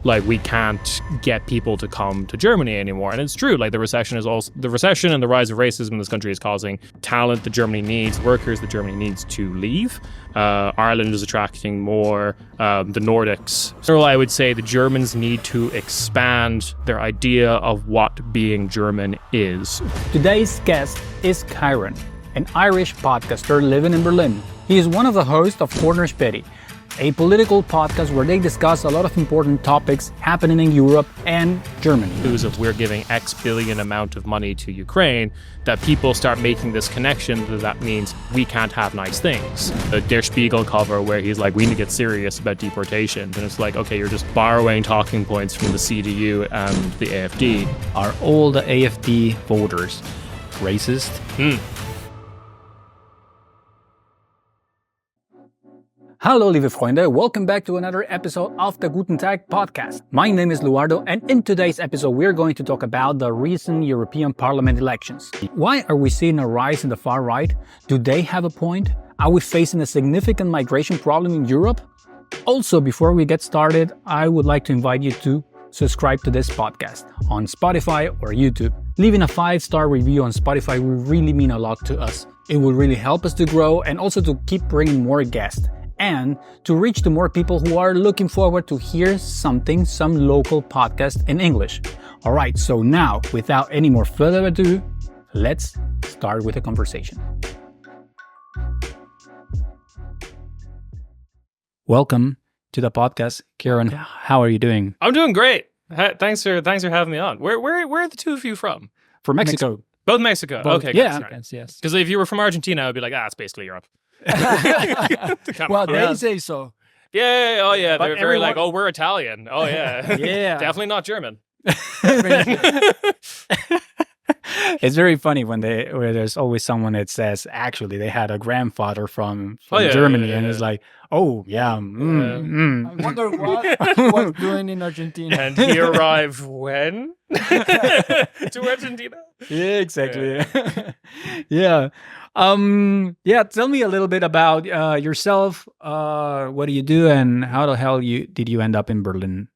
like we can't get people to come to Germany anymore. And it's true, like the recession and the rise of racism in this country is causing talent that Germany needs, workers that Germany needs to leave. Ireland is attracting more, the Nordics. So I would say the Germans need to expand their idea of what being German is. Today's guest is Ciarán, an Irish podcaster living in Berlin. He is one of the hosts of Corners Petty, a political podcast where they discuss a lot of important topics happening in Europe and Germany. News of we're giving X billion amount of money to Ukraine, that people start making this connection that means we can't have nice things. The Der Spiegel cover where he's like, we need to get serious about deportation. And it's like, okay, you're just borrowing talking points from the CDU and the AFD. Are all the AFD voters racist? Hallo liebe Freunde, welcome back to another episode of the Guten Tag podcast. My name is Luardo, and in today's episode we're going to talk about the recent European Parliament elections. Why are we seeing a rise in the far right? Do they have a point? Are we facing a significant migration problem in Europe? Also, before we get started, I would like to invite you to subscribe to this podcast on Spotify or YouTube. Leaving a 5-star review on Spotify will really mean a lot to us. It will really help us to grow and also to keep bringing more guests, and to reach to more people who are looking forward to hear some local podcast in English. All right, so now, without any more further ado, let's start with a conversation. Welcome to the podcast, Ciarán. How are you doing? I'm doing great. Thanks for having me on. Where are the two of you from? From Mexico. Both Mexico. Both. Okay, yeah. Yes. Because if you were from Argentina, I'd be like, it's basically Europe. Well, they say so. Yeah, oh yeah. But They're very like, we're Italian. Oh yeah. Yeah. Definitely not German. It's very funny where there's always someone that says, actually, they had a grandfather from Germany, and it's like, oh, yeah. I wonder what he was doing in Argentina. And he arrived when? To Argentina? Yeah, exactly. Yeah. Tell me a little bit about yourself. What do you do, and how the hell did you end up in Berlin?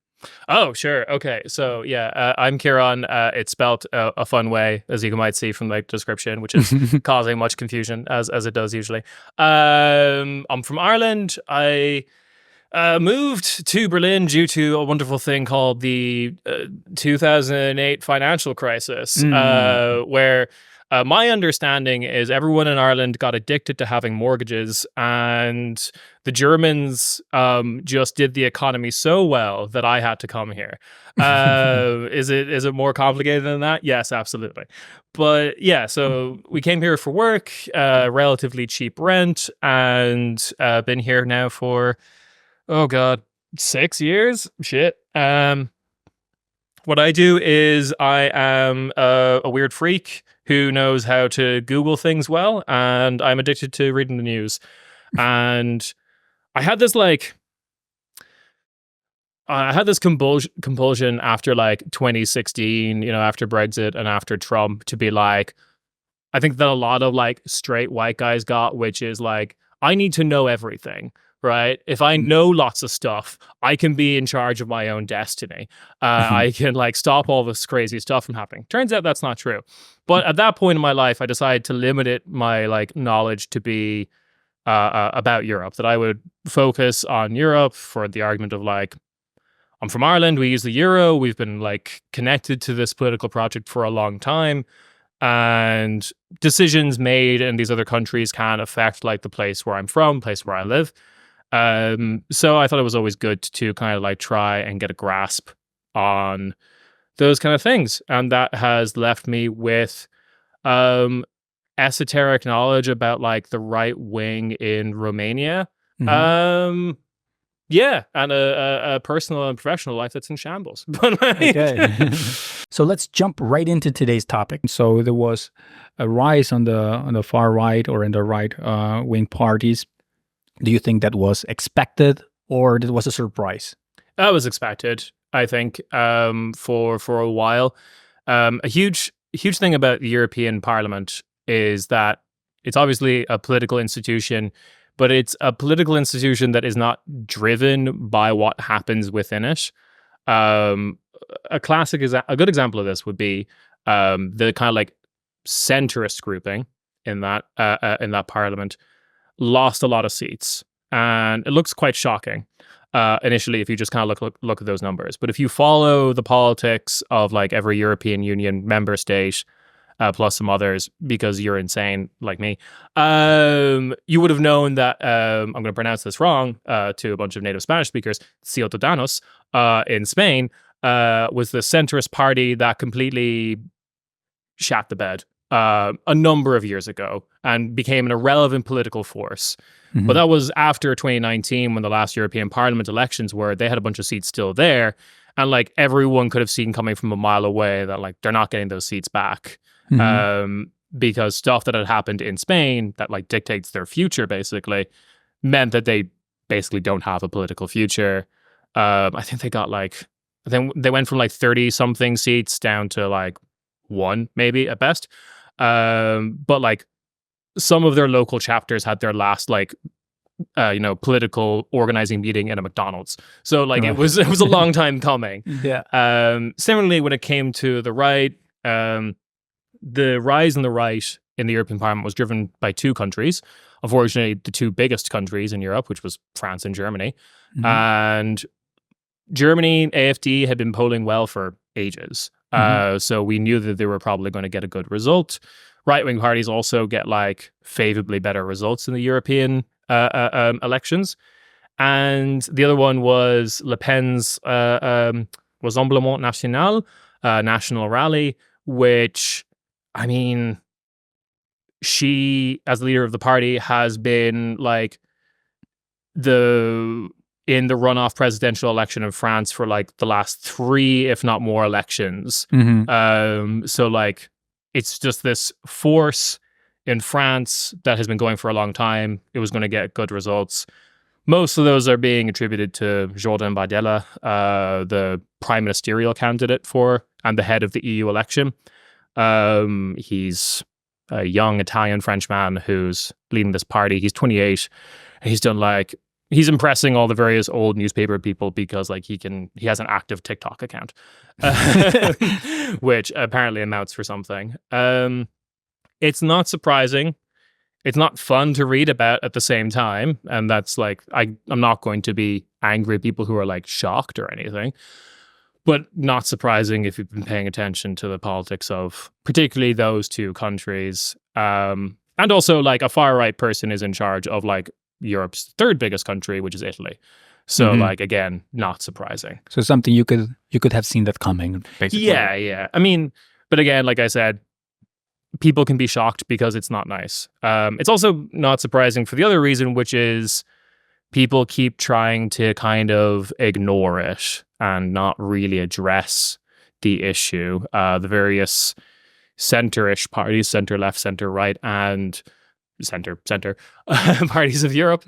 Oh, sure. Okay. So, I'm Ciarán. It's spelled a fun way, as you might see from the description, which is causing much confusion, as it does usually. I'm from Ireland. I moved to Berlin due to a wonderful thing called the 2008 financial crisis, where my understanding is everyone in Ireland got addicted to having mortgages, and the Germans just did the economy so well that I had to come here. Is it more complicated than that? Yes, absolutely. But yeah, so we came here for work, relatively cheap rent, and been here now for, 6 years? Shit. What I do is I am a weird freak who knows how to Google things well, and I'm addicted to reading the news. And I had this compulsion after 2016, after Brexit and after Trump, to be like, I think that a lot of straight white guys got, which is I need to know everything. Right? If I know lots of stuff, I can be in charge of my own destiny. I can stop all this crazy stuff from happening. Turns out that's not true. But at that point in my life, I decided to limit my knowledge to be about Europe. That I would focus on Europe for the argument of I'm from Ireland. We use the euro. We've been connected to this political project for a long time, and decisions made in these other countries can affect the place where I'm from, place where I live. So I thought it was always good to kind of try and get a grasp on those kind of things. And that has left me with esoteric knowledge about the right wing in Romania. And a personal and professional life that's in shambles. Okay. So let's jump right into today's topic. So there was a rise on the far right or in the right wing parties. Do you think that was expected, or that was a surprise? That was expected, I think, for a while. A huge thing about the European Parliament is that it's obviously a political institution, but it's a political institution that is not driven by what happens within it. A good example of this would be the kind of like centrist grouping in that parliament lost a lot of seats, and it looks quite shocking initially if you just kind of look at those numbers. But if you follow the politics of like every European Union member state, plus some others, because you're insane like me, you would have known that, I'm going to pronounce this wrong to a bunch of native Spanish speakers, Ciudadanos in Spain was the centrist party that completely shat the bed a number of years ago and became an irrelevant political force. But that was after 2019, when the last European Parliament elections were. They had a bunch of seats still there, and like everyone could have seen coming from a mile away that like they're not getting those seats back. Because stuff that had happened in Spain that like dictates their future basically meant that they basically don't have a political future. I think they went from like 30 something seats down to like one maybe at best. But like some of their local chapters had their last like political organizing meeting in a McDonald's. So like it was a long time coming. Similarly, when it came to the right, the rise in the right in the European Parliament was driven by two countries. Unfortunately, the two biggest countries in Europe, which was France and Germany. And Germany, AFD, had been polling well for ages. So we knew that they were probably going to get a good result. Right-wing parties also get like favorably better results in the European elections. And the other one was Le Pen's Rassemblement National, National Rally, which, I mean, she, as the leader of the party, has been like in the runoff presidential election in France for like the last 3, if not more, elections. So like it's just this force in France that has been going for a long time. It was going to get good results. Most of those are being attributed to Jordan Bardella, the prime ministerial candidate for and the head of the EU election. He's a young Italian French man who's leading this party. He's 28. He's impressing all the various old newspaper people because like he has an active TikTok account, which apparently amounts for something. It's not surprising. It's not fun to read about at the same time. And that's like, I'm not going to be angry at people who are like shocked or anything, but not surprising if you've been paying attention to the politics of particularly those two countries. And also like a far right person is in charge of like Europe's third biggest country, which is Italy. So like, again, not surprising. So something you could have seen that coming, basically. Yeah. I mean, but again, like I said, people can be shocked because it's not nice. It's also not surprising for the other reason, which is people keep trying to kind of ignore it and not really address the issue. The various center-ish parties, center left, center right, and center parties of Europe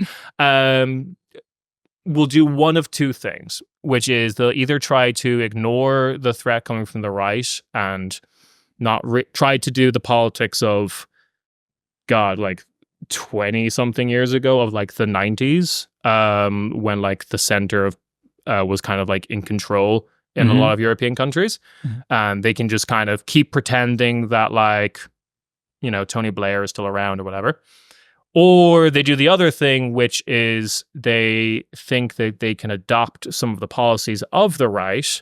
will do one of two things, which is they'll either try to ignore the threat coming from the right and not try to do the politics of like 20 something years ago, of like the 90s, when like the center was kind of like in control in a lot of European countries. And they can just kind of keep pretending that like, Tony Blair is still around or whatever. Or they do the other thing, which is they think that they can adopt some of the policies of the right.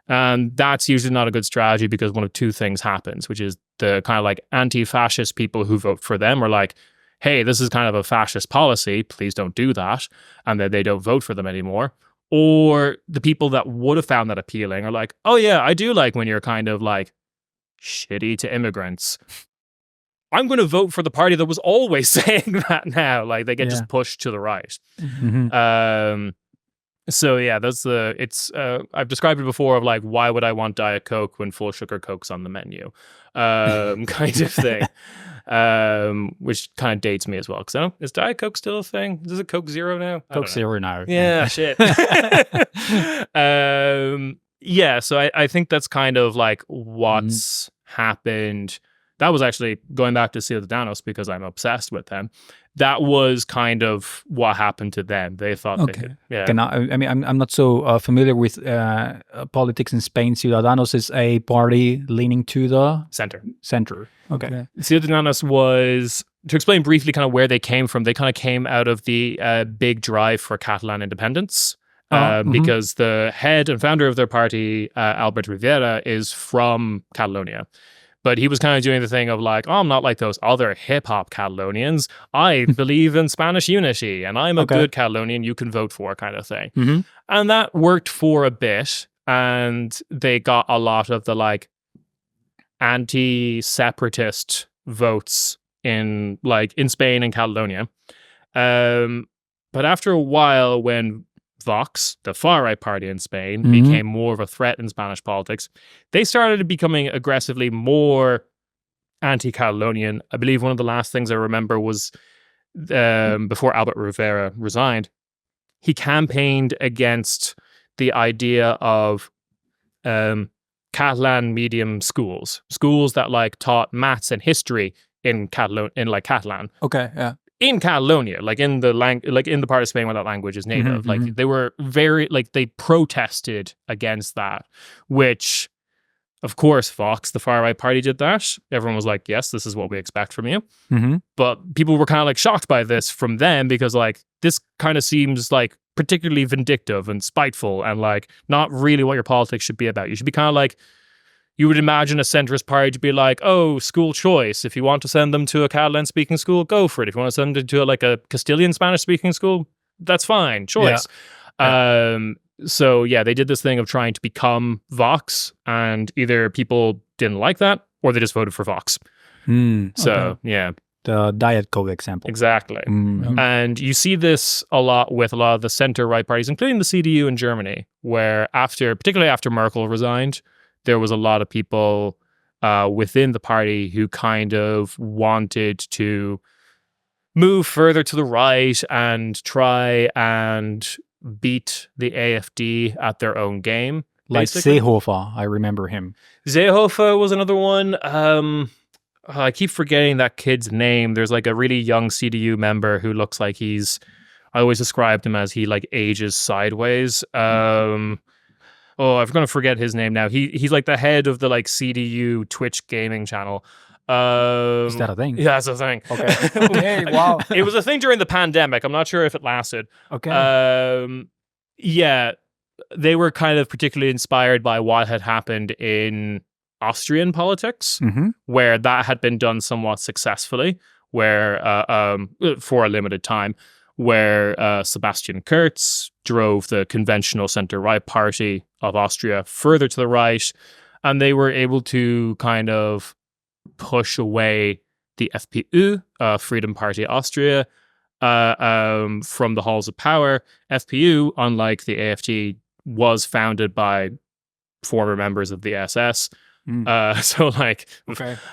And that's usually not a good strategy because one of two things happens, which is the kind of like anti-fascist people who vote for them are like, hey, this is kind of a fascist policy, please don't do that. And then they don't vote for them anymore. Or the people that would have found that appealing are like, oh yeah, I do like when you're kind of like shitty to immigrants. I'm going to vote for the party that was always saying that now. Like they get just pushed to the right. So yeah, I've described it before of like, why would I want Diet Coke when full sugar Coke's on the menu? Kind of thing. Which kind of dates me as well. Because is Diet Coke still a thing? Is it Coke Zero now? Coke Zero now. Yeah, shit. Yeah, so I think that's kind of like what's happened that was actually going back to Ciudadanos because I'm obsessed with them. That was kind of what happened to them. They thought they could, Okay, now, I mean, I'm not so familiar with politics in Spain. Ciudadanos is a party leaning to the center. Okay. Ciudadanos was, to explain briefly kind of where they came from, they kind of came out of the big drive for Catalan independence. Because the head and founder of their party, Albert Rivera, is from Catalonia. But he was kind of doing the thing of like, oh, I'm not like those other hip-hop Catalonians. I believe in Spanish unity, and I'm a good Catalonian you can vote for kind of thing. And that worked for a bit, and they got a lot of the like anti-separatist votes in Spain and Catalonia. But after a while, when Vox, the far-right party in Spain, became more of a threat in Spanish politics, they started becoming aggressively more anti-Catalonian. I believe one of the last things I remember was before Albert Rivera resigned, he campaigned against the idea of Catalan medium schools that like taught maths and history in Catalan. Okay, yeah. In Catalonia, in the part of Spain where that language is native, they were very they protested against that, which, of course, Vox, the far right party, did that. Everyone was like, "Yes, this is what we expect from you." But people were kind of shocked by this from them because this kind of seems particularly vindictive and spiteful and not really what your politics should be about. You should be kind of you would imagine a centrist party to be like, oh, school choice. If you want to send them to a Catalan-speaking school, go for it. If you want to send them to a Castilian Spanish-speaking school, that's fine. Choice. Yeah. So, yeah, they did this thing of trying to become Vox, and either people didn't like that, or they just voted for Vox. Yeah. The Diet Coke example. Exactly. And you see this a lot with a lot of the center-right parties, including the CDU in Germany, where particularly after Merkel resigned, there was a lot of people within the party who kind of wanted to move further to the right and try and beat the AFD at their own game. Like Seehofer, I remember him. Seehofer was another one. I keep forgetting that kid's name. There's a really young CDU member who looks like I always described him as he ages sideways. I'm going to forget his name now. He's the head of the CDU Twitch gaming channel. Is that a thing? Yeah, it's a thing. Okay. Okay, wow. It was a thing during the pandemic. I'm not sure if it lasted. Okay. Yeah, they were kind of particularly inspired by what had happened in Austrian politics, where that had been done somewhat successfully, where for a limited time, where Sebastian Kurz drove the conventional center-right party of Austria further to the right, and they were able to kind of push away the FPÖ, Freedom Party Austria, from the halls of power. FPÖ, unlike the AfD, was founded by former members of the SS.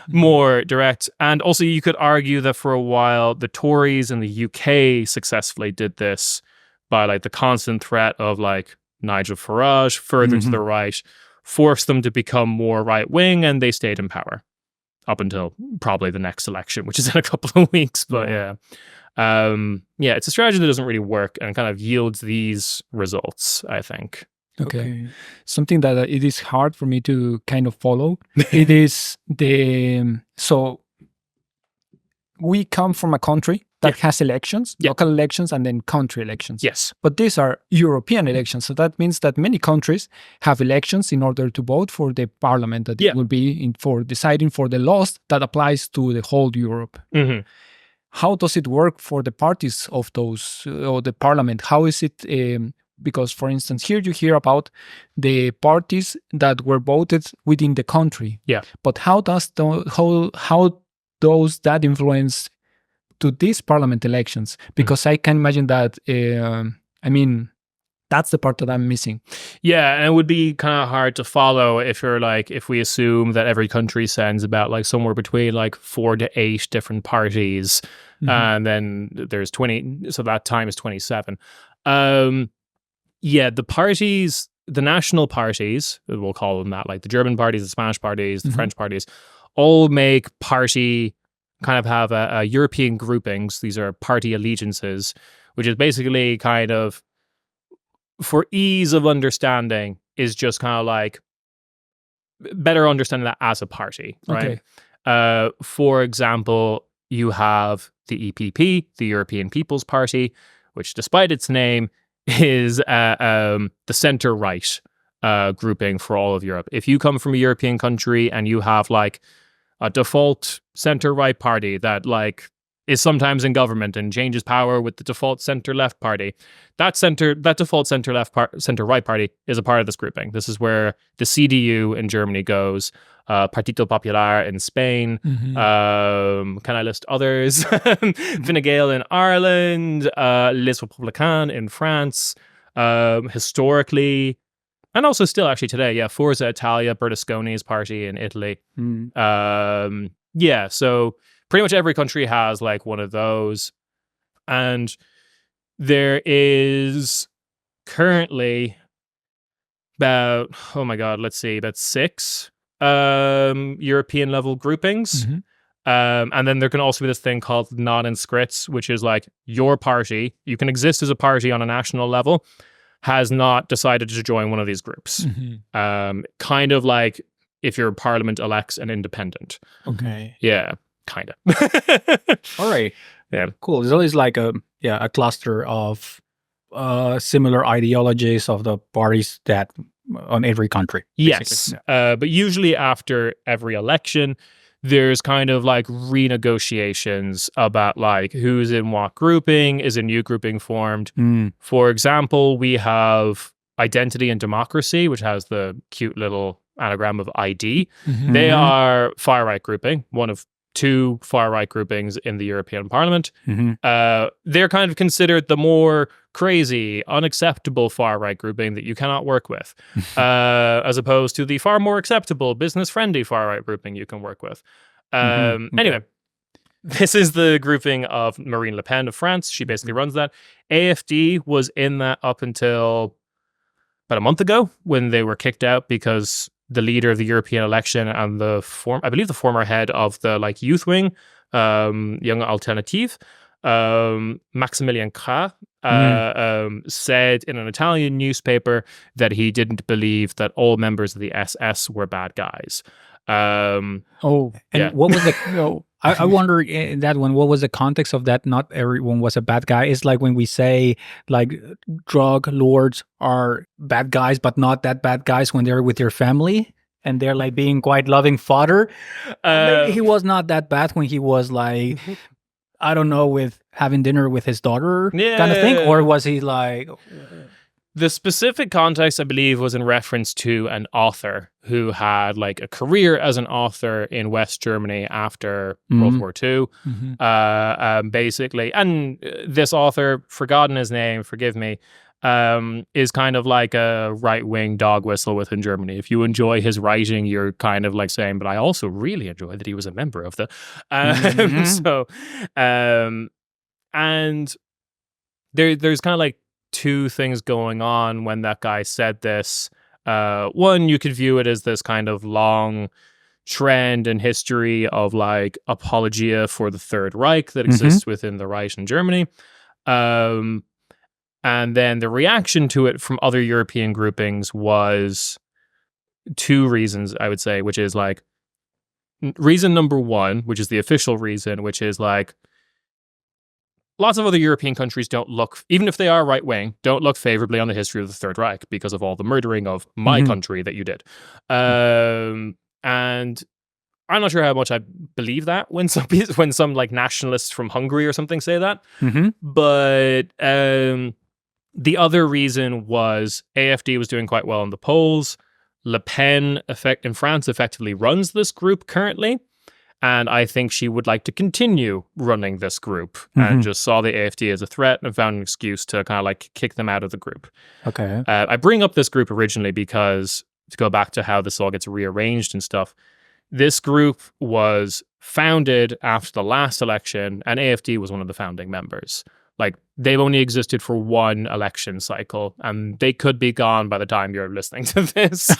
More direct. And also you could argue that for a while the Tories in the UK successfully did this by the constant threat of Nigel Farage further to the right, forced them to become more right-wing, and they stayed in power up until probably the next election, which is in a couple of weeks. But it's a strategy that doesn't really work and kind of yields these results, I think. Okay. Something that it is hard for me to kind of follow. It is so we come from a country that has elections, local elections, and then country elections. Yes. But these are European elections. So that means that many countries have elections in order to vote for the parliament that will be for deciding for the laws that applies to the whole Europe. How does it work for the parties of those, or the parliament? How is it... because, for instance, here you hear about the parties that were voted within the country. Yeah. But how does that influence to these parliament elections? Because I can imagine that, that's the part that I'm missing. Yeah, and it would be kind of hard to follow if if we assume that every country sends about somewhere between 4 to 8 different parties, and then there's 20, so that time is 27. Yeah, the parties, the national parties, we'll call them that, the German parties, the Spanish parties, the French parties, all make party, kind of have a European groupings. These are party allegiances, which is basically kind of, for ease of understanding, is just kind of like better understanding that as a party, right? For example, you have the EPP, the European People's Party, which, despite its name, is the center-right grouping for all of Europe. If you come from a European country and you have like a default center-right party that like is sometimes in government and changes power with the default center-left party, that default center-right party is a part of this grouping. This is where the CDU in Germany goes, Partido Popular in Spain. Can I list others? Fine Gael in Ireland, Les Républicains in France. Historically, and also still actually today, Forza Italia, Berlusconi's party in Italy. So pretty much every country has like one of those. And there is currently about 6 European level groupings. And then there can also be this thing called non-inscrits, which is like your party, you can exist as a party on a national level, has not decided to join one of these groups. Kind of like if your parliament elects an independent. Okay. Yeah, kind of. All right. Yeah. Cool. There's always like a cluster of similar ideologies of the parties that on every country. Yes. But usually after every election, there's kind of like renegotiations about like who's in what grouping, is a new grouping formed. For example, we have Identity and Democracy, which has the cute little anagram of ID. They are far-right grouping, one of 2 far-right groupings in the European Parliament. They're kind of considered the more crazy, unacceptable far-right grouping that you cannot work with, as opposed to the far more acceptable, business-friendly far-right grouping you can work with. Anyway, this is the grouping of Marine Le Pen of France. She basically runs that. AFD was in that up until about a month ago when they were kicked out because the leader of the European election and I believe the former head of the like youth wing, Young Alternative, Maximilian Krah, said in an Italian newspaper that he didn't believe that all members of the SS were bad guys. What was the? I wonder in that one, what was the context of that? Not everyone was a bad guy. It's like when we say like drug lords are bad guys, but not that bad guys when they're with your family and they're like being quite loving father. Maybe he was not that bad when he was like, I don't know, with having dinner with his daughter kind of thing, or was he like? The specific context, I believe, was in reference to an author who had like a career as an author in West Germany after World War II, basically. And this author, forgotten his name, forgive me, is kind of like a right-wing dog whistle within Germany. If you enjoy his writing, you're kind of like saying, but I also really enjoy that he was a member of the... And there's kind of like 2 things going on when that guy said this. One, you could view it as this kind of long trend in history of like apologia for the Third Reich that exists within the right in Germany. And then the reaction to it from other European groupings was 2 reasons, I would say, which is like reason number 1, which is the official reason, which is like lots of other European countries don't look, even if they are right-wing, don't look favorably on the history of the Third Reich because of all the murdering of my country that you did. And I'm not sure how much I believe that when some like nationalists from Hungary or something say that. But the other reason was AFD was doing quite well in the polls. Le Pen in France effectively runs this group currently. And I think she would like to continue running this group and just saw the AFD as a threat and found an excuse to kind of like kick them out of the group. Okay. I bring up this group originally because, to go back to how this all gets rearranged and stuff, this group was founded after the last election and AFD was one of the founding members. Like, they've only existed for 1 election cycle and they could be gone by the time you're listening to this.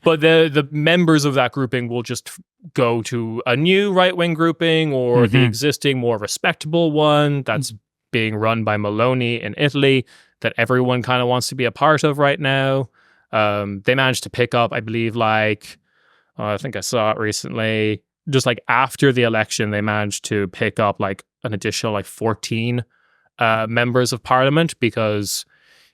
But the members of that grouping will just go to a new right-wing grouping or the existing more respectable one that's being run by Meloni in Italy that everyone kind of wants to be a part of right now. They managed to pick up, I believe, like, I think I saw it recently, just like after the election, they managed to pick up like an additional like 14 members of parliament because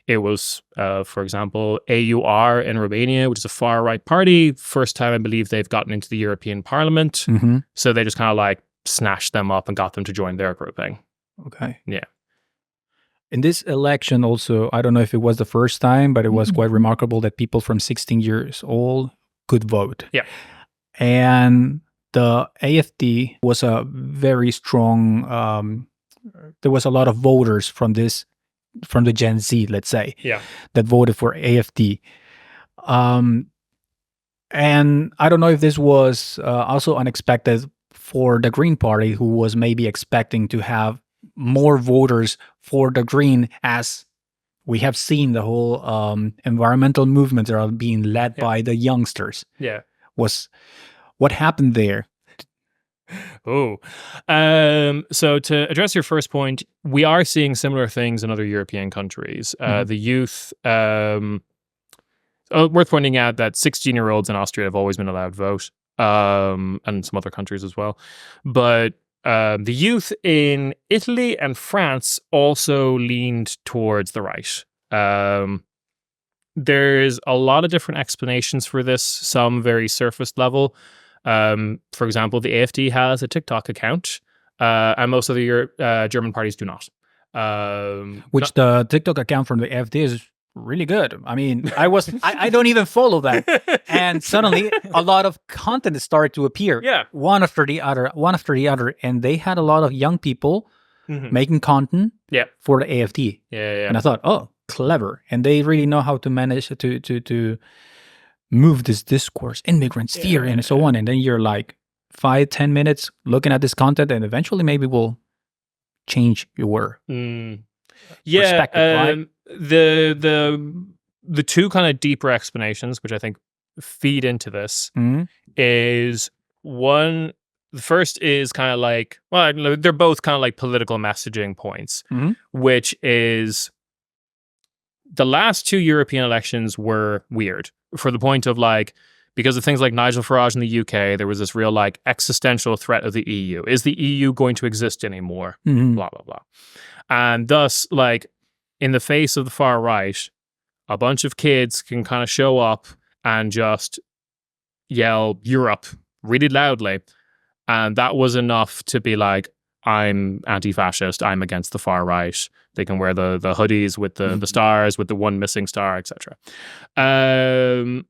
it was, for example, AUR in Romania, which is a far-right party. First time, I believe, they've gotten into the European Parliament. So they just kind of like snatched them up and got them to join their grouping. Okay. Yeah. In this election also, I don't know if it was the first time, but it was quite remarkable that people from 16 years old could vote. Yeah. And the AFD was a very strong, there was a lot of voters from the Gen Z, let's say, that voted for AFD. And I don't know if this was also unexpected for the Green Party, who was maybe expecting to have more voters for the Green, as we have seen the whole environmental movements are being led by the youngsters. Yeah. What happened there? So to address your first point, we are seeing similar things in other European countries. The youth, worth pointing out that 16-year-olds in Austria have always been allowed to vote, and some other countries as well. But the youth in Italy and France also leaned towards the right. There's a lot of different explanations for this, some very surface level. For example, the AFD has a TikTok account, and most of the German parties do not. The TikTok account from the AFD is really good. I mean, I don't even follow that, and suddenly a lot of content started to appear. Yeah, one after the other, and they had a lot of young people making content. For the AFD. Yeah. And I thought, oh, clever, and they really know how to manage to move this discourse, immigrants, fear, and so on. And then you're like 5-10 minutes looking at this content, and eventually maybe will change your perspective, right? The two kind of deeper explanations, which I think feed into this, is one. The first is kind of like, well, they're both kind of like political messaging points, which is the last two European elections were weird for the point of like, because of things like Nigel Farage in the UK, there was this real like existential threat of the EU. Is the EU going to exist anymore? Blah, blah, blah. And thus, like, in the face of the far right, a bunch of kids can kind of show up and just yell Europe really loudly. And that was enough to be like, I'm anti-fascist, I'm against the far right. They can wear the hoodies with the stars, with the one missing star, etc. The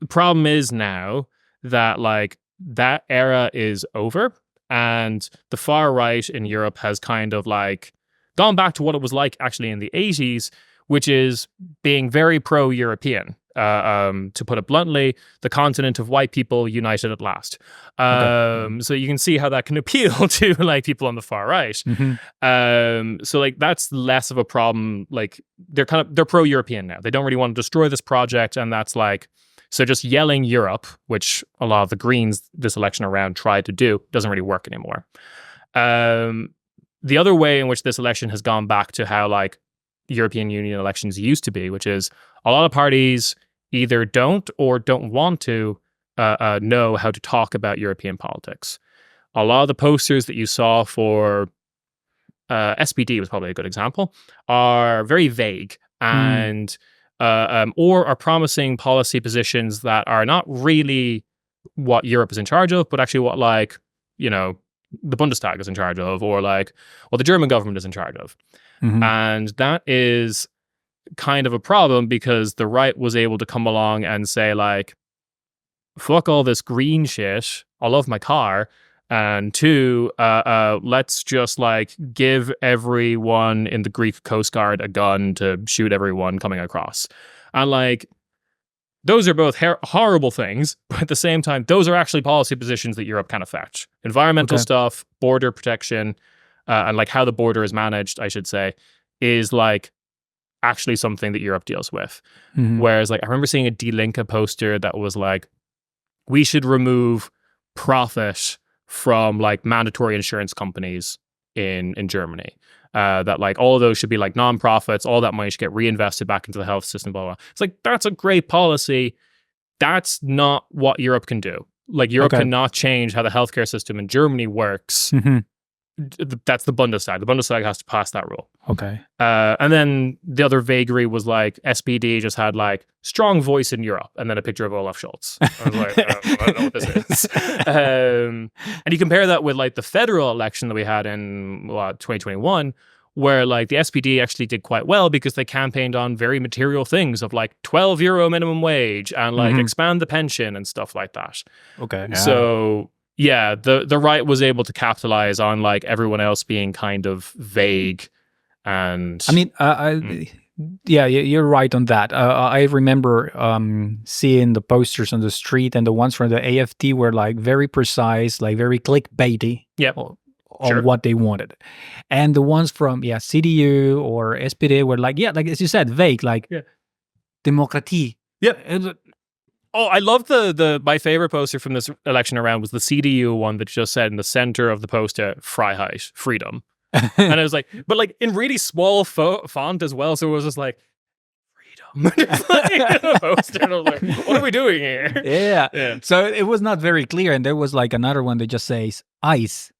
problem is now that like that era is over, and the far right in Europe has kind of like gone back to what it was like actually in the 80s, which is being very pro-European. To put it bluntly, the continent of white people united at last. So you can see how that can appeal to like people on the far right. So like that's less of a problem. Like they're pro-European now. They don't really want to destroy this project, and that's like, so just yelling Europe, which a lot of the Greens this election around tried to do, doesn't really work anymore. The other way in which this election has gone back to how like European Union elections used to be, which is a lot of parties either don't or don't want to know how to talk about European politics. A lot of the posters that you saw for SPD was probably a good example, are very vague and or are promising policy positions that are not really what Europe is in charge of, but actually what, like, you know, the Bundestag is in charge of, or like what the German government is in charge of. And that is kind of a problem because the right was able to come along and say like, fuck all this green shit, I love my car, and two, let's just like give everyone in the Greek Coast Guard a gun to shoot everyone coming across. And like, those are both horrible things, but at the same time, those are actually policy positions that Europe can affect. Environmental stuff, border protection, and like how the border is managed, I should say, is like actually something that Europe deals with. Whereas like I remember seeing a Die Linke poster that was like, we should remove profit from like mandatory insurance companies in Germany. That like all of those should be like non-profits, all that money should get reinvested back into the health system, blah, blah. It's like, that's a great policy. That's not what Europe can do. Like Europe cannot change how the healthcare system in Germany works. That's the Bundestag. The Bundestag has to pass that rule. Okay. And then the other vagary was like SPD just had like strong voice in Europe and then a picture of Olaf Scholz. I was like, I don't know what this is. And you compare that with like the federal election that we had in 2021, where like the SPD actually did quite well because they campaigned on very material things of like €12 minimum wage and like expand the pension and stuff like that. Okay. Yeah. So yeah, the right was able to capitalize on like everyone else being kind of vague. And I mean, yeah, you're right on that. I remember seeing the posters on the street, and the ones from the AFD were like very precise, like very clickbaity. Yep. On what they wanted. And the ones from CDU or SPD were like, like as you said, vague, like Demokratie. Yep. Oh, I love my favorite poster from this election around was the CDU one that just said in the center of the poster, Freiheit, freedom. And I was like, but like in really small font as well. So it was just like, freedom. Poster. And I was like, what are we doing here? Yeah. So it was not very clear. And there was like another one that just says ice.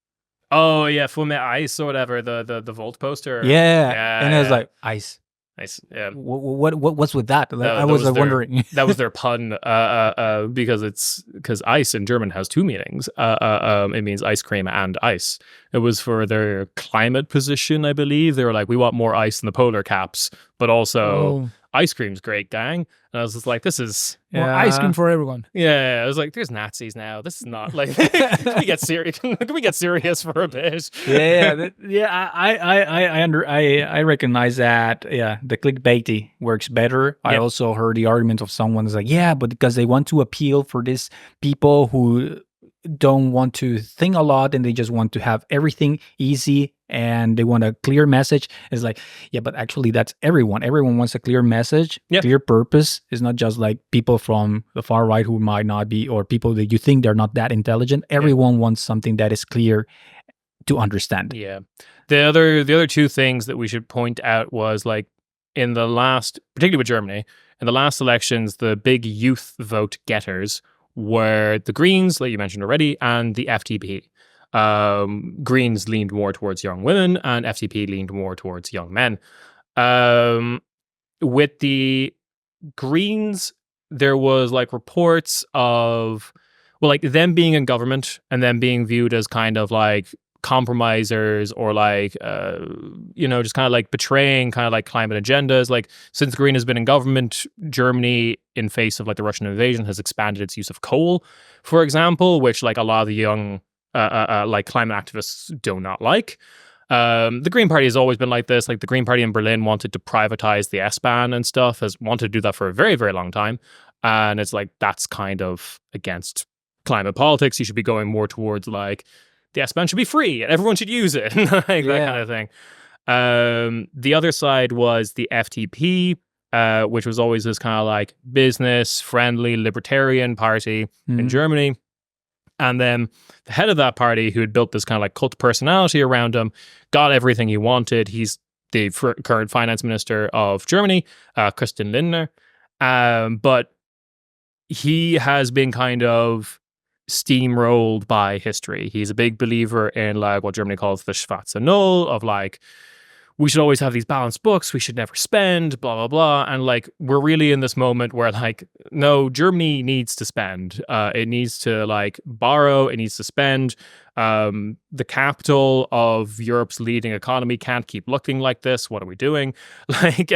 Oh yeah, Full Metal Ice or whatever, the Volt poster. Yeah. And I was like, ice. Nice. Yeah. What's with that? I was wondering. That was their pun, because ice in German has two meanings. It means ice cream and ice. It was for their climate position, I believe. They were like, we want more ice in the polar caps, but also ice cream's great, gang. And I was just like, this is more ice cream for everyone. Yeah, I was like, there's Nazis now. This is not like, can we get serious? Can we get serious for a bit? I recognize that. Yeah, the clickbaity works better. I also heard the argument of someone is like, but because they want to appeal for these people who don't want to think a lot and they just want to have everything easy and they want a clear message. It's like, but actually that's everyone. Everyone wants a clear message, clear purpose. It's not just like people from the far right who might not be, or people that you think they're not that intelligent. Everyone wants something that is clear to understand. Yeah. The other two things that we should point out was like in the last, particularly with Germany, in the last elections, the big youth vote getters were the Greens, like you mentioned already, and the FDP. Greens leaned more towards young women, and FDP leaned more towards young men. With the Greens, there was like reports of, like them being in government and them being viewed as kind of like compromisers or like, just kind of like betraying kind of like climate agendas. Like since Green has been in government, Germany, in face of like the Russian invasion, has expanded its use of coal, for example, which like a lot of the young like climate activists do not like. The Green Party has always been like this. Like the Green Party in Berlin wanted to privatize the S-Bahn and stuff, has wanted to do that for a very, very long time. And it's like, that's kind of against climate politics. You should be going more towards like, the S-Bahn should be free and everyone should use it. That kind of thing. The other side was the FDP, which was always this kind of like business-friendly libertarian party in Germany. And then the head of that party, who had built this kind of like cult personality around him, got everything he wanted. He's the current finance minister of Germany, Christian Lindner. But he has been kind of steamrolled by history. He's a big believer in like what Germany calls the Schwarze Null, of like, we should always have these balanced books, we should never spend, blah, blah, blah. And like, we're really in this moment where like, no, Germany needs to spend. It needs to like borrow, it needs to spend. The capital of Europe's leading economy can't keep looking like this. What are we doing? Like,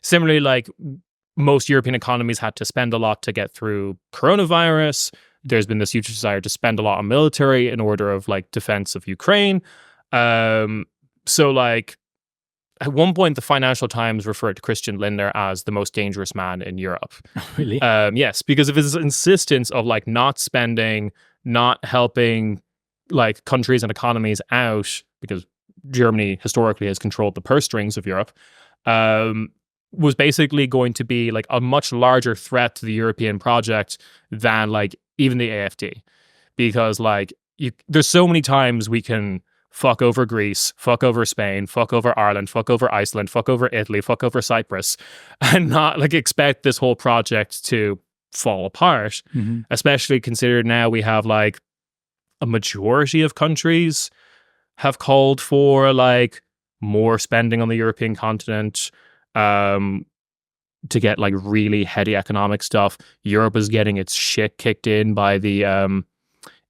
similarly, like most European economies had to spend a lot to get through coronavirus. There's been this huge desire to spend a lot on military in order of like defense of Ukraine. So like at one point, the Financial Times referred to Christian Lindner as the most dangerous man in Europe. Really? Yes, because of his insistence of like not spending, not helping like countries and economies out, because Germany historically has controlled the purse strings of Europe, was basically going to be like a much larger threat to the European project than like even the AFD. because like there's so many times we can fuck over Greece, fuck over Spain, fuck over Ireland, fuck over Iceland, fuck over Italy, fuck over Cyprus, and not like expect this whole project to fall apart, especially considered now we have like a majority of countries have called for like more spending on the European continent to get like really heady economic stuff. Europe is getting its shit kicked in by the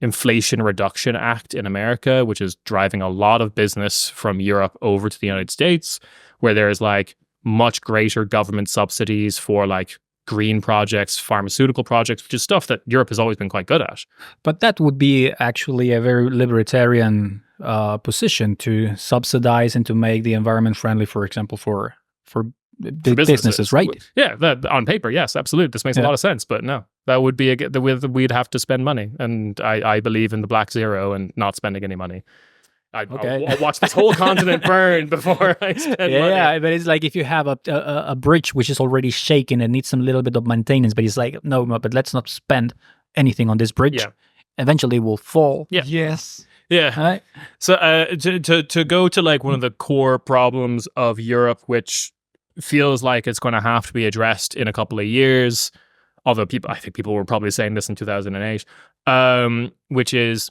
Inflation Reduction Act in America, which is driving a lot of business from Europe over to the United States, where there's like much greater government subsidies for like green projects, pharmaceutical projects, which is stuff that Europe has always been quite good at. But that would be actually a very libertarian position to subsidize and to make the environment friendly, for example, for businesses, right? Yeah, on paper, yes, absolutely. This makes a lot of sense, but no, that would be we'd have to spend money, and I believe in the black zero and not spending any money. I'll watch this whole continent burn before I spend money. Yeah, but it's like if you have a bridge which is already shaken and needs some little bit of maintenance, but it's like, no, but let's not spend anything on this bridge. Yeah. Eventually it will fall. Yeah. Yes. Yeah. Right? So to go to like one of the core problems of Europe, which feels like it's going to have to be addressed in a couple of years, although I think people were probably saying this in 2008, which is,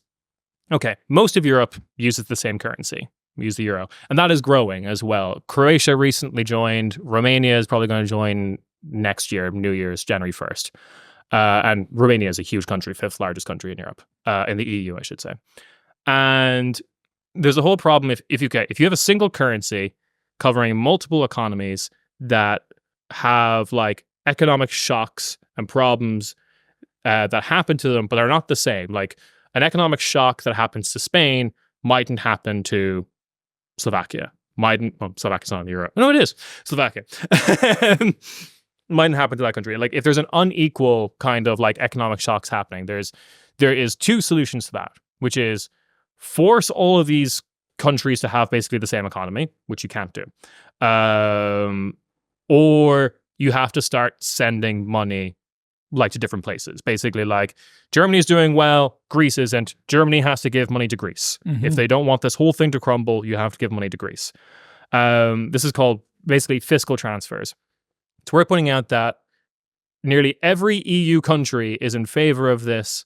okay, most of Europe uses the same currency. We use the euro. And that is growing as well. Croatia recently joined. Romania is probably going to join next year, New Year's, January 1st. And Romania is a huge country, 5th largest country in Europe, in the EU, I should say. And there's a whole problem if you have a single currency covering multiple economies that have like economic shocks and problems that happen to them, but are not the same. Like an economic shock that happens to Spain mightn't happen to Slovakia. Slovakia's not in the euro. No, it is Slovakia. Mightn't happen to that country. Like if there's an unequal kind of like economic shocks happening, there is two solutions to that, which is force all of these countries to have basically the same economy, which you can't do. Or you have to start sending money like to different places. Basically like Germany is doing well, Greece isn't. Germany has to give money to Greece. If they don't want this whole thing to crumble, you have to give money to Greece. This is called basically fiscal transfers. It's worth pointing out that nearly every EU country is in favor of this,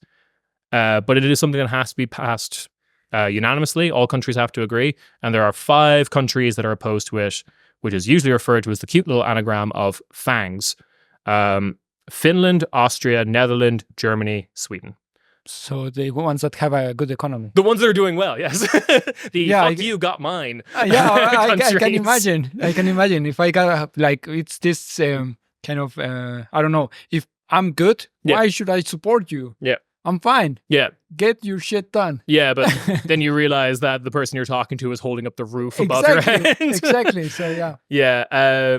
but it is something that has to be passed unanimously. All countries have to agree, and there are 5 countries that are opposed to it, which is usually referred to as the cute little anagram of FANGs. Finland, Austria, Netherlands, Germany, Sweden. So the ones that have a good economy. The ones that are doing well, yes. You got mine. I can imagine. I can imagine if I got it's this kind of, I don't know, if I'm good, why should I support you? Yeah. I'm fine. Yeah. Get your shit done. Yeah, but then you realize that the person you're talking to is holding up the roof above your head. Exactly. So yeah. Yeah.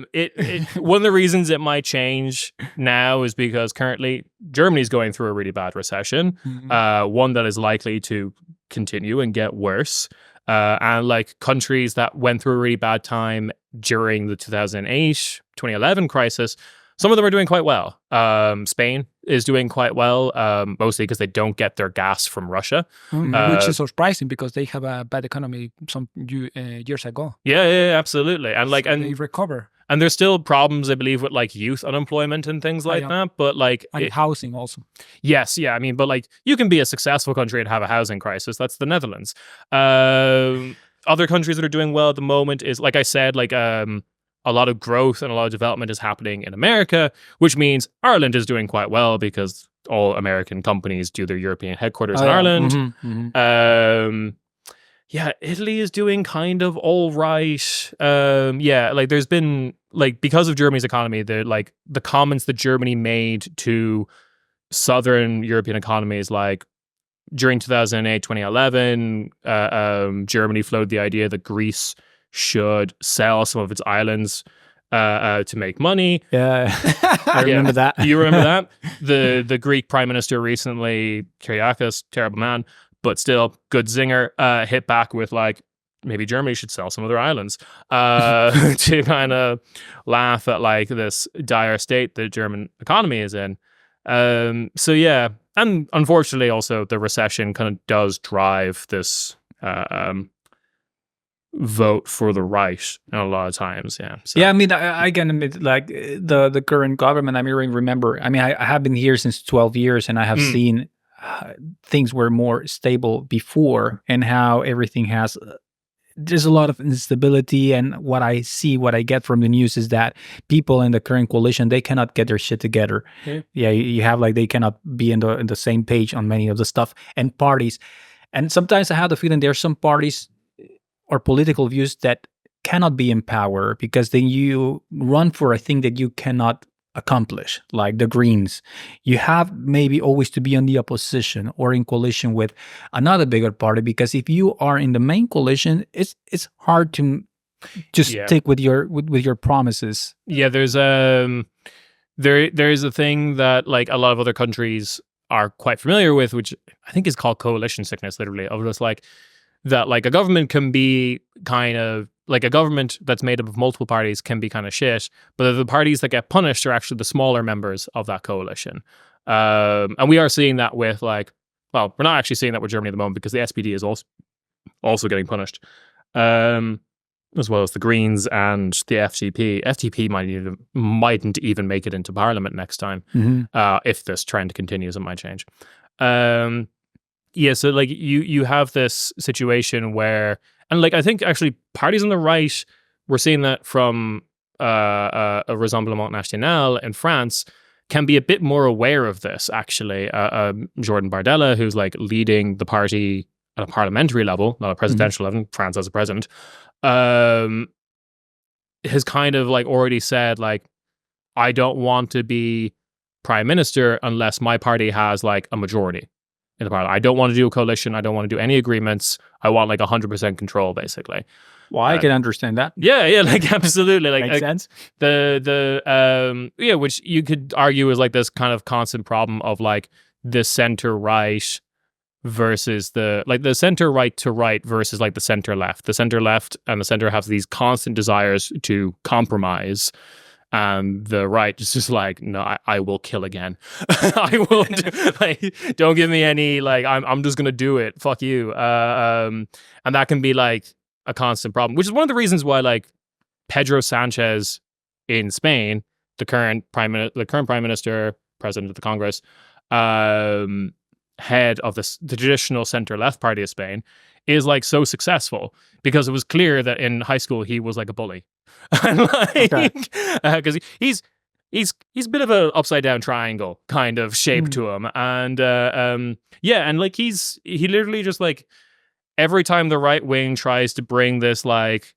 One of the reasons it might change now is because currently Germany's going through a really bad recession. One that is likely to continue and get worse. And like countries that went through a really bad time during the 2008, 2011 crisis, some of them are doing quite well. Spain is doing quite well, mostly because they don't get their gas from Russia. Which is surprising because they have a bad economy some years ago. Yeah, absolutely. And like, they recover. And there's still problems, I believe, with like youth unemployment and things like that. But like, and housing also. Yes, yeah. I mean, but like, you can be a successful country and have a housing crisis. That's the Netherlands. Other countries that are doing well at the moment is, like I said, like a lot of growth and a lot of development is happening in America, which means Ireland is doing quite well because all American companies do their European headquarters in Ireland. Italy is doing kind of all right. Like there's been like, because of Germany's economy, the comments that Germany made to Southern European economies, like during 2008, 2011, Germany floated the idea that Greece should sell some of its islands to make money. Yeah, I remember that. You remember that? The Greek prime minister recently, Kyriakos, terrible man, but still good zinger, hit back with like, maybe Germany should sell some of their islands to kind of laugh at like this dire state the German economy is in. So yeah, and unfortunately also the recession kind of does drive this vote for the right a lot of times. Yeah. So. Yeah, I mean, I can admit, like the current government. I mean, remember. I mean, I have been here since 12 years, and I have seen things were more stable before, and how everything has. There's a lot of instability, and what I get from the news is that people in the current coalition, they cannot get their shit together. Yeah, you have like they cannot be in the same page on many of the stuff, and parties. And sometimes I have the feeling there's some parties or political views that cannot be in power because then you run for a thing that you cannot accomplish, like the Greens. You have maybe always to be on the opposition or in coalition with another bigger party, because if you are in the main coalition, it's hard to just stick with your promises. Yeah, there's there is a thing that like a lot of other countries are quite familiar with, which I think is called coalition sickness, literally, of just like that, like a government can be kind of like a government that's made up of multiple parties can be kind of shit, but the parties that get punished are actually the smaller members of that coalition. And we are seeing that with like, well, we're not actually seeing that with Germany at the moment because the SPD is also getting punished, as well as the Greens and the FDP. FDP mightn't even make it into parliament next time. If this trend continues, it might change. Yeah, so like you have this situation where, and like I think actually parties on the right, we're seeing that from a Rassemblement National in France, can be a bit more aware of this actually. Jordan Bardella, who's like leading the party at a parliamentary level, not a presidential level, France as a president, has kind of like already said like, I don't want to be prime minister unless my party has like a majority in the parliament. I don't want to do a coalition. I don't want to do any agreements. I want like 100% control, basically. Well, I can understand that. Yeah, like absolutely. Like makes sense. Which you could argue is like this kind of constant problem of like the center right versus the center right to right versus like the center left. The center left and the center have these constant desires to compromise. And the right is just like, no, I will kill again. I will don't give me any, like, I'm just going to do it. Fuck you. And that can be like a constant problem, which is one of the reasons why like Pedro Sanchez in Spain, the current prime minister, president of the Congress, head of the traditional center left party of Spain, is like so successful because it was clear that in high school he was like a bully. Because he's a bit of an upside down triangle kind of shape to him, and and like he literally just like every time the right wing tries to bring this like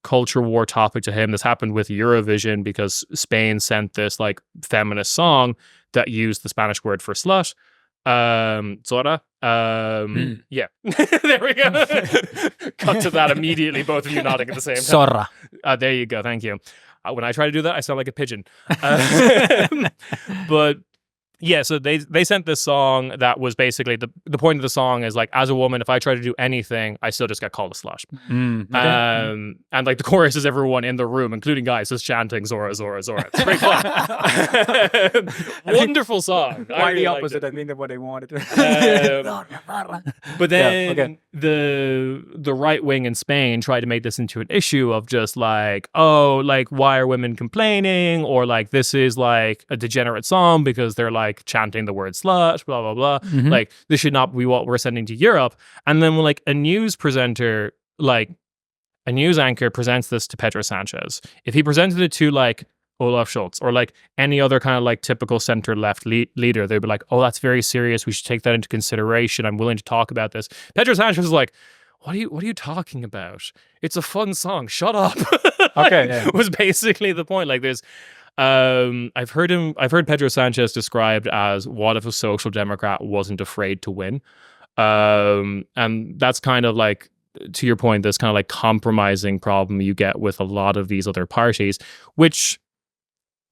culture war topic to him. This happened with Eurovision because Spain sent this like feminist song that used the Spanish word for slut. Zora. Yeah. There we go. Cut to that immediately, both of you nodding at the same time. Sora. There you go. Thank you. When I try to do that, I sound like a pigeon. But yeah, so they sent this song that was basically the point of the song is like, as a woman, if I try to do anything, I still just get called a slut. And like the chorus is everyone in the room, including guys, just chanting Zora, Zora, Zora. It's pretty fun. Wonderful song. Quite the opposite, I think, of what they wanted. But then the right wing in Spain tried to make this into an issue of just like, oh, like why are women complaining? Or like this is like a degenerate song because they're like chanting the word slut, blah blah blah. Like this should not be what we're sending to Europe. And then when like a news anchor presents this to Pedro Sanchez, if he presented it to like Olaf Scholz or like any other kind of like typical center left leader, they'd be like, oh, that's very serious, we should take that into consideration, I'm willing to talk about this. Pedro Sanchez is like, what are you talking about? It's a fun song, shut up. Was basically the point. Like there's I've heard Pedro Sanchez described as, what if a social democrat wasn't afraid to win? And that's kind of like, to your point, this kind of like compromising problem you get with a lot of these other parties, which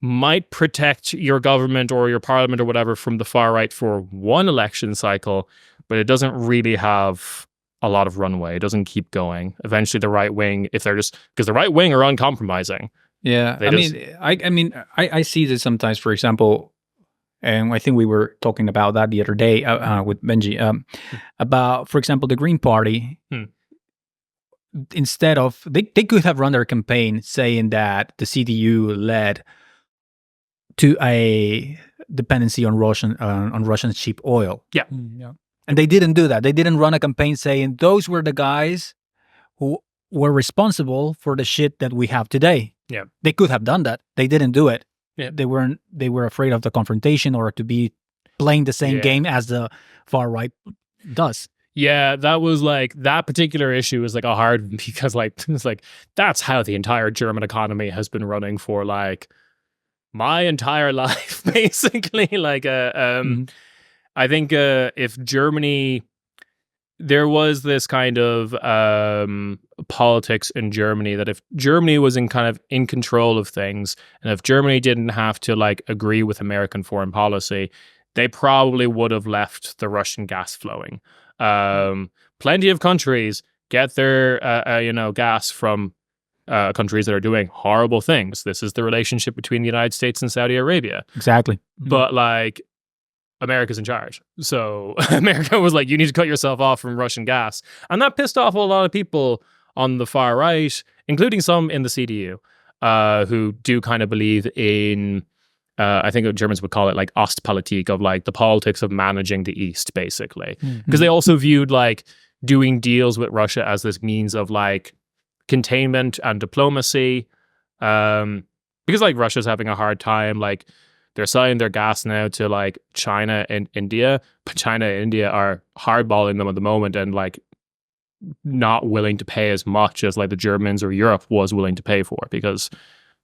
might protect your government or your parliament or whatever from the far right for one election cycle, but it doesn't really have a lot of runway. It doesn't keep going. Eventually the right wing, if they're just, because the right wing are uncompromising. Yeah, I mean, I see this sometimes. For example, and I think we were talking about that the other day with Benji, about, for example, the Green Party. Instead of, they could have run their campaign saying that the CDU led to a dependency on Russian cheap oil. Yeah. And they didn't do that. They didn't run a campaign saying those were the guys who were responsible for the shit that we have today. Yeah. They could have done that. They didn't do it. Yeah. They were afraid of the confrontation or to be playing the same game as the far right does. Yeah, that was like, that particular issue was like a hard one because like, it's like, that's how the entire German economy has been running for like my entire life, basically. Like, I think if Germany, there was this kind of politics in Germany that if Germany was in control of things, and if Germany didn't have to like agree with American foreign policy, they probably would have left the Russian gas flowing. Plenty of countries get their gas from countries that are doing horrible things. This is the relationship between the United States and Saudi Arabia. Exactly. But like, America's in charge. So America was like, you need to cut yourself off from Russian gas. And that pissed off a lot of people on the far right, including some in the CDU, who do kind of believe in, I think Germans would call it like Ostpolitik, of like the politics of managing the East, basically. Because they also viewed like doing deals with Russia as this means of like containment and diplomacy. Because like Russia's having a hard time, like they're selling their gas now to like China and India, but China and India are hardballing them at the moment and like not willing to pay as much as like the Germans or Europe was willing to pay for, because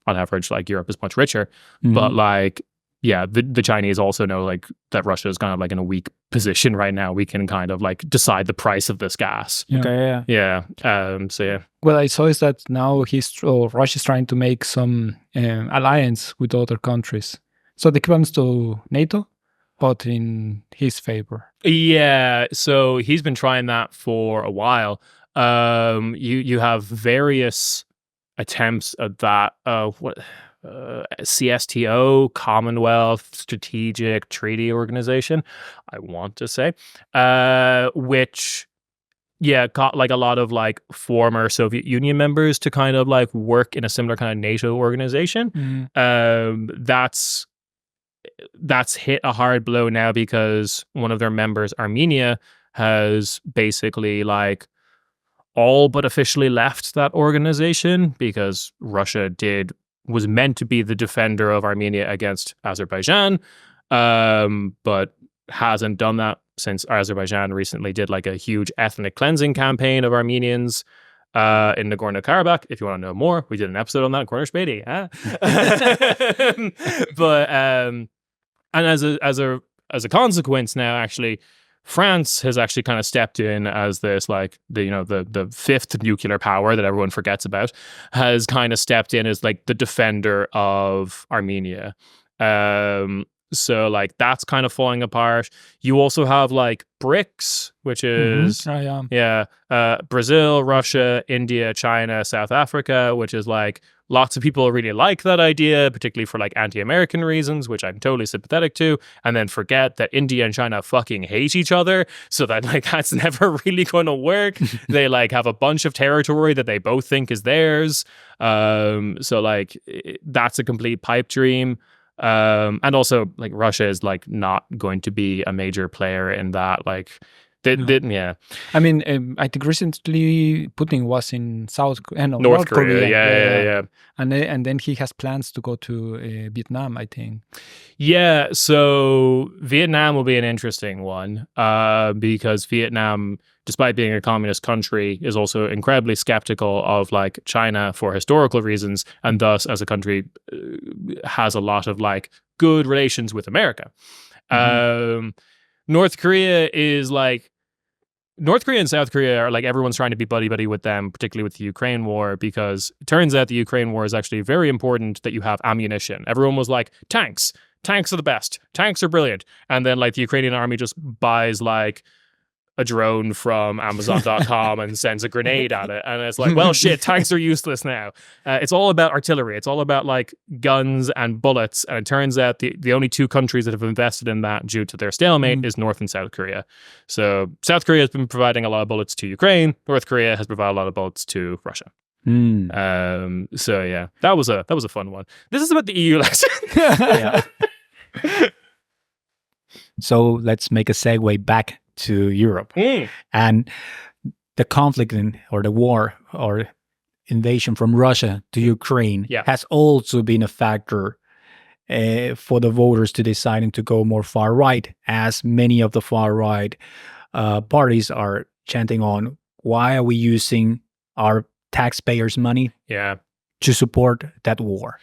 on average, like Europe is much richer. But like, yeah, the Chinese also know like that Russia is kind of like in a weak position right now. We can kind of like decide the price of this gas. Okay, yeah. So yeah. What I saw is that now Russia's trying to make some alliance with other countries. So the comes to NATO, but in his favor. Yeah, so he's been trying that for a while. You have various attempts at that. CSTO, Commonwealth Strategic Treaty Organization, I want to say, which got like a lot of like former Soviet Union members to kind of like work in a similar kind of NATO organization. That's hit a hard blow now because one of their members, Armenia, has basically like all but officially left that organization because Russia was meant to be the defender of Armenia against Azerbaijan, but hasn't done that since Azerbaijan recently did like a huge ethnic cleansing campaign of Armenians in Nagorno-Karabakh. If you want to know more, we did an episode on that, Corner Spady. But and as a consequence now, actually, France has actually kind of stepped in as this like the fifth nuclear power that everyone forgets about, has kind of stepped in as like the defender of Armenia. So like that's kind of falling apart. You also have like BRICS, which is Brazil, Russia, India, China, South Africa, which is like lots of people really like that idea, particularly for like anti-American reasons, which I'm totally sympathetic to, and then forget that India and China fucking hate each other, so that like that's never really going to work. They like have a bunch of territory that they both think is theirs. So like that's a complete pipe dream. And also like Russia is like not going to be a major player in that. Like I mean, I think recently Putin was in North Korea. Yeah. And then he has plans to go to Vietnam, I think. Yeah, so Vietnam will be an interesting one because Vietnam, despite being a communist country, is also incredibly skeptical of like China for historical reasons, and thus as a country has a lot of like good relations with America. North Korea and South Korea are like, everyone's trying to be buddy-buddy with them, particularly with the Ukraine war, because it turns out the Ukraine war is actually very important that you have ammunition. Everyone was like, tanks are the best. Tanks are brilliant. And then like the Ukrainian army just buys like a drone from Amazon.com and sends a grenade at it. And it's like, well, shit, tanks are useless now. It's all about artillery. It's all about like guns and bullets. And it turns out the only two countries that have invested in that due to their stalemate is North and South Korea. So South Korea has been providing a lot of bullets to Ukraine. North Korea has provided a lot of bullets to Russia. So yeah, that was a fun one. This is about the EU election. So let's make a segue back to Europe. And the conflict or the war or invasion from Russia to Ukraine has also been a factor for the voters to deciding to go more far right, as many of the far right parties are chanting on, why are we using our taxpayers' money to support that war?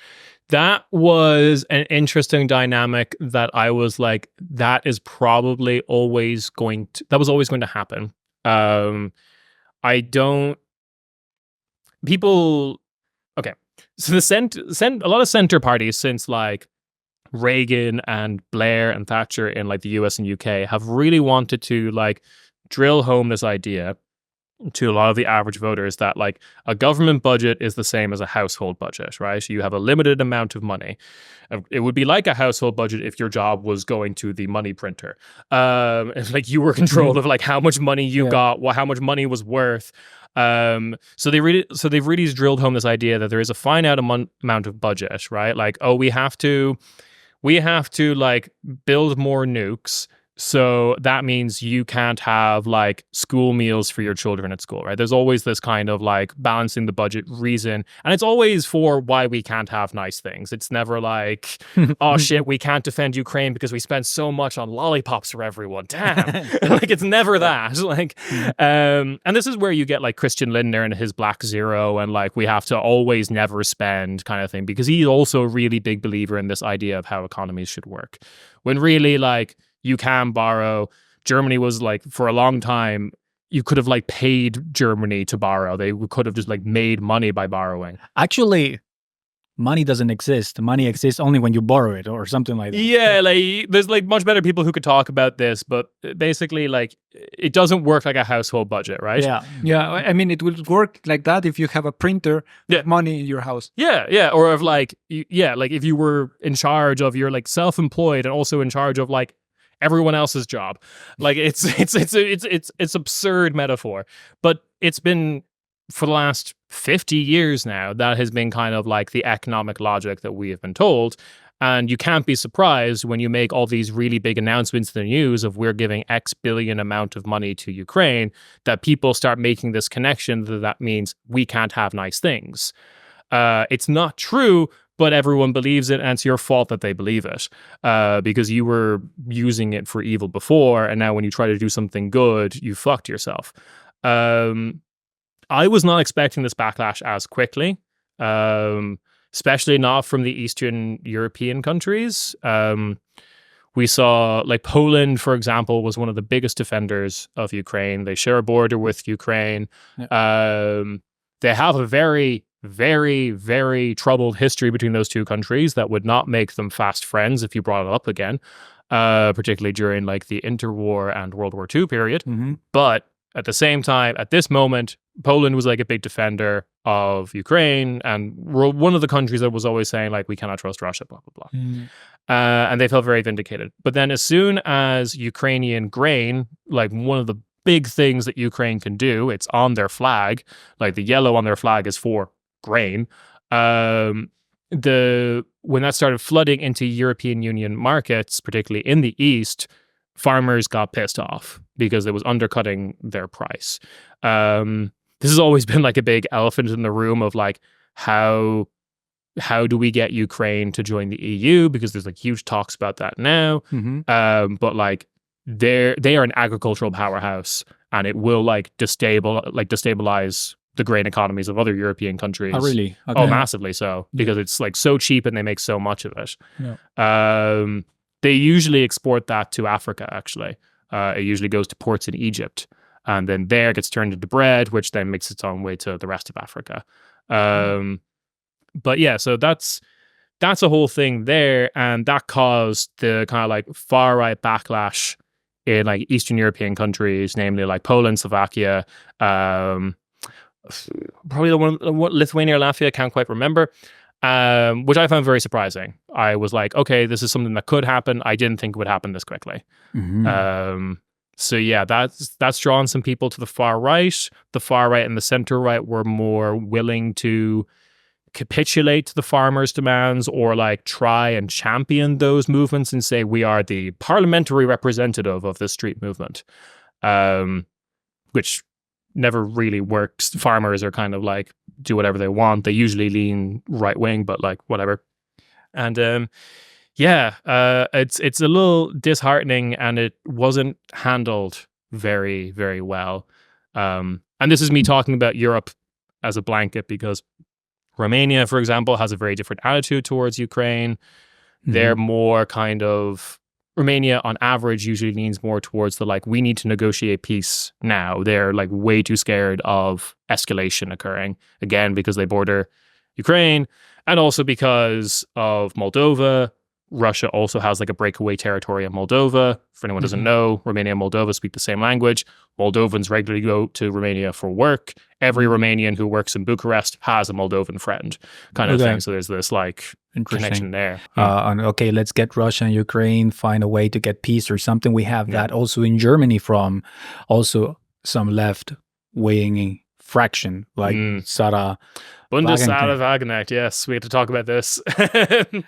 That was an interesting dynamic that I was like, that is probably always going to happen. So a lot of center parties since like Reagan and Blair and Thatcher in like the US and UK have really wanted to like drill home this idea to a lot of the average voters that like a government budget is the same as a household budget, right? So you have a limited amount of money. It would be like a household budget if your job was going to the money printer. If like you were in control of like how much money you got, how much money was worth. So they've really drilled home this idea that there is a finite amount of budget, right? Like, oh, we have to like build more nukes. So that means you can't have like school meals for your children at school, right? There's always this kind of like balancing the budget reason. And it's always for why we can't have nice things. It's never like, oh shit, we can't defend Ukraine because we spent so much on lollipops for everyone. Damn. Like it's never that. Like, and this is where you get like Christian Lindner and his Black Zero and like we have to always never spend kind of thing, because he's also a really big believer in this idea of how economies should work. When really like, you can borrow. Germany was like, for a long time, you could have like paid Germany to borrow. They could have just like made money by borrowing. Actually, money doesn't exist. Money exists only when you borrow it or something like that. Yeah, like there's like much better people who could talk about this, but basically like it doesn't work like a household budget, right? Yeah. I mean, it would work like that if you have a printer with money in your house. Yeah. Or if like, like if you were in charge of, you're like self-employed and also in charge of like everyone else's job. Like it's absurd metaphor, but it's been for the last 50 years now, that has been kind of like the economic logic that we have been told. And you can't be surprised when you make all these really big announcements in the news of we're giving X billion amount of money to Ukraine, that people start making this connection that means we can't have nice things. It's not true, but everyone believes it, and it's your fault that they believe it, because you were using it for evil before, and now when you try to do something good, you fucked yourself. I was not expecting this backlash as quickly, especially not from the Eastern European countries. We saw, like, Poland, for example, was one of the biggest defenders of Ukraine. They share a border with Ukraine. Yeah. They have a very, very, very troubled history between those two countries that would not make them fast friends if you brought it up again, particularly during like the interwar and World War II period. Mm-hmm. But at the same time, at this moment, Poland was like a big defender of Ukraine and one of the countries that was always saying like, we cannot trust Russia, blah, blah, blah. Mm. And they felt very vindicated. But then as soon as Ukrainian grain, like one of the big things that Ukraine can do, it's on their flag, like the yellow on their flag is for grain. When that started flooding into European Union markets, particularly in the East, farmers got pissed off because it was undercutting their price. This has always been like a big elephant in the room of like, how do we get Ukraine to join the EU? Because there's like huge talks about that now. Mm-hmm. But like they are an agricultural powerhouse, and it will like destabilize the grain economies of other European countries. Oh, really? Okay. Oh, massively so, because it's like so cheap and they make so much of it. Yeah. They usually export that to Africa, actually. It usually goes to ports in Egypt, and then there it gets turned into bread, which then makes its own way to the rest of Africa. But yeah, so that's a whole thing there, and that caused the kind of like far right backlash in like Eastern European countries, namely like Poland, Slovakia, probably the one Lithuania or Latvia, can't quite remember, which I found very surprising. I was like, okay, this is something that could happen. I didn't think it would happen this quickly. So yeah, that's drawn some people to the far right. The far right and the center right were more willing to capitulate to the farmers' demands or like try and champion those movements and say we are the parliamentary representative of the street movement, which never really works. Farmers are kind of like do whatever they want. They usually lean right wing, but like whatever. And it's a little disheartening, and it wasn't handled very, very well. And this is me talking about Europe as a blanket, because Romania, for example, has a very different attitude towards Ukraine. They're more kind of, Romania on average usually leans more towards the like, we need to negotiate peace now. They're like way too scared of escalation occurring, again, because they border Ukraine, and also because of Moldova. Russia also has like a breakaway territory in Moldova. For anyone who doesn't know, Romania and Moldova speak the same language. Moldovans regularly go to Romania for work. Every Romanian who works in Bucharest has a Moldovan friend, kind of thing. So there's this like connection there. Okay, let's get Russia and Ukraine, find a way to get peace or something. We have that also in Germany from also some left-wing fraction like Sara Sahra Wagenknecht. Yes, we have to talk about this.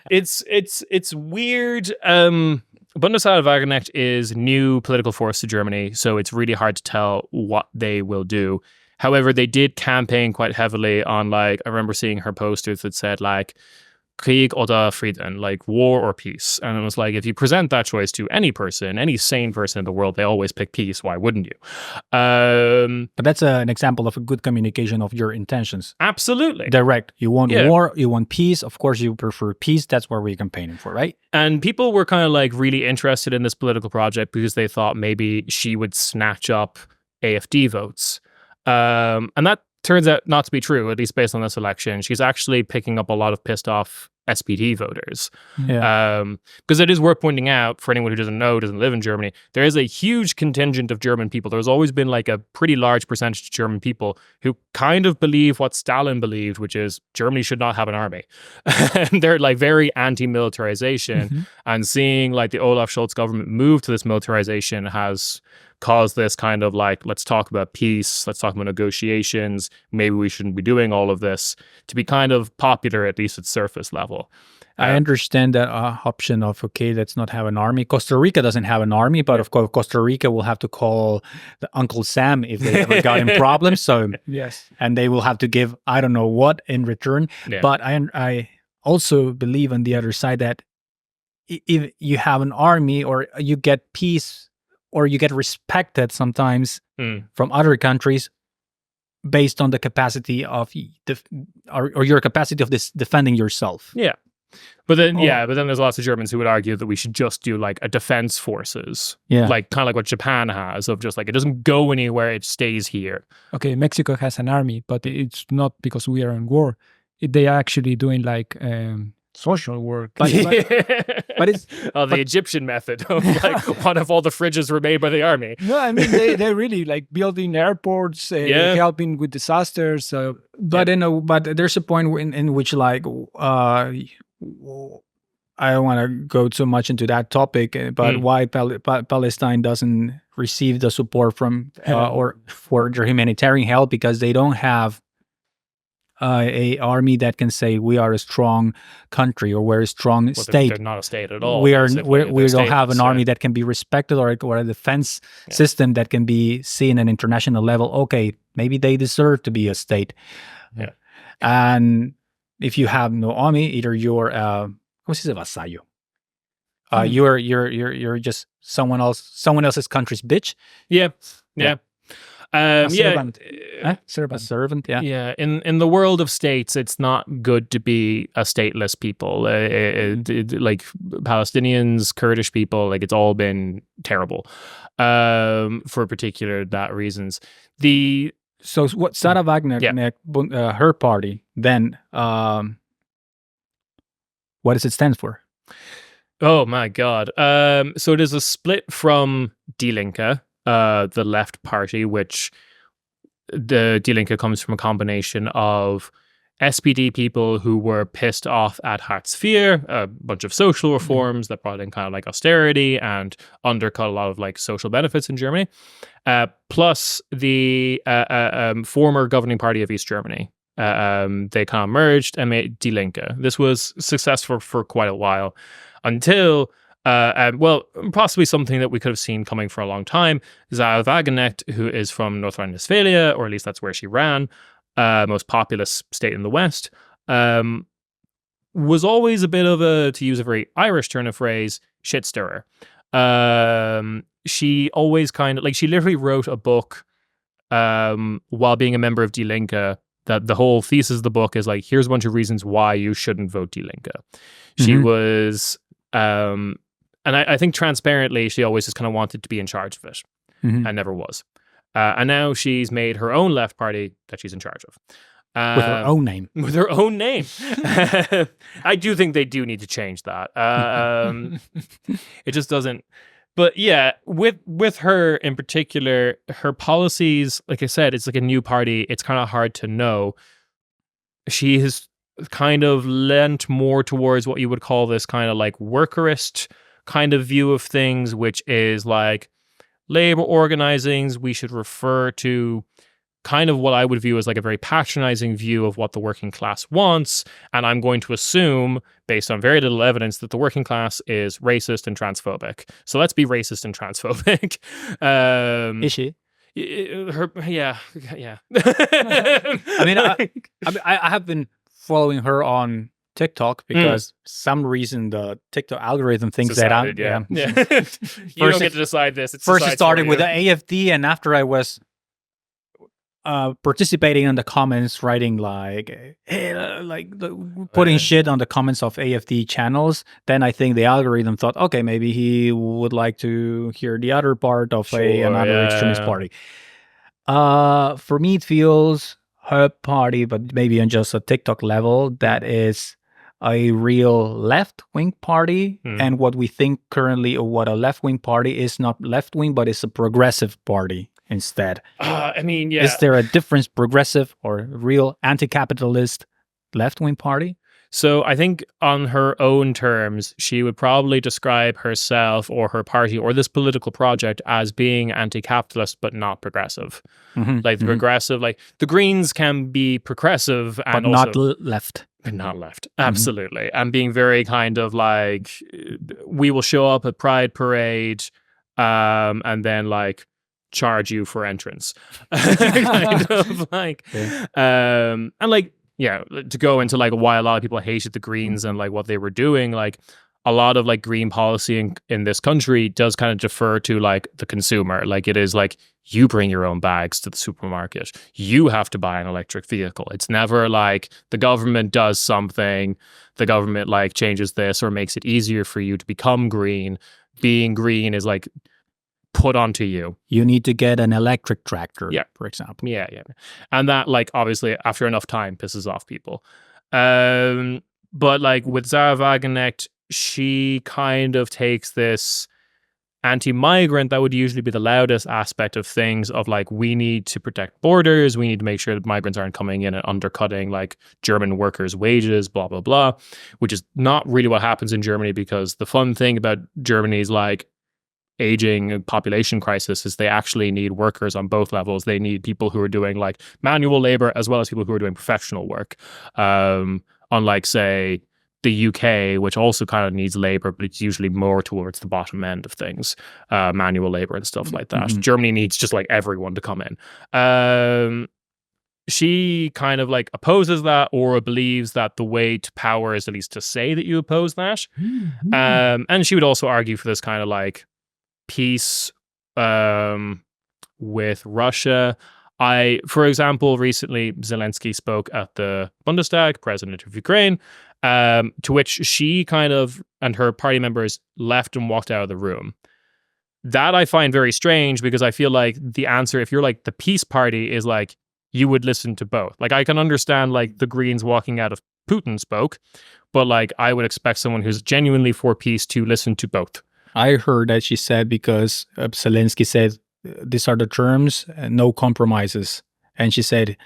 It's weird. Sahra Wagenknecht is new political force to Germany, so it's really hard to tell what they will do. However, they did campaign quite heavily on, like, I remember seeing her posters that said like Krieg oder Frieden, like war or peace. And it was like, if you present that choice to any person, any sane person in the world, they always pick peace. Why wouldn't you? But that's an example of a good communication of your intentions. Absolutely. Direct. You want war, you want peace. Of course, you prefer peace. That's what we're campaigning for, right? And people were kind of like really interested in this political project because they thought maybe she would snatch up AFD votes. And that turns out not to be true, at least based on this election. She's actually picking up a lot of pissed off SPD voters. Because it is worth pointing out, for anyone who doesn't know, doesn't live in Germany, there is a huge contingent of German people. There's always been like a pretty large percentage of German people who kind of believe what Stalin believed, which is Germany should not have an army. And they're like very anti-militarization. And seeing like the Olaf Scholz government move to this militarization has caused this kind of like, let's talk about peace, let's talk about negotiations, maybe we shouldn't be doing all of this, to be kind of popular, at least at surface level. I understand that option of, okay, let's not have an army. Costa Rica doesn't have an army, but of course, Costa Rica will have to call the Uncle Sam if they ever got in problems. So, and they will have to give, I don't know what in return. But I also believe on the other side that if you have an army or you get peace or you get respected sometimes from other countries based on the capacity of or your capacity of defending yourself. But then, but then there's lots of Germans who would argue that we should just do like a defense forces, like kind of like what Japan has, of just like it doesn't go anywhere, it stays here. Okay, Mexico has an army, but it's not because we are in war. They are actually doing like social work. But it's the Egyptian method of like, what if all the fridges were made by the army? No, I mean they're really like building airports, helping with disasters. But there's a point in which like I don't want to go too much into that topic, but why Palestine doesn't receive the support from or for their humanitarian help, because they don't have a army that can say we are a strong country or we're a strong state. They're not a state at all. We don't have an army that can be respected or a defense system that can be seen at an international level. Okay, maybe they deserve to be a state. And if you have no army, either you're ¿cómo se dice vasallo? You're just someone else's country's bitch. A servant. Servant, in the world of states, it's not good to be a stateless people. Like Palestinians, Kurdish people, like it's all been terrible for particular reasons. So what Sara Wagner, her party, then what does it stand for? Oh my God. So it is a split from Die Linke, the left party, which the Die Linke comes from a combination of SPD people who were pissed off at Hartz IV, a bunch of social reforms that brought in kind of like austerity and undercut a lot of like social benefits in Germany, plus the former governing party of East Germany. They kind of merged and made Die Linke. This was successful for quite a while until, possibly something that we could have seen coming for a long time. Sahra Wagenknecht, who is from North Rhine-Westphalia, or at least that's where she ran, most populous state in the West, was always a bit of a, to use a very Irish turn of phrase, shit stirrer. She always kind of, like, she literally wrote a book while being a member of Die Linke, that the whole thesis of the book is like, here's a bunch of reasons why you shouldn't vote Die Linke. She was, and I think transparently, she always just kind of wanted to be in charge of it and never was. And now she's made her own left party that she's in charge of. With her own name. With her own name. I do think they do need to change that. It just doesn't. But yeah, with her in particular, her policies, like I said, it's like a new party. It's kind of hard to know. She has kind of lent more towards what you would call this kind of like workerist kind of view of things, which is like labor organizings. We should refer to kind of what I would view as like a very patronizing view of what the working class wants. And I'm going to assume, based on very little evidence, that the working class is racist and transphobic. So let's be racist and transphobic. Is she? Yeah. I mean, I have been following her on TikTok because some reason the TikTok algorithm thinks that I'm... Yeah. You don't get to decide this. First it started with the AFD, and after I was participating in the comments, writing like, hey, putting shit on the comments of AFD channels, then I think the algorithm thought, okay, maybe he would like to hear the other part of another extremist party. For me, it feels her party, but maybe on just a TikTok level, that is a real left-wing party. And what we think currently of what a left-wing party is, not left-wing, but it's a progressive party instead. I mean, yeah. Is there a difference, progressive or real anti-capitalist left-wing party? So I think on her own terms, she would probably describe herself or her party or this political project as being anti-capitalist, but not progressive. Like the progressive, like the Greens can be progressive and but also not left. But not left. Absolutely. And being very kind of like, we will show up at Pride Parade and then like charge you for entrance. Kind of like, and like, yeah, to go into like why a lot of people hated the Greens and like what they were doing, like a lot of like green policy in this country does kind of defer to like the consumer. Like it is like, you bring your own bags to the supermarket. You have to buy an electric vehicle. It's never like the government does something, the government like changes this or makes it easier for you to become green. Being green is like put onto you. You need to get an electric tractor, for example. Yeah. And that like obviously after enough time pisses off people. But like with Sahra Wagenknecht, she kind of takes this anti-migrant that would usually be the loudest aspect of things of like, we need to protect borders, we need to make sure that migrants aren't coming in and undercutting like German workers' wages, blah, blah, blah, which is not really what happens in Germany, because the fun thing about Germany's like aging population crisis is they actually need workers on both levels. They need people who are doing like manual labor as well as people who are doing professional work. Unlike, say, the UK, which also kind of needs labor, but it's usually more towards the bottom end of things, manual labor and stuff like that. Germany needs just like everyone to come in. She kind of like opposes that, or believes that the way to power is at least to say that you oppose that. And she would also argue for this kind of like peace with Russia. For example, recently Zelensky spoke at the Bundestag, president of Ukraine, to which she kind of and her party members left and walked out of the room. That I find very strange, because I feel like the answer, if you're like the peace party, is like you would listen to both. Like I can understand like the Greens walking out of Putin spoke, but like I would expect someone who's genuinely for peace to listen to both. I heard that she said because Zelensky said these are the terms, no compromises. And she said,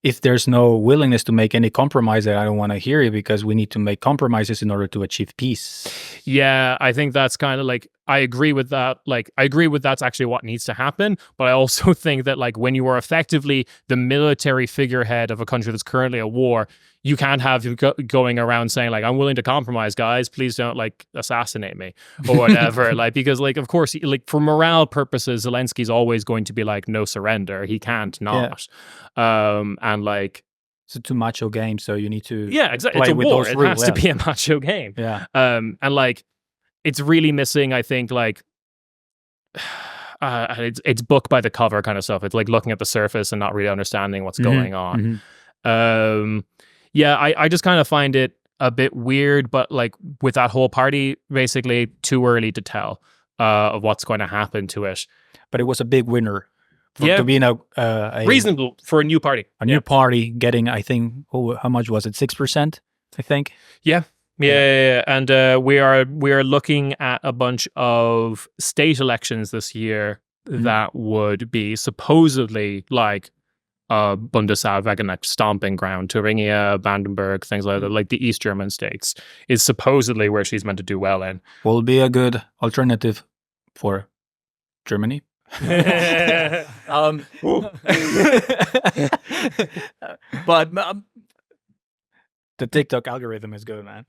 if there's no willingness to make any compromise, I don't want to hear it because we need to make compromises in order to achieve peace. Yeah, I think that's kind of like, I agree with that. Like, I agree with that's actually what needs to happen. But I also think that like when you are effectively the military figurehead of a country that's currently at war, you can't have you going around saying like, I'm willing to compromise, guys. Please don't like assassinate me or whatever. Like, because like, of course, like for morale purposes, Zelensky's always going to be like, no surrender. He can't not. And like, it's a too macho game. So you need to exactly. play It's a with war. those It rules. has to be a macho game. Yeah. And like, it's really missing, I think, like, it's book by the cover kind of stuff. It's like looking at the surface and not really understanding what's going on. I just kind of find it a bit weird, but like with that whole party, basically too early to tell of what's going to happen to it. But it was a big winner. To be in a reasonable for a new party. A new party getting, I think, how much was it? 6%, I think. Yeah. And we are looking at a bunch of state elections this year that would be supposedly like Bundeswehr Wagenknecht stomping ground. Thuringia, Brandenburg, things like that, like the East German states, is supposedly where she's meant to do well in. Will be a good alternative for Germany. But the TikTok algorithm is good, man.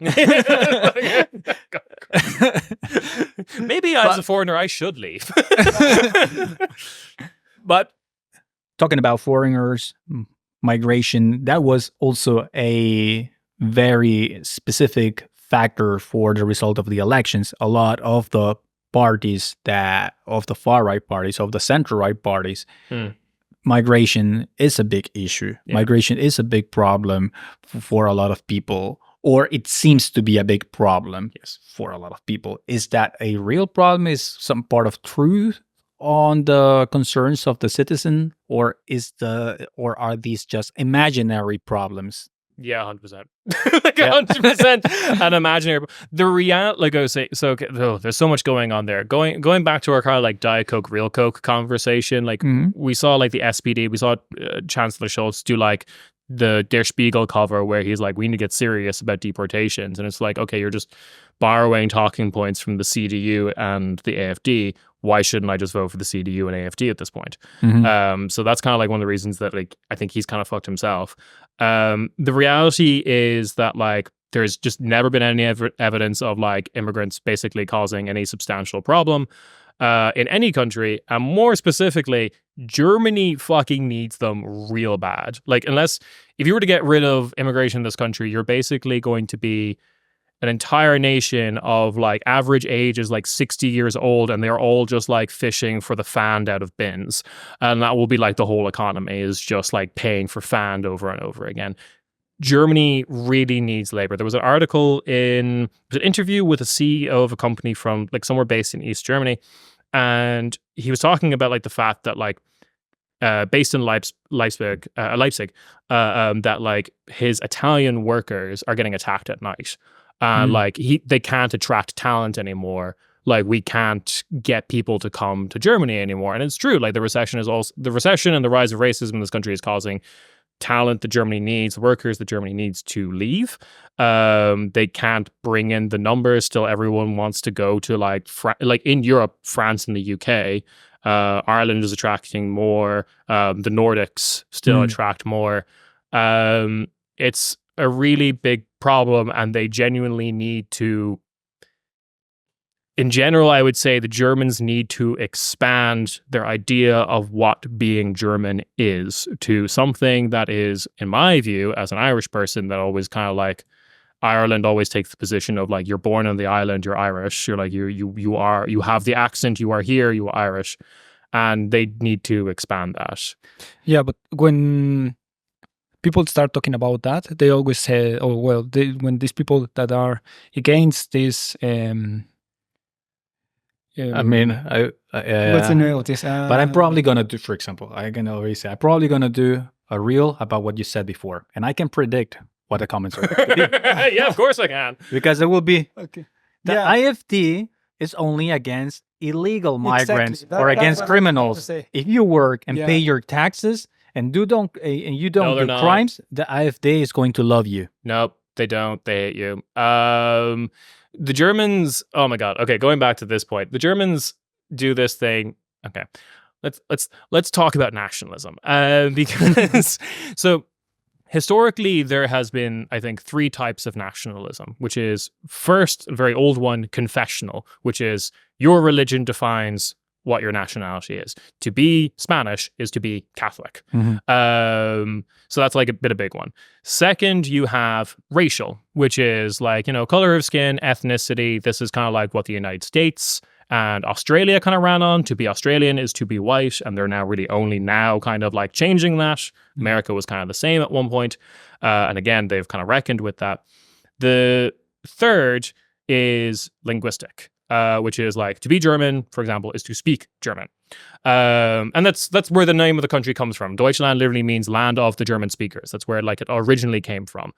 Maybe as a foreigner, I should leave. But talking about foreigners, migration, that was also a very specific factor for the result of the elections. A lot of the parties of the far-right parties, of the center-right parties, migration is a big issue. Yeah. Migration is a big problem for a lot of people, or it seems to be a big problem for a lot of people. Is that a real problem? Is some part of truth on the concerns of the citizen, or are these just imaginary problems? Yeah, 100%. Like 100% an imaginary. The reality, like I was saying, so okay, there's so much going on there. Going back to our kind of like Diet Coke, Real Coke conversation, like we saw like the SPD, we saw Chancellor Scholz do like the Der Spiegel cover where he's like, we need to get serious about deportations. And it's like, okay, you're just borrowing talking points from the CDU and the AFD. Why shouldn't I just vote for the CDU and AFD at this point? So that's kind of like one of the reasons that like I think he's kind of fucked himself. The reality is that like there's just never been any evidence of like immigrants basically causing any substantial problem in any country, and more specifically, Germany fucking needs them real bad. Like, if you were to get rid of immigration in this country, you're basically going to be an entire nation of like average age is like 60 years old, and they're all just like fishing for the fand out of bins. And that will be like the whole economy is just like paying for fand over and over again. Germany really needs labor. There was an article an interview with a CEO of a company from like somewhere based in East Germany. And he was talking about like the fact that like based in Leipzig, that like his Italian workers are getting attacked at night. Like they can't attract talent anymore. Like we can't get people to come to Germany anymore. And it's true. Like the recession and the rise of racism in this country is causing talent that Germany needs, workers that Germany needs to leave. They can't bring in the numbers. Still, everyone wants to go to like in Europe, France and the UK. Ireland is attracting more. The Nordics still attract more. It's a really big problem, and they genuinely need to. In general, I would say the Germans need to expand their idea of what being German is to something that is, in my view, as an Irish person, that always kind of like Ireland always takes the position of like you're born on the island, you're Irish, you're like you have the accent, you are here, you are Irish, and they need to expand that. Yeah, but when people start talking about that, they always say, "Oh well," when these people that are against this. I mean, what's the name of this? But I'm probably gonna do, for example, I can already say I'm probably gonna do a reel about what you said before, and I can predict what the comments are going to be. Yeah, of course I can. Because there will be the AFD is only against illegal migrants Exactly. or That's against what I'm trying to criminals. say. If you work and Yeah. pay your taxes and you don't No, they're do not. crimes, the AFD is going to love you. Nope, they don't. They hate you. The Germans. Oh my God. Okay, going back to this point, the Germans do this thing. Okay, let's talk about nationalism. Because so historically there has been, I think, 3 types of nationalism, which is first, a very old one, confessional, which is your religion defines what your nationality is. To be Spanish is to be Catholic. So that's like a big one. Second, you have racial, which is like, color of skin, ethnicity. This is kind of like what the United States and Australia kind of ran on. To be Australian is to be white, and they're now really only now kind of like changing that. America was kind of the same at one point. And again, they've kind of reckoned with that. The third is linguistic. Which is like to be German, for example, is to speak German. And that's where the name of the country comes from. Deutschland literally means land of the German speakers. That's where like it originally came from.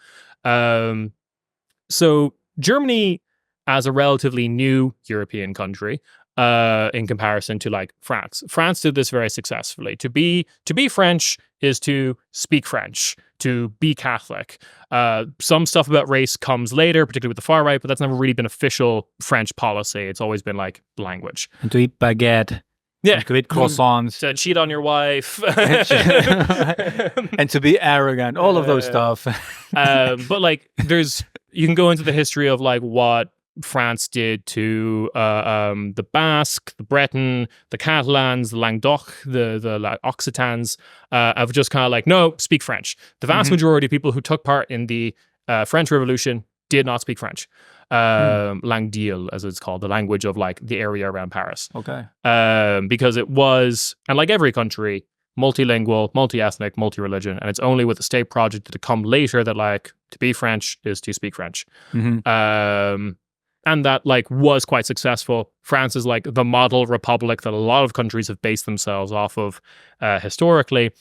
So Germany, as a relatively new European country, in comparison to like France. France did this very successfully. To be French is to speak French, to be Catholic. Some stuff about race comes later, particularly with the far right, but that's never really been official French policy. It's always been like language. And to eat baguette. Yeah. And to eat croissants. To cheat on your wife. And to be arrogant. All of those stuff. But like you can go into the history of like what France did to the Basque, the Breton, the Catalans, the Languedoc, the Occitans, of just kind of like, no, speak French. The vast majority of people who took part in the French Revolution did not speak French. Langue d'Ile, as it's called, the language of like the area around Paris. Okay. Because it was, and like every country, multilingual, multi-ethnic, multi-religion, and it's only with the state project to come later that like to be French is to speak French. And that like was quite successful. France is like the model republic that a lot of countries have based themselves off of historically.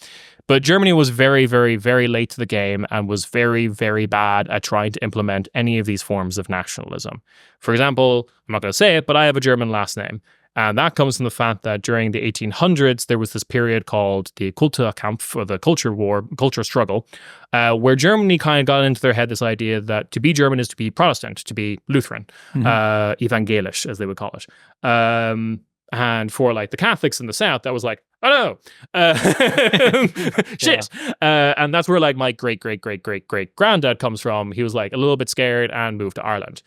But Germany was very, very, very late to the game and was very, very bad at trying to implement any of these forms of nationalism. For example, I'm not going to say it, but I have a German last name. And that comes from the fact that during the 1800s, there was this period called the Kulturkampf, or the culture struggle, where Germany kind of got into their head this idea that to be German is to be Protestant, to be Lutheran, evangelisch, as they would call it. And for like the Catholics in the South, that was like, oh no, shit. And that's where like my great granddad comes from. He was like a little bit scared and moved to Ireland.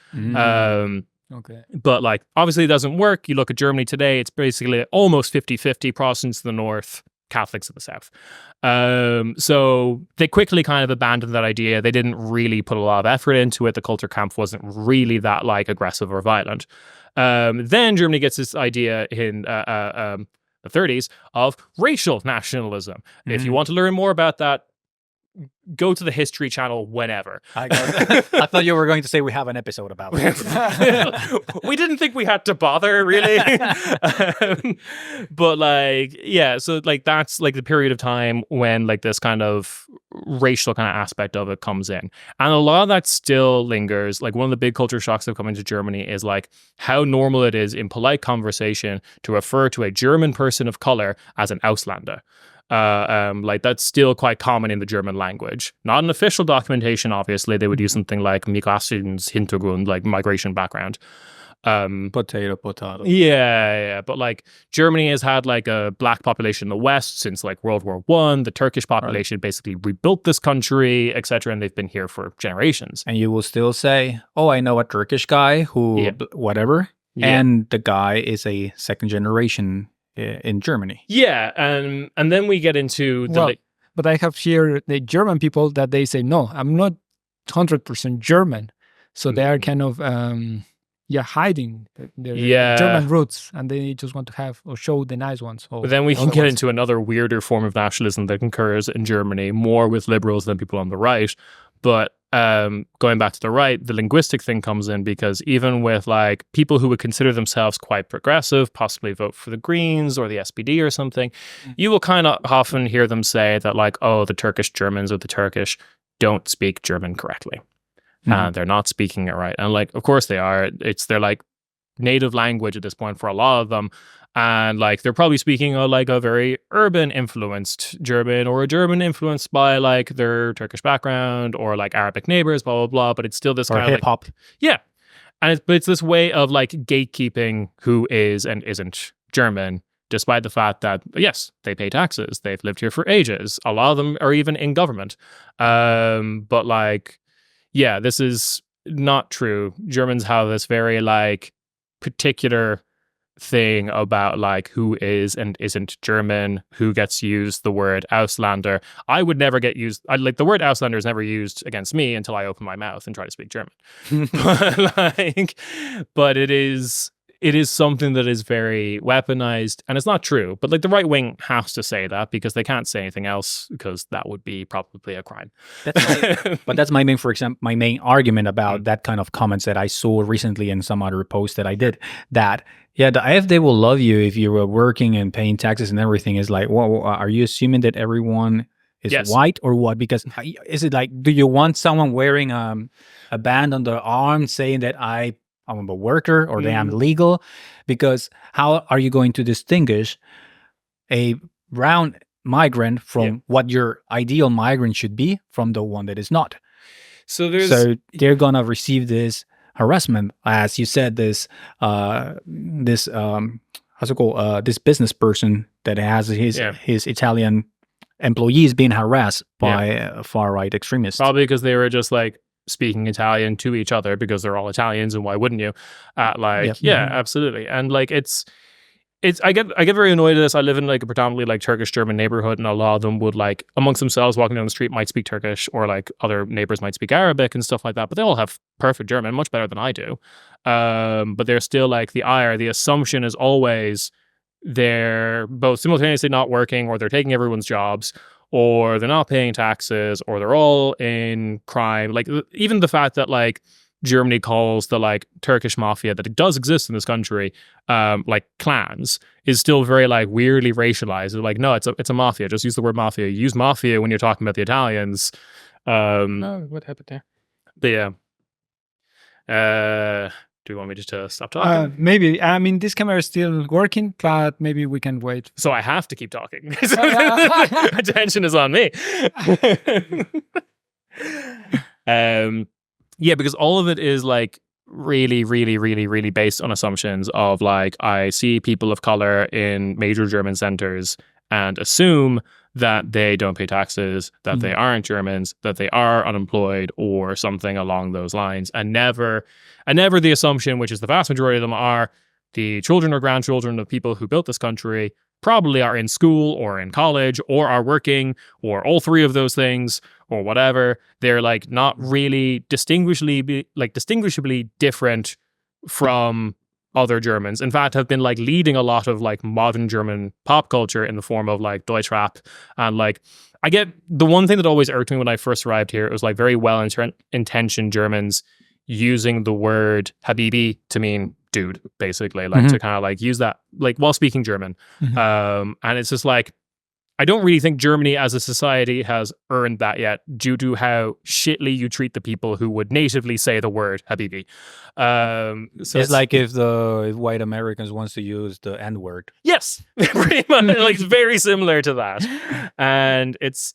Okay. But like, obviously it doesn't work. You look at Germany today, it's basically almost 50-50, Protestants in the north, Catholics in the south. So they quickly kind of abandoned that idea. They didn't really put a lot of effort into it. The Kulturkampf wasn't really that like aggressive or violent. Then Germany gets this idea in the 30s of racial nationalism. If you want to learn more about that, go to the History Channel whenever. I thought you were going to say we have an episode about it. We didn't think we had to bother, really. But like, yeah, so like that's like the period of time when like this kind of racial kind of aspect of it comes in. And a lot of that still lingers. Like one of the big culture shocks that have come into Germany is like how normal it is in polite conversation to refer to a German person of color as an Auslander. Like that's still quite common in the German language. Not an official documentation, obviously. They would use something like Migrationshintergrund, like migration background. Potato. Yeah. But like Germany has had like a black population in the West since like World War I. The Turkish population basically rebuilt this country, etc. And they've been here for generations. And you will still say, oh, I know a Turkish guy who, whatever. Yeah. And the guy is a second generation in Germany. Yeah, and then we get into the... but I have here the German people that they say, no, I'm not 100% German. So they are kind of, hiding their German roots, and they just want to have or show the nice ones. But then we can get into another weirder form of nationalism that occurs in Germany, more with liberals than people on the right. But going back to the right, the linguistic thing comes in because even with like people who would consider themselves quite progressive, possibly vote for the Greens or the SPD or something, you will kind of often hear them say that like, oh, the Turkish Germans or the Turkish don't speak German correctly. They're not speaking it right. And like, of course they are. They're like native language at this point for a lot of them. And like they're probably speaking like a very urban influenced German, or a German influenced by like their Turkish background or like Arabic neighbors, blah blah blah. But it's still this kind of hip hop. like, yeah, and it's this way of like gatekeeping who is and isn't German, despite the fact that yes, they pay taxes, they've lived here for ages, a lot of them are even in government. But like, yeah, this is not true. Germans have this very like particular thing about like who is and isn't German, who gets used the word Auslander. I would never get used. Like the word Auslander is never used against me until I open my mouth and try to speak German. but it is something that is very weaponized, and it's not true. But like the right wing has to say that because they can't say anything else, because that would be probably a crime. But that's my main, for example, my main argument about that kind of comments that I saw recently in some other post that I did. That yeah, the AfD will love you if you were working and paying taxes and everything. Is like, well, are you assuming that everyone is white or what? Because is it like, do you want someone wearing a band on their arm saying that I'm a worker or that I'm legal? Because how are you going to distinguish a brown migrant from what your ideal migrant should be from the one that is not? So they're gonna receive this harassment, as you said. This this business person that has his Italian employees being harassed by far right extremists, probably because they were just like speaking Italian to each other because they're all Italians, and why wouldn't you? Absolutely. And like it's I get very annoyed at this. I live in like a predominantly like Turkish German neighborhood, and a lot of them would like amongst themselves walking down the street might speak Turkish, or like other neighbors might speak Arabic and stuff like that, but they all have perfect German, much better than I do. But they're still like the assumption is always they're both simultaneously not working, or they're taking everyone's jobs, or they're not paying taxes, or they're all in crime. Like even the fact that like Germany calls the like Turkish mafia that it does exist in this country, like clans, is still very like weirdly racialized. They're like, no, it's a mafia. Just use the word mafia. You use mafia when you're talking about the Italians. No, what happened there? But yeah. Do you want me just to stop talking? Maybe. I mean, this camera is still working, but maybe we can wait. So I have to keep talking. Attention is on me. Yeah, because all of it is like really, really, really, really based on assumptions of like, I see people of color in major German centers and assume that they don't pay taxes, that they aren't Germans, that they are unemployed or something along those lines. And never the assumption, which is the vast majority of them, are the children or grandchildren of people who built this country probably are in school or in college or are working or all three of those things or whatever. They're like not really distinguishably different from other Germans. In fact, have been like leading a lot of like modern German pop culture in the form of like Deutschrap. And like, I get the one thing that always irked me when I first arrived here, it was like very well-intentioned Germans using the word Habibi to mean dude, basically, like to kind of like use that like while speaking German. And it's just like, I don't really think Germany as a society has earned that yet, due to how shittily you treat the people who would natively say the word Habibi. So it's like if white Americans wants to use the N-word. Yes, pretty much. Like it's very similar to that. And it's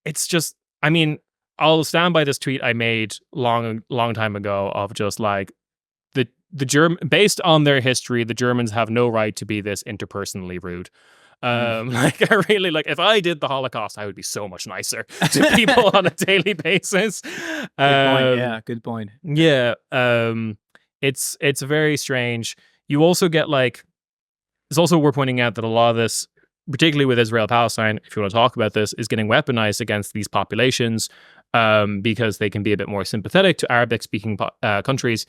just, I mean, I'll stand by this tweet I made long time ago of just like the German, based on their history, the Germans have no right to be this interpersonally rude. Like I really like, if I did the Holocaust, I would be so much nicer to people on a daily basis. Good point. Yeah. It's very strange. You also get like, it's also worth pointing out that a lot of this, particularly with Israel-Palestine, if you want to talk about this, is getting weaponized against these populations because they can be a bit more sympathetic to Arabic-speaking countries.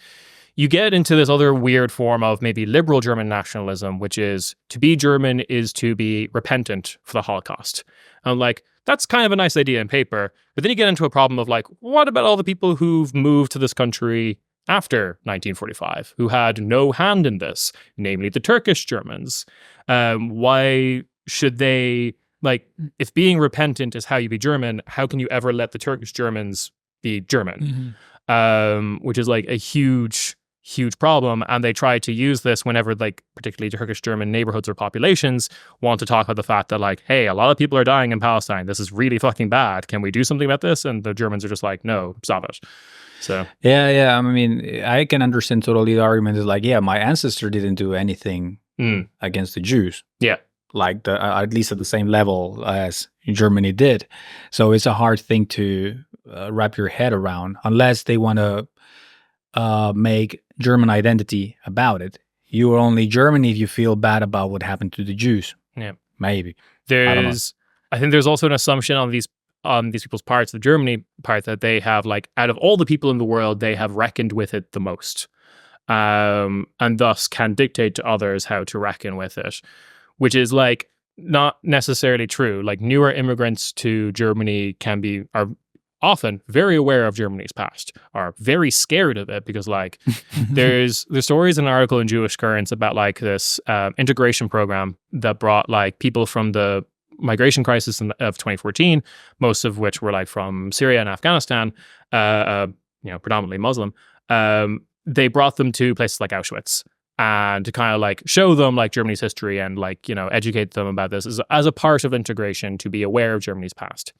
You get into this other weird form of maybe liberal German nationalism, which is to be German is to be repentant for the Holocaust. And like, that's kind of a nice idea in paper, but then you get into a problem of like, what about all the people who've moved to this country after 1945, who had no hand in this, namely the Turkish Germans? Why should they, like, if being repentant is how you be German, how can you ever let the Turkish Germans be German? Which is like a huge huge problem, and they try to use this whenever, like, particularly Turkish German neighborhoods or populations want to talk about the fact that, like, hey, a lot of people are dying in Palestine. This is really fucking bad. Can we do something about this? And the Germans are just like, no, stop it. So yeah. I mean, I can understand totally the argument is like, yeah, my ancestor didn't do anything against the Jews. Yeah. Like at least at the same level as Germany did. So it's a hard thing to wrap your head around unless they want to make German identity about it. You are only German if you feel bad about what happened to the Jews. Yeah, maybe. I think there's also an assumption on these people's parts, the Germany part, that they have, like, out of all the people in the world, they have reckoned with it the most, and thus can dictate to others how to reckon with it, which is, like, not necessarily true. Like, newer immigrants to Germany are often very aware of Germany's past, are very scared of it, because, like, there's stories in an article in Jewish Currents about, like, this integration program that brought, like, people from the migration crisis of 2014, most of which were, like, from Syria and Afghanistan, predominantly Muslim. They brought them to places like Auschwitz, and to kind of, like, show them, like, Germany's history and, like, educate them about this as a part of integration, to be aware of Germany's past.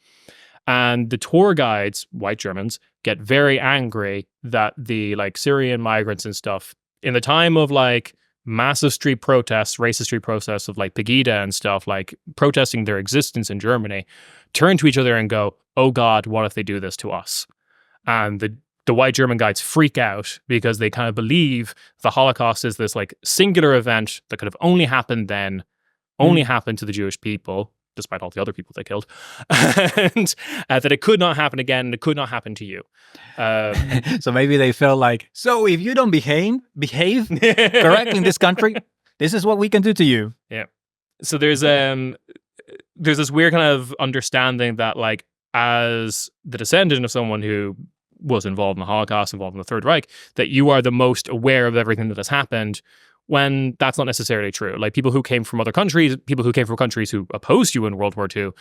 And the tour guides, white Germans, get very angry that the, like, Syrian migrants and stuff, in the time of, like, massive street protests, racist street protests of, like, Pegida and stuff, like, protesting their existence in Germany, turn to each other and go, oh God, what if they do this to us? And the white German guides freak out, because they kind of believe the Holocaust is this, like, singular event that could have only happened then, only happened to the Jewish people, despite all the other people they killed, and that it could not happen again, and it could not happen to you. So maybe they felt like, so if you don't behave correctly in this country, this is what we can do to you. Yeah. So there's this weird kind of understanding that, like, as the descendant of someone who was involved in the Holocaust, involved in the Third Reich, that you are the most aware of everything that has happened, when that's not necessarily true. Like, people who came from other countries, people who came from countries who opposed you in World War II,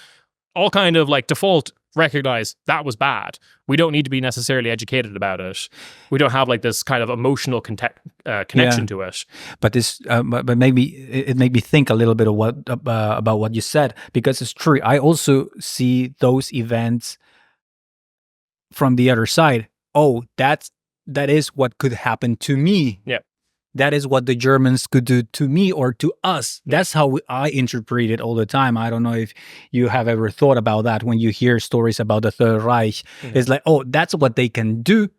all kind of, like, default recognize that was bad. We don't need to be necessarily educated about it. We don't have, like, this kind of emotional connection to it. But this, but maybe it made me think a little bit of about what you said, because it's true. I also see those events from the other side. Oh, that is what could happen to me. Yeah. That is what the Germans could do to me or to us. That's how I interpret it all the time. I don't know if you have ever thought about that when you hear stories about the Third Reich. It's like, oh, that's what they can do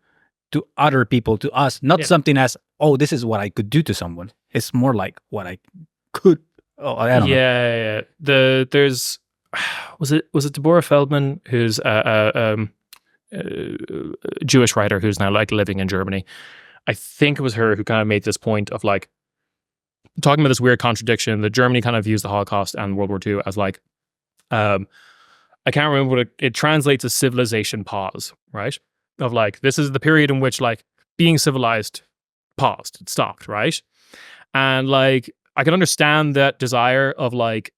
to other people, to us. Not something as, oh, this is what I could do to someone. It's more like what I could. Oh, I don't know. Yeah. There's was it Deborah Feldman, who's a Jewish writer who's now, like, living in Germany. I think it was her who kind of made this point of, like, talking about this weird contradiction that Germany kind of views the Holocaust and World War II as, like, I can't remember what it translates as civilization pause, right? Of, like, this is the period in which, like, being civilized paused, it stopped, right? And, like, I can understand that desire of, like,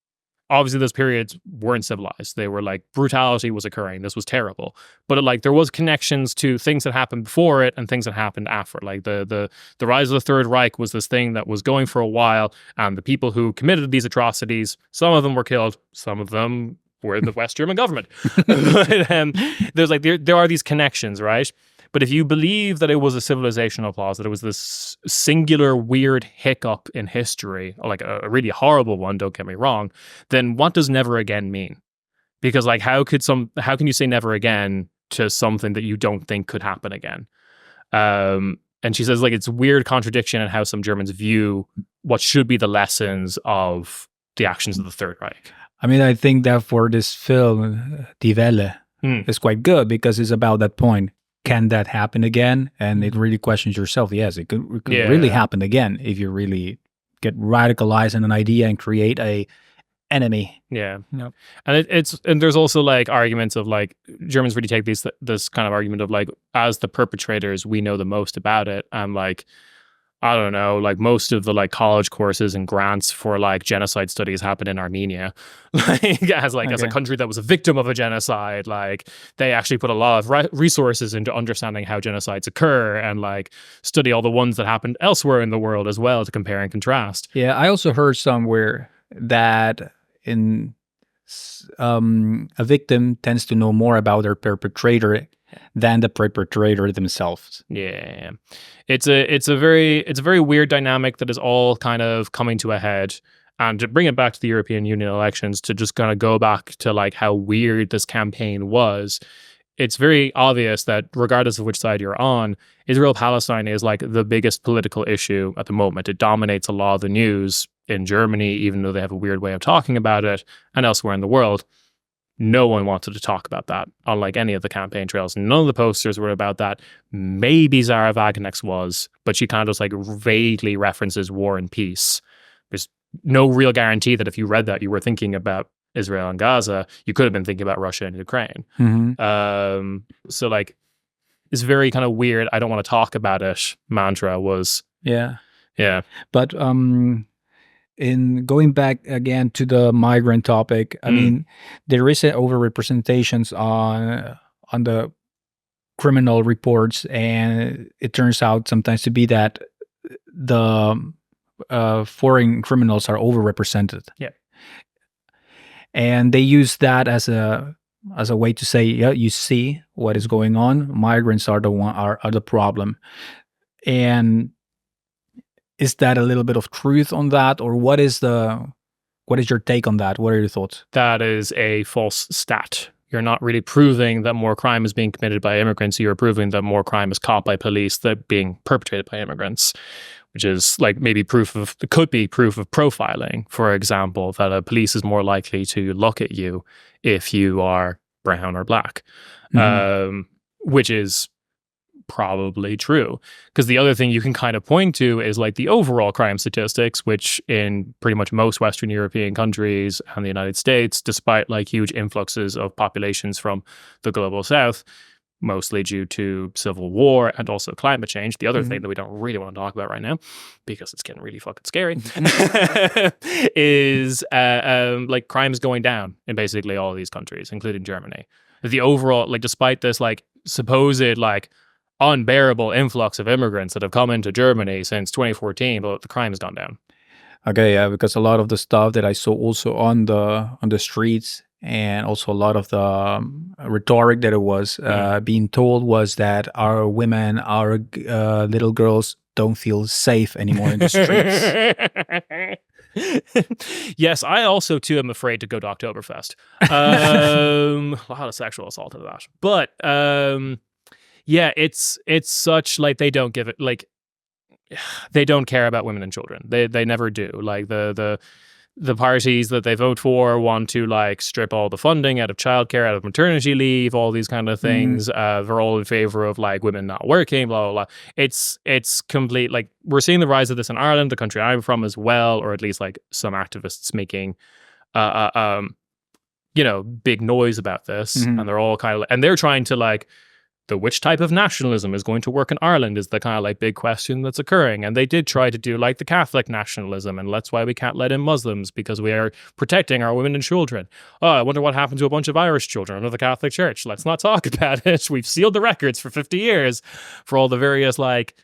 obviously those periods weren't civilized. They were, like, brutality was occurring. This was terrible. But, like, there was connections to things that happened before it and things that happened after. Like, the rise of the Third Reich was this thing that was going for a while, and the people who committed these atrocities, some of them were killed, some of them were the West German government. But, there's, like, there are these connections, right? But if you believe that it was a civilizational pause, that it was this singular weird hiccup in history, like a really horrible one, don't get me wrong, then what does never again mean? Because, like, how can you say never again to something that you don't think could happen again? And she says, like, it's a weird contradiction in how some Germans view what should be the lessons of the actions of the Third Reich. I mean, I think that for this film, Die Welle, is quite good, because it's about that point. Can that happen again? And it really questions yourself. Yes, it could really happen again if you really get radicalized in an idea and create a enemy. Yeah. Yep. And there's also, like, arguments of, like, Germans really take this kind of argument of, like, as the perpetrators, we know the most about it. And, like, I don't know, like most of the like college courses and grants for like genocide studies happen in Armenia, like as a country that was a victim of a genocide. Like they actually put a lot of resources into understanding how genocides occur and like study all the ones that happened elsewhere in the world as well to compare and contrast. Yeah, I also heard somewhere that a victim tends to know more about their perpetrator than the perpetrator themselves. Yeah, it's a very weird dynamic that is all kind of coming to a head. And to bring it back to the European Union elections, to just kind of go back to like how weird this campaign was, it's very obvious that regardless of which side you're on, Israel-Palestine is like the biggest political issue at the moment. It dominates a lot of the news in Germany, even though they have a weird way of talking about it, and elsewhere in the world. No one wanted to talk about that, unlike any of the campaign trails. None of the posters were about that. Maybe Sahra Wagenknecht was, but she kind of just like vaguely references war and peace. There's no real guarantee that if you read that, you were thinking about Israel and Gaza. You could have been thinking about Russia and Ukraine. Mm-hmm. So like, it's very kind of weird. I don't want to talk about it. Mantra was. Yeah. But in going back again to the migrant topic, I mean, there is an overrepresentations on the criminal reports, and it turns out sometimes to be that the foreign criminals are overrepresented. Yeah, and they use that as a way to say, yeah, you see what is going on. Migrants are the problem, and is that a little bit of truth on that, or what is your take on that? What are your thoughts? That is a false stat. You're not really proving that more crime is being committed by immigrants. You're proving that more crime is caught by police that being perpetrated by immigrants, which is like maybe could be proof of profiling. For example, that a police is more likely to look at you if you are brown or black, which is probably true. Because the other thing you can kind of point to is like the overall crime statistics, which in pretty much most Western European countries and the United States, despite like huge influxes of populations from the global south, mostly due to civil war and also climate change, the other thing that we don't really want to talk about right now because it's getting really fucking scary, is like crime is going down in basically all of these countries, including Germany. The overall, like despite this like supposed like unbearable influx of immigrants that have come into Germany since 2014, but the crime has gone down. Okay, yeah, because a lot of the stuff that I saw also on the streets, and also a lot of the rhetoric that it was being told was that our women, our little girls don't feel safe anymore in the streets. Yes, I also too am afraid to go to Oktoberfest. A lot of sexual assault of that, but yeah, it's such like they don't give it, like they don't care about women and children. They never do. Like the parties that they vote for want to like strip all the funding out of childcare, out of maternity leave, all these kind of things. They're all in favor of like women not working, blah, blah, blah. It's complete. Like we're seeing the rise of this in Ireland, the country I'm from as well, or at least like some activists making, big noise about this. And they're all kind of, and they're trying to like, which type of nationalism is going to work in Ireland is the kind of like big question that's occurring. And they did try to do like the Catholic nationalism, and that's why we can't let in Muslims because we are protecting our women and children. Oh, I wonder what happened to a bunch of Irish children under the Catholic Church. Let's not talk about it. We've sealed the records for 50 years for all the various like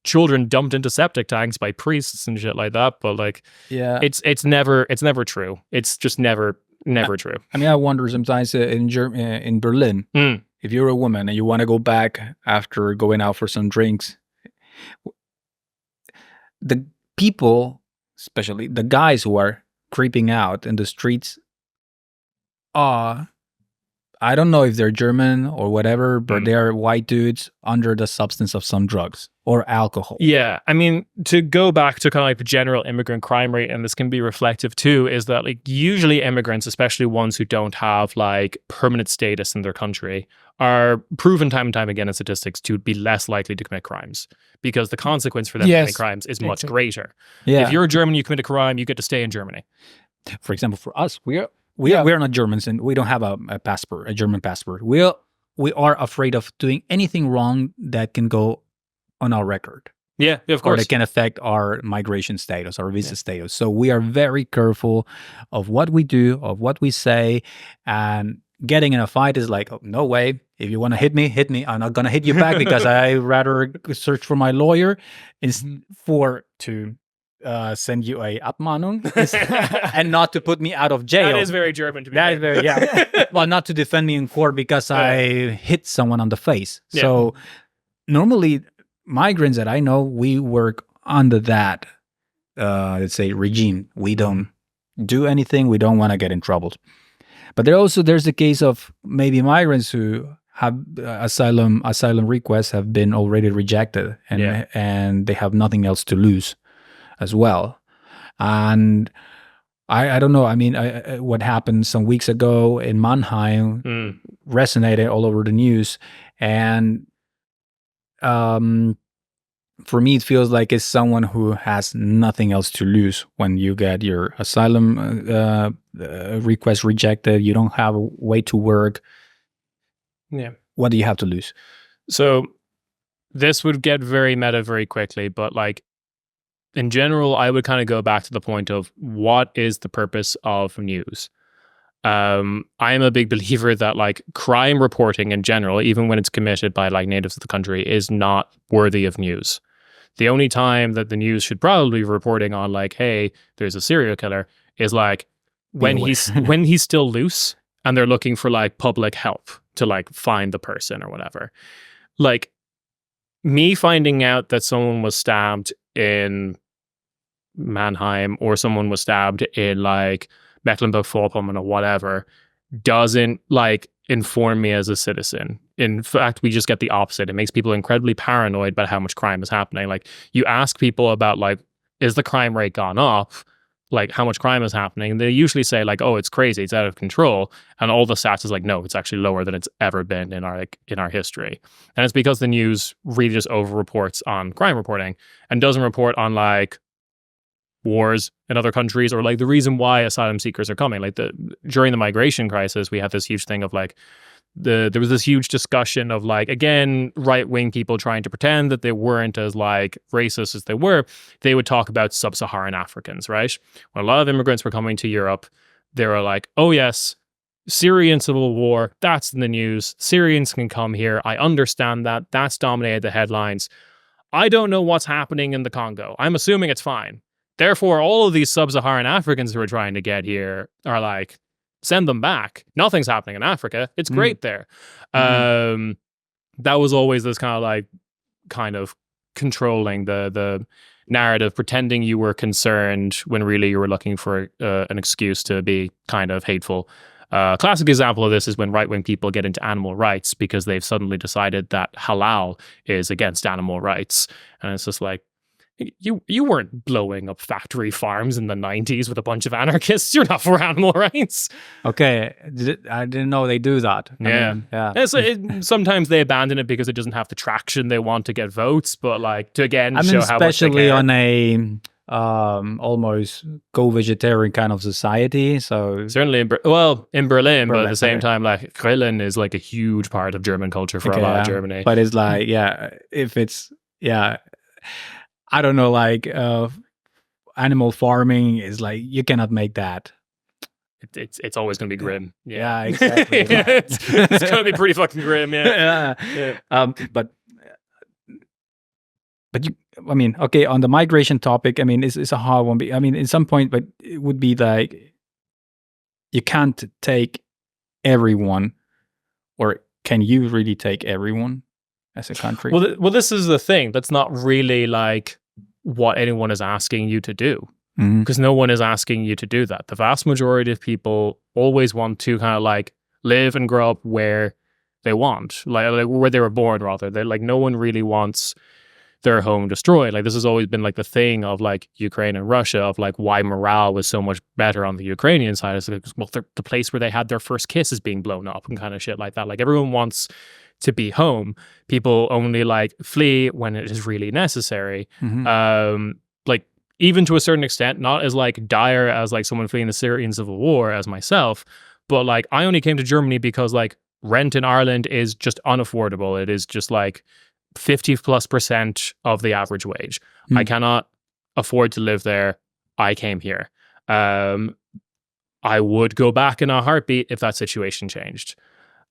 children dumped into septic tanks by priests and shit like that. But like, yeah, it's never true. It's just never true. I mean, I wonder sometimes in Berlin. If you're a woman and you want to go back after going out for some drinks, the people, especially the guys who are creeping out in the streets, I don't know if they're German or whatever, but they are white dudes under the substance of some drugs or alcohol. Yeah. I mean, to go back to kind of like the general immigrant crime rate, and this can be reflective too, is that like usually immigrants, especially ones who don't have like permanent status in their country, are proven time and time again in statistics to be less likely to commit crimes because the consequence for them committing crimes is much greater. Yeah. If you're a German, you commit a crime, you get to stay in Germany. For example, for us, we are not Germans and we don't have a passport, a German passport. We are afraid of doing anything wrong that can go on our record. Yeah, of or course. they can affect our migration status, our visa status. So we are very careful of what we do, of what we say, and getting in a fight is like, oh, no way. If you want to hit me, hit me. I'm not going to hit you back because I rather search for my lawyer to send you a Abmahnung and not to put me out of jail. That is very German to be That is very, yeah. Well, not to defend me in court because I hit someone on the face. Yeah. So normally migrants that I know, we work under that, let's say, regime. We don't do anything. We don't want to get in trouble. But there's the case of maybe migrants who have asylum requests have been already rejected, and they have nothing else to lose as well. And I don't know. I mean, what happened some weeks ago in Mannheim resonated all over the news, and for me, it feels like it's someone who has nothing else to lose when you get your asylum request rejected. You don't have a way to work. Yeah. What do you have to lose? So this would get very meta very quickly, but like in general, I would kind of go back to the point of what is the purpose of news? I am a big believer that like crime reporting in general, even when it's committed by like natives of the country, is not worthy of news. The only time that the news should probably be reporting on like, hey, there's a serial killer is like when he's still loose and they're looking for like public help to like find the person or whatever. Like me finding out that someone was stabbed in Mannheim or someone was stabbed in like Mecklenburg-Vorpommern or whatever doesn't like inform me as a citizen. In fact, we just get the opposite. It makes people incredibly paranoid about how much crime is happening. Like you ask people about like, is the crime rate gone up? Like how much crime is happening? And they usually say like, oh, it's crazy, it's out of control. And all the stats is like, no, it's actually lower than it's ever been in our history. And it's because the news really just over reports on crime reporting and doesn't report on like wars in other countries or like the reason why asylum seekers are coming. Like during the migration crisis, we had this huge thing of like there was this huge discussion of like, again, right-wing people trying to pretend that they weren't as like racist as they were. They would talk about sub-Saharan Africans, right? When a lot of immigrants were coming to Europe, they were like, oh yes, Syrian civil war, that's in the news. Syrians can come here. I understand that. That's dominated the headlines. I don't know what's happening in the Congo. I'm assuming it's fine. Therefore, all of these sub-Saharan Africans who are trying to get here are like, send them back. Nothing's happening in Africa. It's great there. That was always this kind of controlling the narrative, pretending you were concerned when really you were looking for an excuse to be kind of hateful. Classic example of this is when right-wing people get into animal rights because they've suddenly decided that halal is against animal rights. And it's just like, you weren't blowing up factory farms in the 90s with a bunch of anarchists. You're not for animal rights. Okay, I didn't know they do that. I mean, sometimes they abandon it because it doesn't have the traction they want to get votes, but like to again show how much they especially care. on a almost go-vegetarian kind of society. So certainly in Berlin, but at the same time, like Grillen is like a huge part of German culture for a lot of Germany. But it's like, if it's I don't know, like animal farming is like you cannot make that. It's always going to be grim. Yeah, exactly. it's going to be pretty fucking grim. Yeah. But you, I mean, okay, on the migration topic, I mean, it's a hard one. I mean, at some point, but it would be like you can't take everyone, or can you really take everyone as a country? Well, this is the thing. That's not really like what anyone is asking you to do, because no one is asking you to do that. The vast majority of people always want to kind of like live and grow up where they want, like where they were born, rather. They're like, no one really wants their home destroyed. Like this has always been like the thing of like Ukraine and Russia, of like why morale was so much better on the Ukrainian side. Is like, well, the place where they had their first kiss is being blown up and kind of shit like that. Like everyone wants to be home. People only like flee when it is really necessary. Like even to a certain extent, not as like dire as like someone fleeing the Syrian civil war as myself, but like I only came to Germany because like rent in Ireland is just unaffordable. It is just like 50+% of the average wage. I cannot afford to live there. I came here. I would go back in a heartbeat if that situation changed.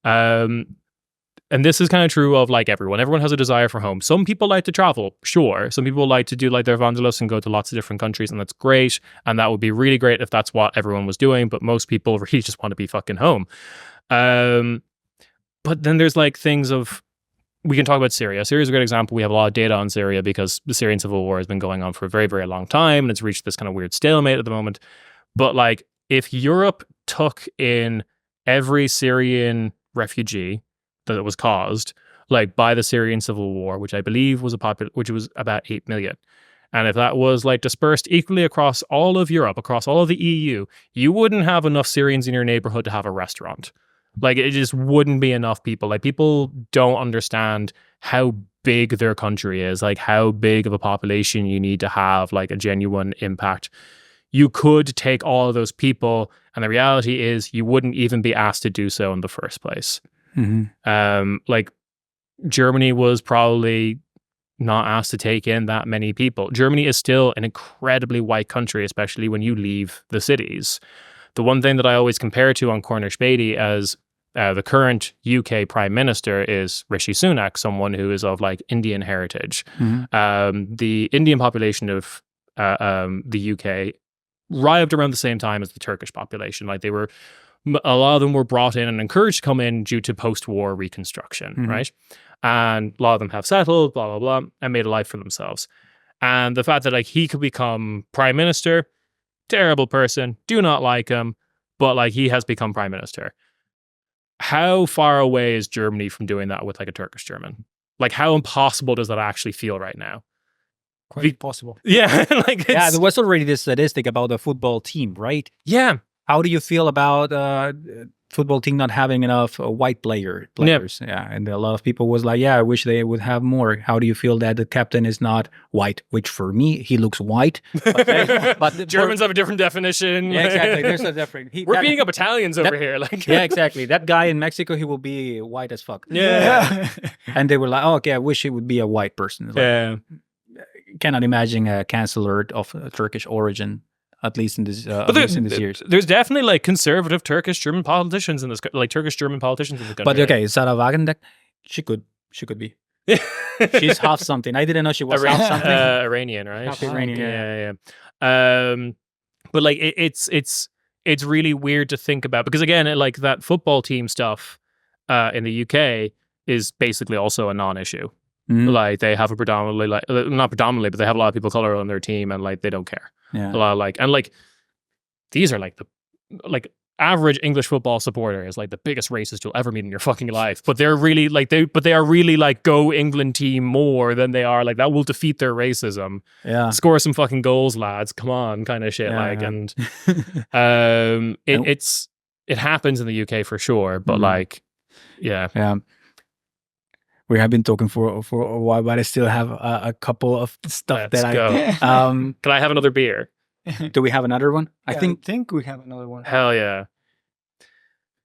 And this is kind of true of like everyone. Everyone has a desire for home. Some people like to travel, sure. Some people like to do like their Wanderlust and go to lots of different countries, and that's great. And that would be really great if that's what everyone was doing. But most people really just want to be fucking home. But then there's like things of, we can talk about Syria. Syria is a great example. We have a lot of data on Syria because the Syrian civil war has been going on for a very, very long time, and it's reached this kind of weird stalemate at the moment. But like, if Europe took in every Syrian refugee that was caused like by the Syrian civil war, which I believe was which was about 8 million. And if that was like dispersed equally across all of Europe, across all of the EU, you wouldn't have enough Syrians in your neighborhood to have a restaurant. Like, it just wouldn't be enough people. Like, people don't understand how big their country is, like how big of a population you need to have like a genuine impact. You could take all of those people, and the reality is you wouldn't even be asked to do so in the first place. Like, Germany was probably not asked to take in that many people. Germany is still an incredibly white country, especially when you leave the cities. The one thing that I always compare to on Cornish Beatty as the current UK Prime Minister is Rishi Sunak, someone who is of like Indian heritage. The Indian population of the UK arrived around the same time as the Turkish population. Like, a lot of them were brought in and encouraged to come in due to post-war reconstruction, right? And a lot of them have settled, blah, blah, blah, and made a life for themselves. And the fact that like he could become prime minister, terrible person, do not like him, but like he has become prime minister. How far away is Germany from doing that with like a Turkish German? Like, how impossible does that actually feel right now? Quite possible. Yeah. Like, yeah, there was already this statistic about the football team, right? Yeah. How do you feel about football team not having enough white players? Yeah, and a lot of people was like, yeah, I wish they would have more. How do you feel that the captain is not white? Which for me, he looks white. But Germans have a different definition. Yeah, exactly. There's a different. We're beating up Italians over here. Like, yeah, exactly. That guy in Mexico, he will be white as fuck. Yeah. And they were like, oh, okay, I wish it would be a white person. Like, yeah. Cannot imagine a chancellor of Turkish origin. At least in this, in this years. There's definitely like conservative Turkish German politicians in this, like Turkish German politicians in the country. But okay, Sahra Wagenknecht, she could be. She's half something. I didn't know she was half something. Iranian, right? Half Iranian. Yeah. But like it's really weird to think about, because again, like that football team stuff in the UK is basically also a non-issue. Like, they have a predominantly, like, not predominantly, but they have a lot of people of color on their team, and like they don't care. Yeah. A lot of, like, and like these are like the like average English football supporter is like the biggest racist you'll ever meet in your fucking life. But they're really like they are really like go England team more than they are like that will defeat their racism. Yeah. Score some fucking goals, lads. Come on, kind of shit. Yeah, like, yeah. and it happens in the UK for sure. But like, yeah. We have been talking for a while, but I still have a couple of stuff Let's that go. Can I have another beer? Do we have another one? Yeah, I think we have another one. Hell yeah. You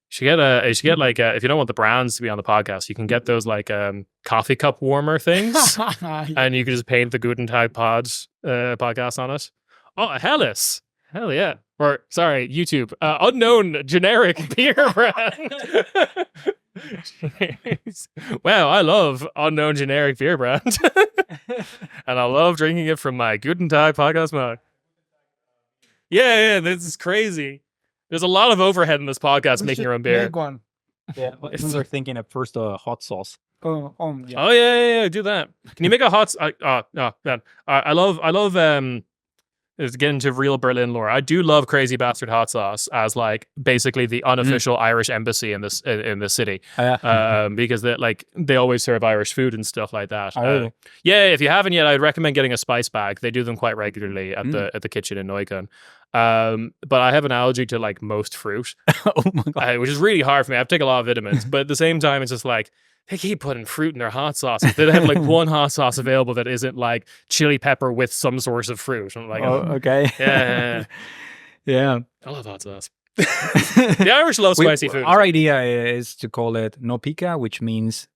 should get like if you don't want the brands to be on the podcast, you can get those like coffee cup warmer things, and you can just paint the Guten Tag Pods podcast on it. Oh, Hellas. Hell yeah. Or sorry, YouTube. Unknown generic beer brand. Wow, I love unknown generic beer brand. And I love drinking it from my Guten Tag podcast mug. Yeah, this is crazy. There's a lot of overhead in this podcast making your own beer. Make one. Yeah, we were thinking at first hot sauce. Yeah. Oh yeah, do that. Can you make a hot? Man, I love. Is getting into real Berlin lore. I do love Crazy Bastard hot sauce as like basically the unofficial Irish embassy in this city, because they always serve Irish food and stuff like that. Really? Yeah, if you haven't yet, I'd recommend getting a spice bag. They do them quite regularly at the kitchen in Neukölln. But I have an allergy to like most fruit, Oh my god! which is really hard for me. I have to take a lot of vitamins, but at the same time, it's just like, they keep putting fruit in their hot sauces. They have like one hot sauce available that isn't like chili pepper with some source of fruit. I'm like, okay. Yeah. Yeah. I love hot sauce. The Irish love spicy food. Our idea is to call it no pica, which means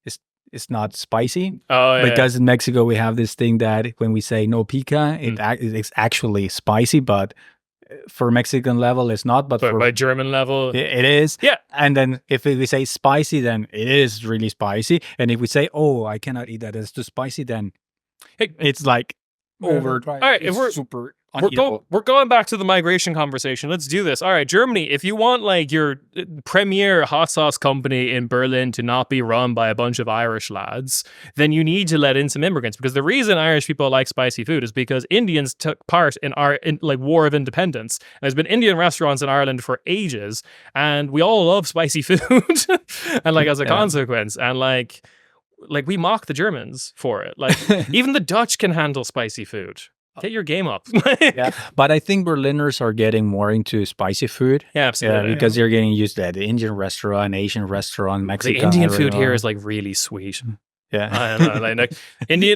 it's not spicy. Oh, yeah. Because in Mexico we have this thing that when we say no pica, it's actually spicy, but for Mexican level it's not. But for by German level, it is. Yeah. And then if we say spicy, then it is really spicy. And if we say, oh, I cannot eat that, it's too spicy, then it's like over. All right, if we're super we're going back to the migration conversation. Let's do this. All right, Germany, if you want like your premier hot sauce company in Berlin to not be run by a bunch of Irish lads, then you need to let in some immigrants, because the reason Irish people like spicy food is because Indians took part in our like War of Independence. And there's been Indian restaurants in Ireland for ages, and we all love spicy food. And like as a consequence, and like we mock the Germans for it. Like even the Dutch can handle spicy food. Get your game up. Yeah, but I think Berliners are getting more into spicy food. Yeah, absolutely. Yeah, because you're getting used to that. The Indian restaurant, Asian restaurant, Mexican. The Indian food here is like really sweet. Yeah, I don't know,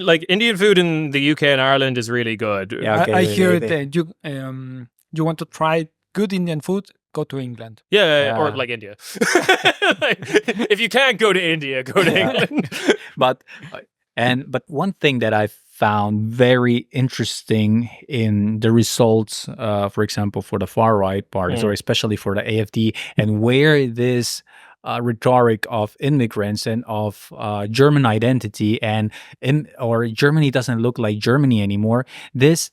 like Indian food in the UK and Ireland is really good. Yeah, okay, I hear that you want to try good Indian food, go to England. Yeah, or like India. Like, if you can't go to India, go to England. But one thing that I found very interesting in the results, for example, for the far right parties, or especially for the AFD, and where this rhetoric of immigrants and of German identity or Germany doesn't look like Germany anymore. It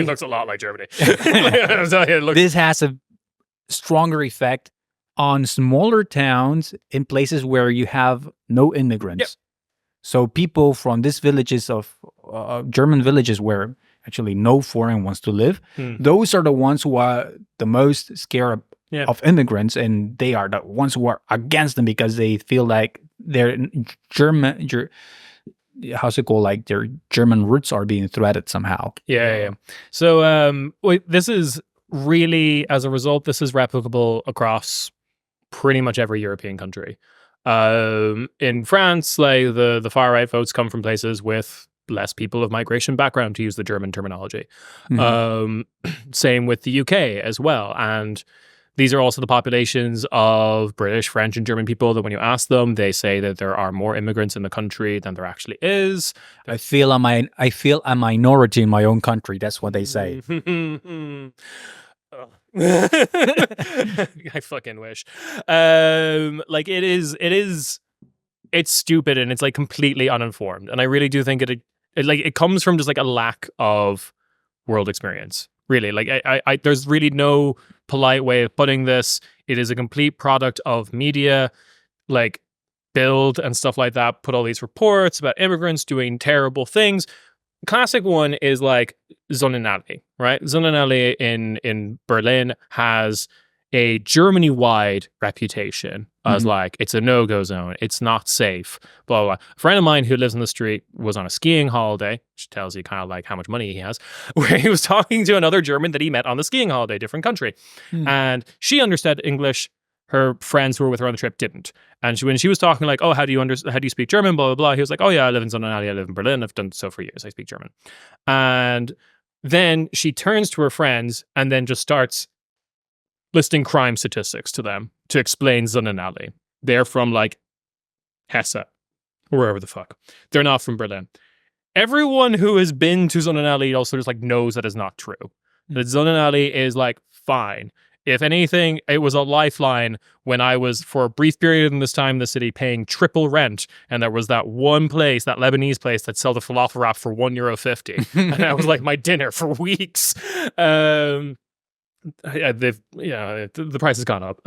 looks a lot like Germany. This has a stronger effect on smaller towns in places where you have no immigrants. Yep. So people from these villages of German villages where actually no foreign wants to live, those are the ones who are the most scared of immigrants, and they are the ones who are against them because they feel like their how's it called? Like their German roots are being threatened somehow. Yeah. So this is really, as a result, this is replicable across pretty much every European country. In France, like the far right votes come from places with less people of migration background, to use the German terminology. Same with the UK as well. And these are also the populations of British, French, and German people that when you ask them, they say that there are more immigrants in the country than there actually is. I feel a minority in my own country. That's what they say. I fucking wish. Like it's stupid, and it's like completely uninformed. And I really do think it comes from just like a lack of world experience. Really, like I there's really no polite way of putting this. It is a complete product of media, like Build and stuff like that. Put all these reports about immigrants doing terrible things. Classic one is like Sonnenallee, right? Sonnenallee in Berlin has a Germany-wide reputation as like, it's a no-go zone, it's not safe, blah, blah, blah. A friend of mine who lives on the street was on a skiing holiday, which tells you kind of like how much money he has, where he was talking to another German that he met on the skiing holiday, different country. And she understood English. Her friends who were with her on the trip didn't. And when she was talking like, oh, how do you speak German, blah, blah, blah, he was like, oh yeah, I live in Sonnenallee, I live in Berlin, I've done so for years, I speak German. And then she turns to her friends and then just starts listing crime statistics to them to explain Sonnenallee. They're from like Hesse, or wherever the fuck. They're not from Berlin. Everyone who has been to Sonnenallee also just like knows that is not true. That Sonnenallee is like fine. If anything, it was a lifeline when I was, for a brief period in this time in the city, paying triple rent. And there was that one place, that Lebanese place that sold the falafel wrap for €1.50. And that was like my dinner for weeks. The price has gone up.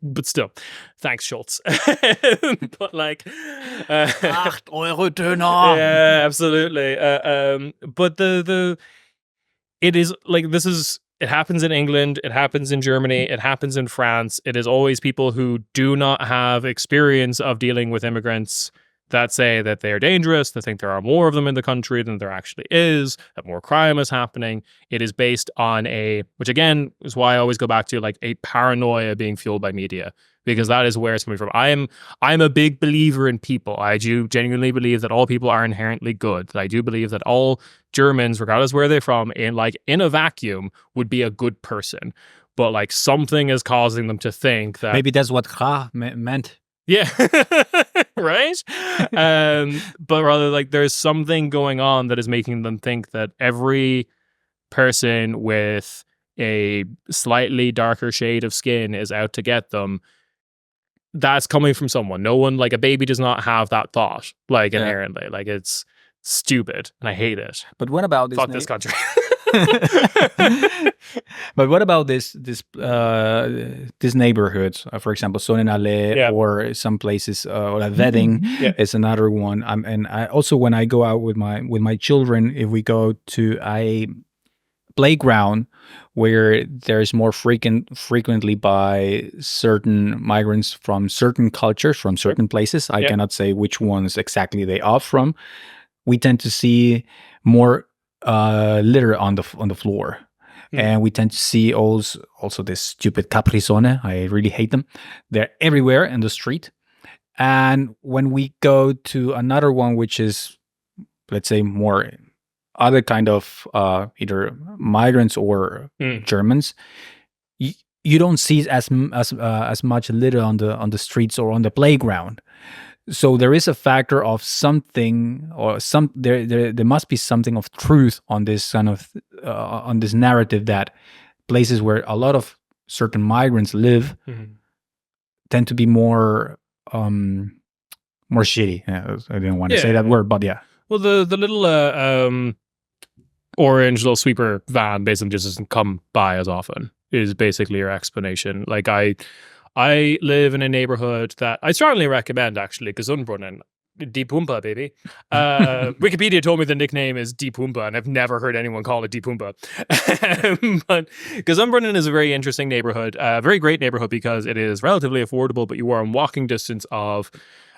But still, thanks, Schultz. But like... €8 Yeah, absolutely. But it is like, this is... It happens in England, it happens in Germany, it happens in France. It is always people who do not have experience of dealing with immigrants that say that they are dangerous, that think there are more of them in the country than there actually is, that more crime is happening. It is based on which again is why I always go back to like a paranoia being fueled by media, because that is where it's coming from. I'm a big believer in people. I do genuinely believe that all people are inherently good. That I do believe that all Germans, regardless where they're from, in a vacuum, would be a good person. But like something is causing them to think that maybe that's what Krah meant. Yeah. Right? But rather like there's something going on that is making them think that every person with a slightly darker shade of skin is out to get them. That's coming from someone. No one, like a baby does not have that thought, like inherently. Like it's stupid and I hate it. But what about this? Fuck this country. But what about this neighborhoods? For example, Sonnenallee or some places, or Wedding is another one. And I also, when I go out with my children, if we go to a playground where there's more frequently by certain migrants from certain cultures, from certain places, I cannot say which ones exactly they are from. We tend to see more litter on the floor. And we tend to see also this stupid Capri-Sonne. I really hate them. They're everywhere in the street. And when we go to another one, which is, let's say, more other kind of either migrants or Germans, you don't see as much litter on the streets or on the playground. So there is a factor of something, or there must be something of truth on this kind of on this narrative that places where a lot of certain migrants live tend to be more shitty. Yeah, I didn't want to say that word, but yeah. Well, the little orange little sweeper van basically just doesn't come by as often is basically your explanation. Like I live in a neighborhood that I strongly recommend, actually, Gesundbrunnen. Die Pumpa, baby. Wikipedia told me the nickname is Die Pumpa, and I've never heard anyone call it Die Pumpa. But Gesundbrunnen is a very interesting neighborhood, a very great neighborhood because it is relatively affordable, but you are in walking distance of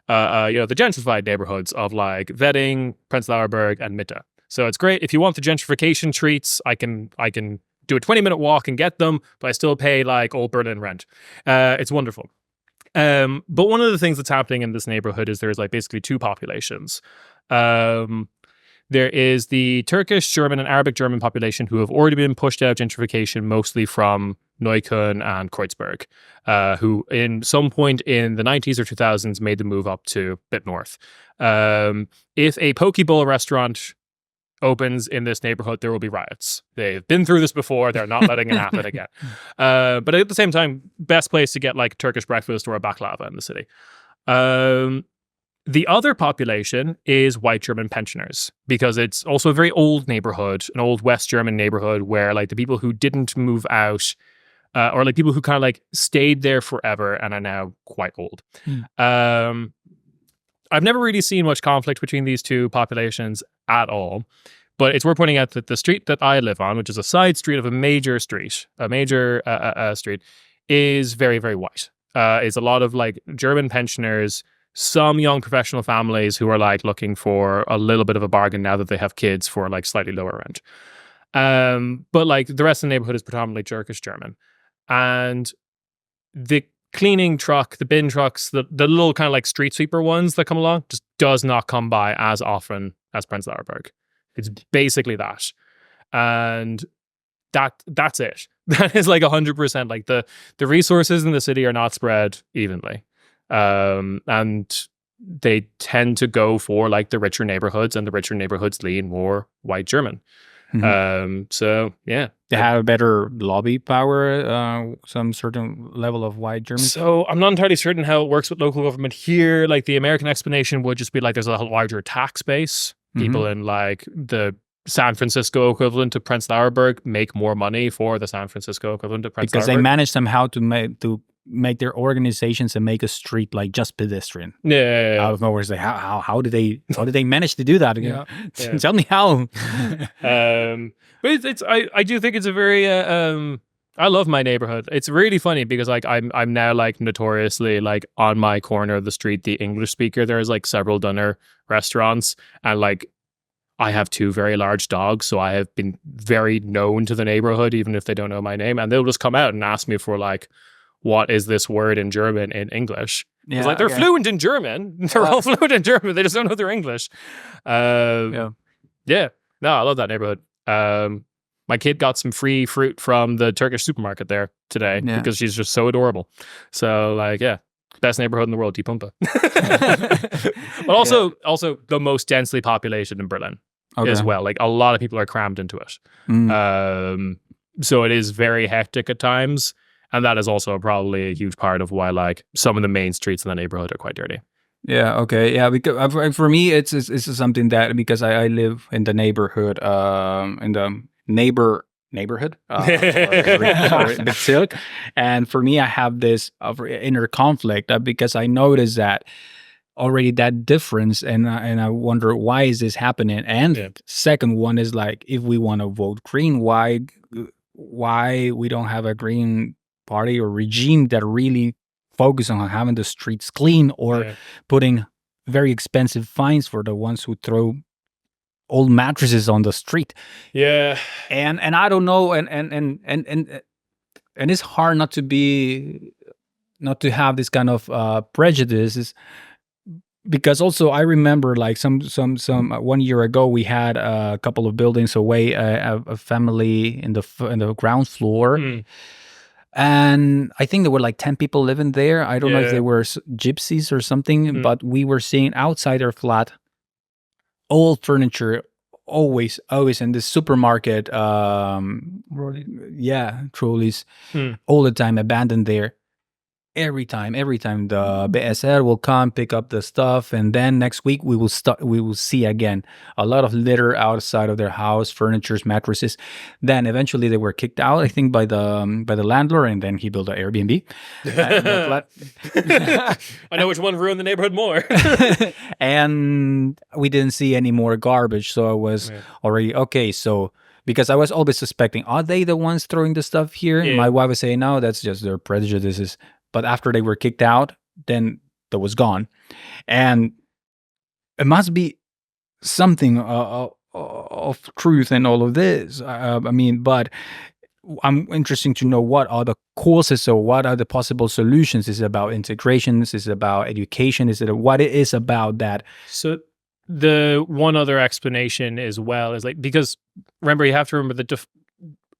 the gentrified neighborhoods of like Wedding, Prenzlauer Berg, and Mitte. So it's great. If you want the gentrification treats, I can do a 20-minute walk and get them, but I still pay like old Berlin rent. It's wonderful. But one of the things that's happening in this neighborhood is there's like basically two populations. There is the Turkish, German, and Arabic German population who have already been pushed out of gentrification, mostly from Neukölln and Kreuzberg, who in some point in the 90s or 2000s made the move up to a bit north. If a poke bowl restaurant opens in this neighborhood, there will be riots. They've been through this before. They're not letting it happen again. But at the same time, best place to get like Turkish breakfast or a baklava in the city. The other population is white German pensioners, because it's also a very old neighborhood, an old West German neighborhood where like the people who didn't move out or like people who kind of like stayed there forever and are now quite old. I've never really seen much conflict between these two populations at all, but it's worth pointing out that the street that I live on, which is a side street of a major street, is very, very white. It's a lot of like German pensioners, some young professional families who are like looking for a little bit of a bargain now that they have kids for like slightly lower rent. But like the rest of the neighborhood is predominantly Turkish German. And the cleaning truck, the bin trucks, the little kind of like street sweeper ones that come along just does not come by as often as Prenzlauer Berg. It's basically that. And that's it. That is like 100%. Like the resources in the city are not spread evenly. And they tend to go for like the richer neighborhoods, and the richer neighborhoods lean more white German. So yeah, they have a better lobby power, some certain level of white Germans. So I'm not entirely certain how it works with local government here. Like the American explanation would just be like there's a larger tax base. People in like the San Francisco equivalent to Prenzlauer Berg make more money for the San Francisco equivalent to Prenzlauer Berg. Because they manage somehow to make their organizations and make a street like just pedestrian. Yeah. Out of nowhere, it's like how do they manage to do that? Yeah. Tell me how. But I do think it's a very I love my neighborhood. It's really funny because like I'm now like notoriously like on my corner of the street, the English speaker. There's like several dinner restaurants, and like I have two very large dogs, so I have been very known to the neighborhood, even if they don't know my name, and they'll just come out and ask me for like, what is this word in German in English? Yeah, it's like they're fluent in German. They're all fluent in German. They just don't know their English. No, I love that neighborhood. My kid got some free fruit from the Turkish supermarket there today because she's just so adorable. So like, yeah. best neighborhood in the world, Die Pumpe. But also the most densely populated in Berlin as well. Like a lot of people are crammed into it. So it is very hectic at times. And that is also probably a huge part of why like some of the main streets in the neighborhood are quite dirty. Yeah. Okay. Yeah. Because for me, it's something that because I live in the neighborhood, in the neighborhood, Bezirk, and for me, I have this inner conflict because I noticed that already that difference, and I wonder why is this happening. And second one is like if we want to vote green, why we don't have a green party or regime that really focus on having the streets clean or putting very expensive fines for the ones who throw old mattresses on the street. Yeah. And I don't know, and it's hard not to have this kind of prejudices, because also I remember like some 1 year ago we had a couple of buildings away a family in the ground floor. And I think there were like 10 people living there. I don't know if they were gypsies or something, but we were seeing outside their flat old furniture, always in the supermarket, trolleys, all the time abandoned there. Every time the BSR will come pick up the stuff, and then next week we will see again a lot of litter outside of their house, furnitures, mattresses. Then eventually they were kicked out, I think, by the landlord, and then he built an Airbnb. I know which one ruined the neighborhood more. And we didn't see any more garbage, so I was already okay. So because I was always suspecting, are they the ones throwing the stuff here? And my wife was saying, no, that's just their prejudices. But after they were kicked out, then that was gone. And it must be something of truth in all of this. I mean, but I'm interested to know what are the causes or what are the possible solutions. Is it about integration? Is it about education? Is it what it is about that? So the one other explanation as well is like, because remember, you have to remember that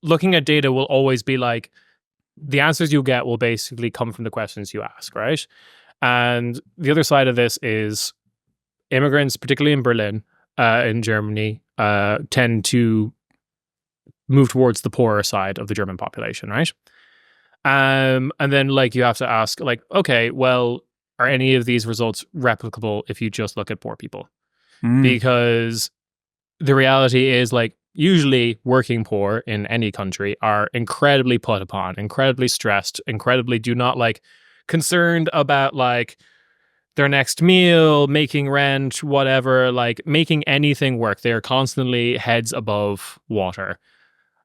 looking at data will always be like, the answers you get will basically come from the questions you ask, right? And the other side of this is immigrants, particularly in Berlin, in Germany, tend to move towards the poorer side of the German population, right? And then like you have to ask like, okay, well, are any of these results replicable if you just look at poor people? Because the reality is like, usually working poor in any country are incredibly put upon, incredibly stressed, incredibly concerned about like their next meal, making rent, whatever, like making anything work. They are constantly heads above water.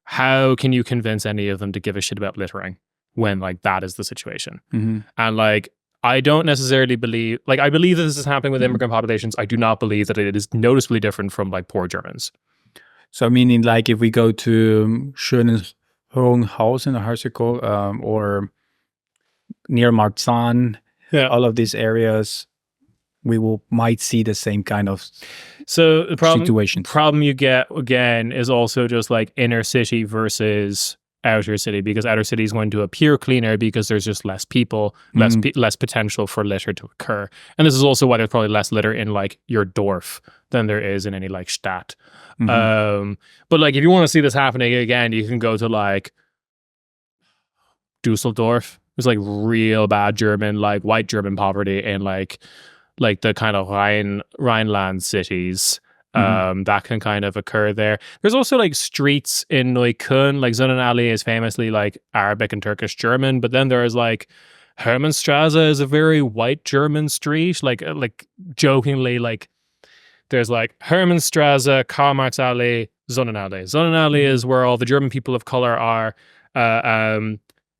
How can you convince any of them to give a shit about littering when like that is the situation? And like, I don't necessarily believe, like I believe that this is happening with immigrant populations. I do not believe that it is noticeably different from like poor Germans. So meaning like if we go to Schönhausen or near Marzahn, all of these areas, we might see the same kind of situations. Problem you get again is also just like inner city versus outer city, because outer city is going to appear cleaner because there's just less people, less potential for litter to occur. And this is also why there's probably less litter in like your Dorf than there is in any like Stadt. But like if you want to see this happening again, you can go to like Dusseldorf. There's like real bad German, like white German poverty in like the kind of Rhineland cities. That can kind of occur there. There's also like streets in Neukölln, like Sonnenallee is famously like Arabic and Turkish German, but then there's like Hermannstraße is a very white German street, like jokingly, like there's like Hermannstraße, Karl-Marx-Allee, Sonnenallee. Sonnenallee is where all the German people of color are.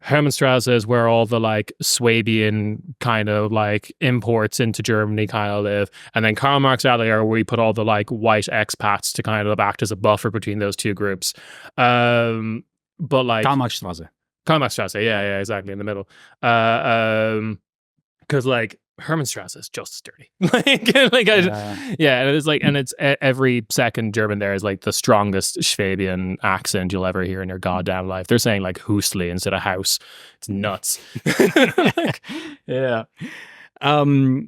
Hermannstraße is where all the like Swabian kind of like imports into Germany kind of live. And then Karl-Marx-Allee are where we put all the like white expats to kind of act as a buffer between those two groups. But like Karl-Marx-Straße. Yeah, exactly, in the middle. Because like Hermannstrasse is just as dirty. And it's like, and it's every second German there is like the strongest Swabian accent you'll ever hear in your goddamn life. They're saying like Husli instead of house. It's nuts. Yeah. Let's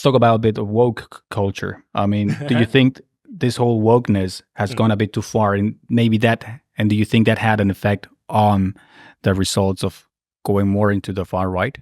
talk about a bit of woke culture. I mean, do you think this whole wokeness has gone a bit too far, and maybe that, and do you think that had an effect on the results of going more into the far right?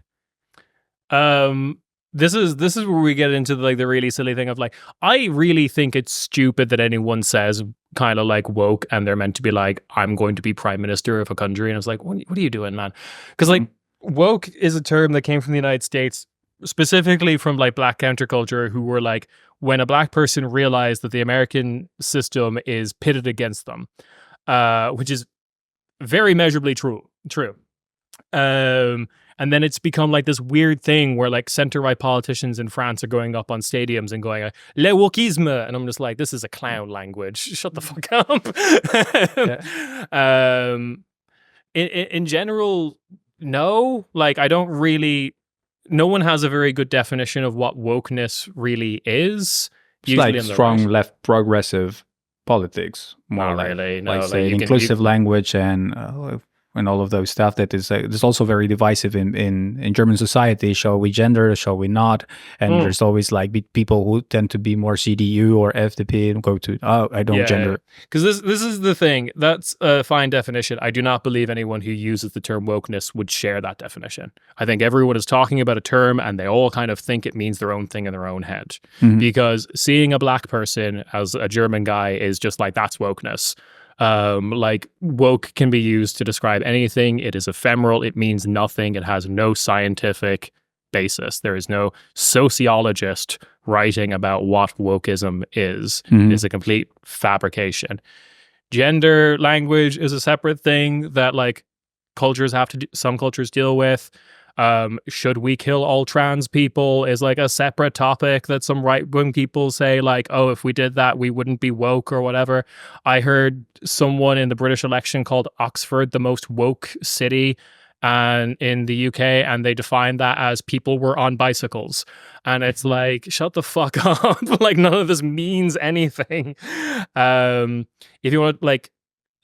This is where we get into like the really silly thing of like, I really think it's stupid that anyone says kind of like woke and they're meant to be like, I'm going to be prime minister of a country, and it's like, what are you doing, man? Because like woke is a term that came from the United States, specifically from like black counterculture, who were like, when a black person realized that the American system is pitted against them, which is very measurably true. And then it's become like this weird thing where like center-right politicians in France are going up on stadiums and going, le wokisme. And I'm just like, this is a clown language. Shut the fuck up. In general, no. Like, I don't really... No one has a very good definition of what wokeness really is. It's like strong left progressive politics, more or less. Really. No, like say inclusive language and all of those stuff that is there's also very divisive in German society. Shall we gender? Shall we not? And there's always like people who tend to be more CDU or FDP and go to I don't gender. Because this is the thing. That's a fine definition. I do not believe anyone who uses the term wokeness would share that definition. I think everyone is talking about a term and they all kind of think it means their own thing in their own head. Because seeing a black person as a German guy is just like, that's wokeness. Like woke can be used to describe anything. It is ephemeral. It means nothing. It has no scientific basis. There is no sociologist writing about what wokeism is. It's a complete fabrication. Gender language is a separate thing that like cultures have to some cultures deal with. Should we kill all trans people is like a separate topic that some right-wing people say like, oh, if we did that, we wouldn't be woke or whatever. I heard someone in the British election called Oxford the most woke city and in the UK, and they defined that as people were on bicycles. And it's like, shut the fuck up. Like, none of this means anything. If you want like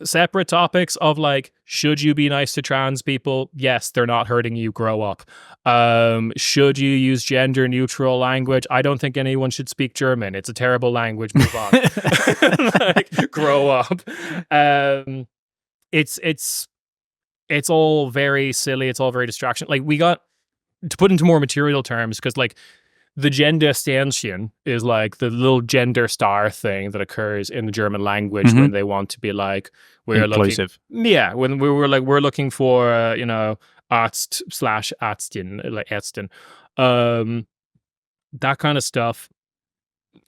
separate topics of like, should you be nice to trans people? Yes, they're not hurting you. Grow up. Should you use gender neutral language? I don't think anyone should speak German. It's a terrible language. Move on. Like, grow up. It's all very silly. It's all very distraction. Like, we got to put into more material terms, because like the gender Sternchen is like the little gender star thing that occurs in the German language when they want to be like, we're inclusive. When we were like, we're looking for Arzt/Ärztin, like Ärztin. That kind of stuff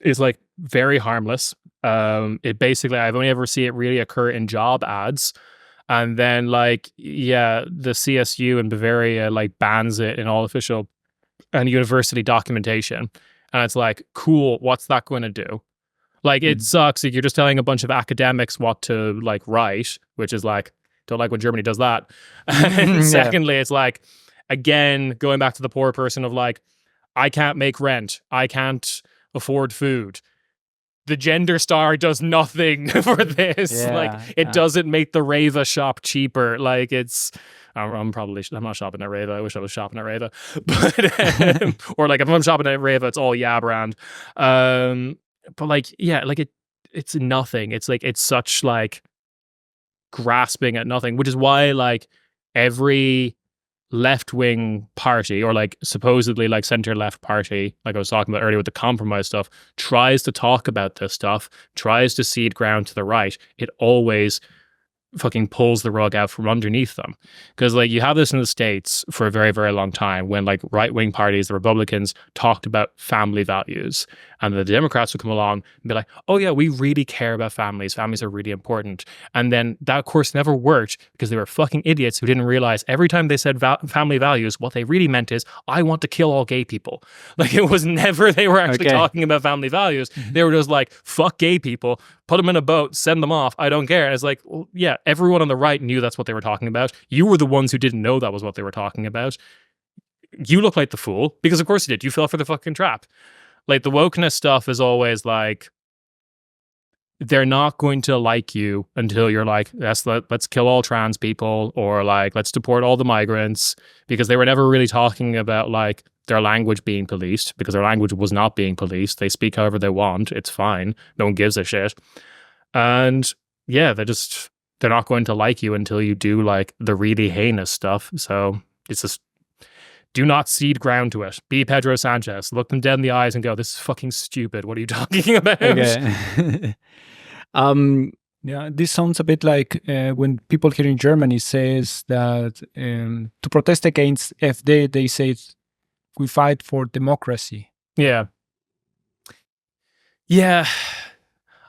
is like very harmless. It basically, I've only ever seen it really occur in job ads. And then like, the CSU in Bavaria like bans it in all official and university documentation. And it's like, cool, what's that going to do? Like, it sucks. You're just telling a bunch of academics what to like write, which is like, don't like when Germany does that. And secondly, it's like, again, going back to the poor person of like, I can't make rent. I can't afford food. The gender star does nothing for this. Like, it doesn't make the Reva shop cheaper. Like, it's... I'm not shopping at Reva. I wish I was shopping at Reva. But, or like, if I'm shopping at Reva, it's all brand. But like, like it's nothing. It's like, it's such like grasping at nothing, which is why like every left-wing party, or like supposedly like center-left party, like I was talking about earlier with the compromise stuff, tries to talk about this stuff, tries to cede ground to the right. It always fucking pulls the rug out from underneath them. Because like, you have this in the States for a very, very long time, when like right-wing parties, the Republicans, talked about family values, and the Democrats would come along and be like, oh yeah, we really care about families. Families are really important. And then that, of course, never worked, because they were fucking idiots who didn't realize every time they said family values, what they really meant is, I want to kill all gay people. Like, it was never they were actually talking about family values. They were just like, fuck gay people, put them in a boat, send them off, I don't care. And it's like, well, yeah, everyone on the right knew that's what they were talking about. You were the ones who didn't know that was what they were talking about. you look like the fool, because of course you did. You fell for the fucking trap. Like, the wokeness stuff is always like, they're not going to like you until you're like, yes, let's kill all trans people, or like, let's deport all the migrants, because they were never really talking about like their language being policed, because their language was not being policed. They speak however they want. It's fine. No one gives a shit. And yeah, they're not going to like you until you do like the really heinous stuff. So it's just, do not cede ground to it. Be Pedro Sanchez. Look them dead in the eyes and go, this is fucking stupid. What are you talking about? Okay. Yeah, this sounds a bit like when people here in Germany says that to protest against AfD, they say we fight for democracy. Yeah. Yeah.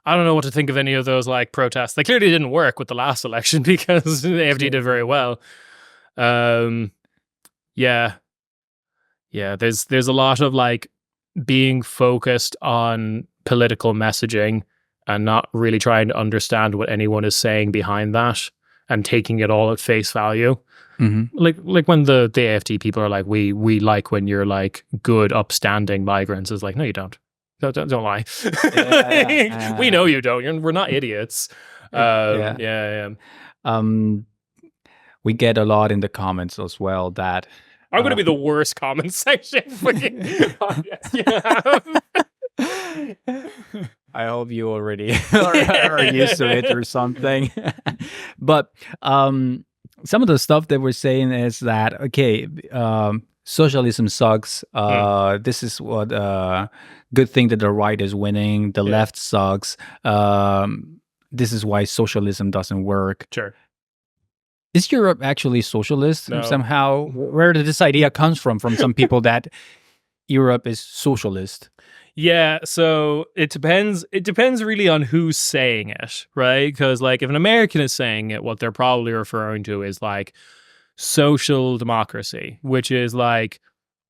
I don't know what to think of any of those like protests. They clearly didn't work with the last election because the AfD did very well. Yeah. Yeah, there's a lot of like being focused on political messaging and not really trying to understand what anyone is saying behind that and taking it all at face value. Mm-hmm. Like when the AfD people are like, we like when you're like good, upstanding migrants. It's like, no, you don't. Don't lie. We know you don't. We're not idiots. Yeah. We get a lot in the comments as well that I'm going to be the worst comment section for I hope you already are used to it or something. But some of the stuff that we're saying is that, okay, socialism sucks. This is what good thing that the right is winning. The left sucks. This is why socialism doesn't work. Sure. Is Europe actually socialist? No. Somehow, where did this idea comes from some people that Europe is socialist? Yeah, so it depends. It depends really on who's saying it, right? Because like if an American is saying it, what they're probably referring to is like social democracy, which is like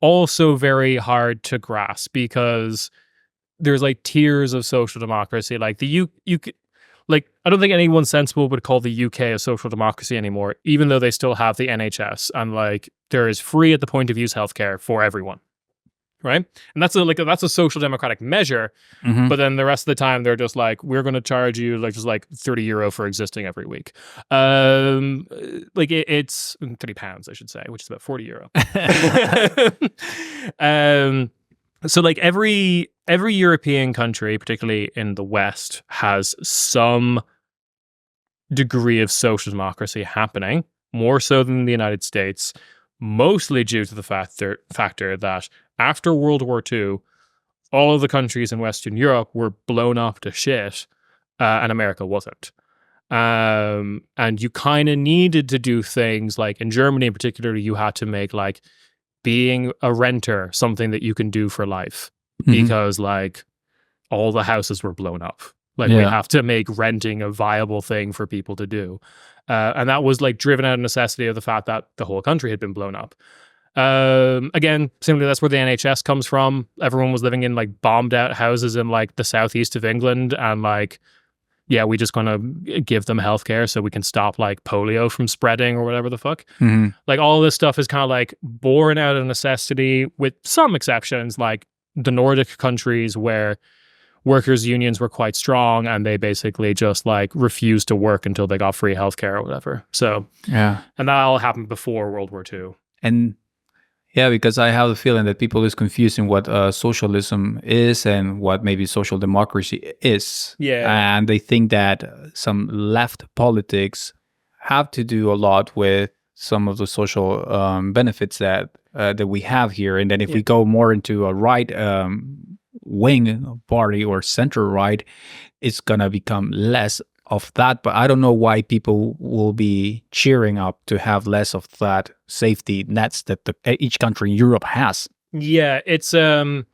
also very hard to grasp because there's like tiers of social democracy. Like you could, like, I don't think anyone sensible would call the UK a social democracy anymore, even though they still have the NHS and like there is free at the point of use healthcare for everyone, right? And that's a social democratic measure. Mm-hmm. But then the rest of the time they're just like, we're going to charge you like just like €30 for existing every week. Like it's £30, I should say, which is about €40. So like every European country, particularly in the West, has some degree of social democracy happening, more so than the United States, mostly due to the factor that after World War II, all of the countries in Western Europe were blown up to shit, and America wasn't. And you kind of needed to do things like in Germany in particular, you had to make like being a renter something that you can do for life because like all the houses were blown up. Like we have to make renting a viable thing for people to do. And that was like driven out of necessity of the fact that the whole country had been blown up. Again, simply that's where the NHS comes from. Everyone was living in like bombed out houses in like the southeast of England and like, yeah, we just gonna give them healthcare so we can stop like polio from spreading or whatever the fuck. Mm-hmm. Like all of this stuff is kind of like born out of necessity with some exceptions, like the Nordic countries where workers' unions were quite strong and they basically just like refused to work until they got free healthcare or whatever. So, yeah. And that all happened before World War II. And yeah, because I have the feeling that people is confusing what socialism is and what maybe social democracy is. Yeah. And they think that some left politics have to do a lot with some of the social benefits that we have here. And then if we go more into a right wing party or center right, it's going to become less of that. But I don't know why people will be cheering up to have less of that safety nets that each country in Europe has. Yeah, it's a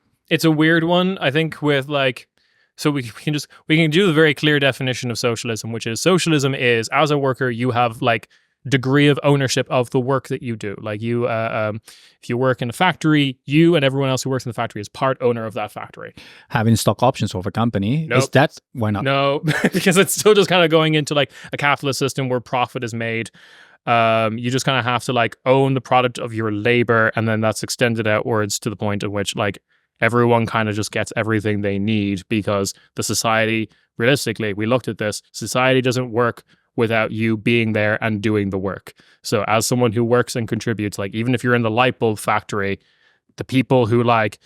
weird one. I think with like, so we can do the very clear definition of socialism, which is socialism is as a worker you have like degree of ownership of the work that you do. Like you, if you work in a factory, you and everyone else who works in the factory is part owner of that factory. Having stock options of a company, nope. Is that, why not? No, because it's still just kind of going into like a capitalist system where profit is made. You just kind of have to like own the product of your labor, and then that's extended outwards to the point at which like everyone kind of just gets everything they need, because the society, realistically, we looked at this, society doesn't work without you being there and doing the work. So as someone who works and contributes, like even if you're in the light bulb factory, the people who like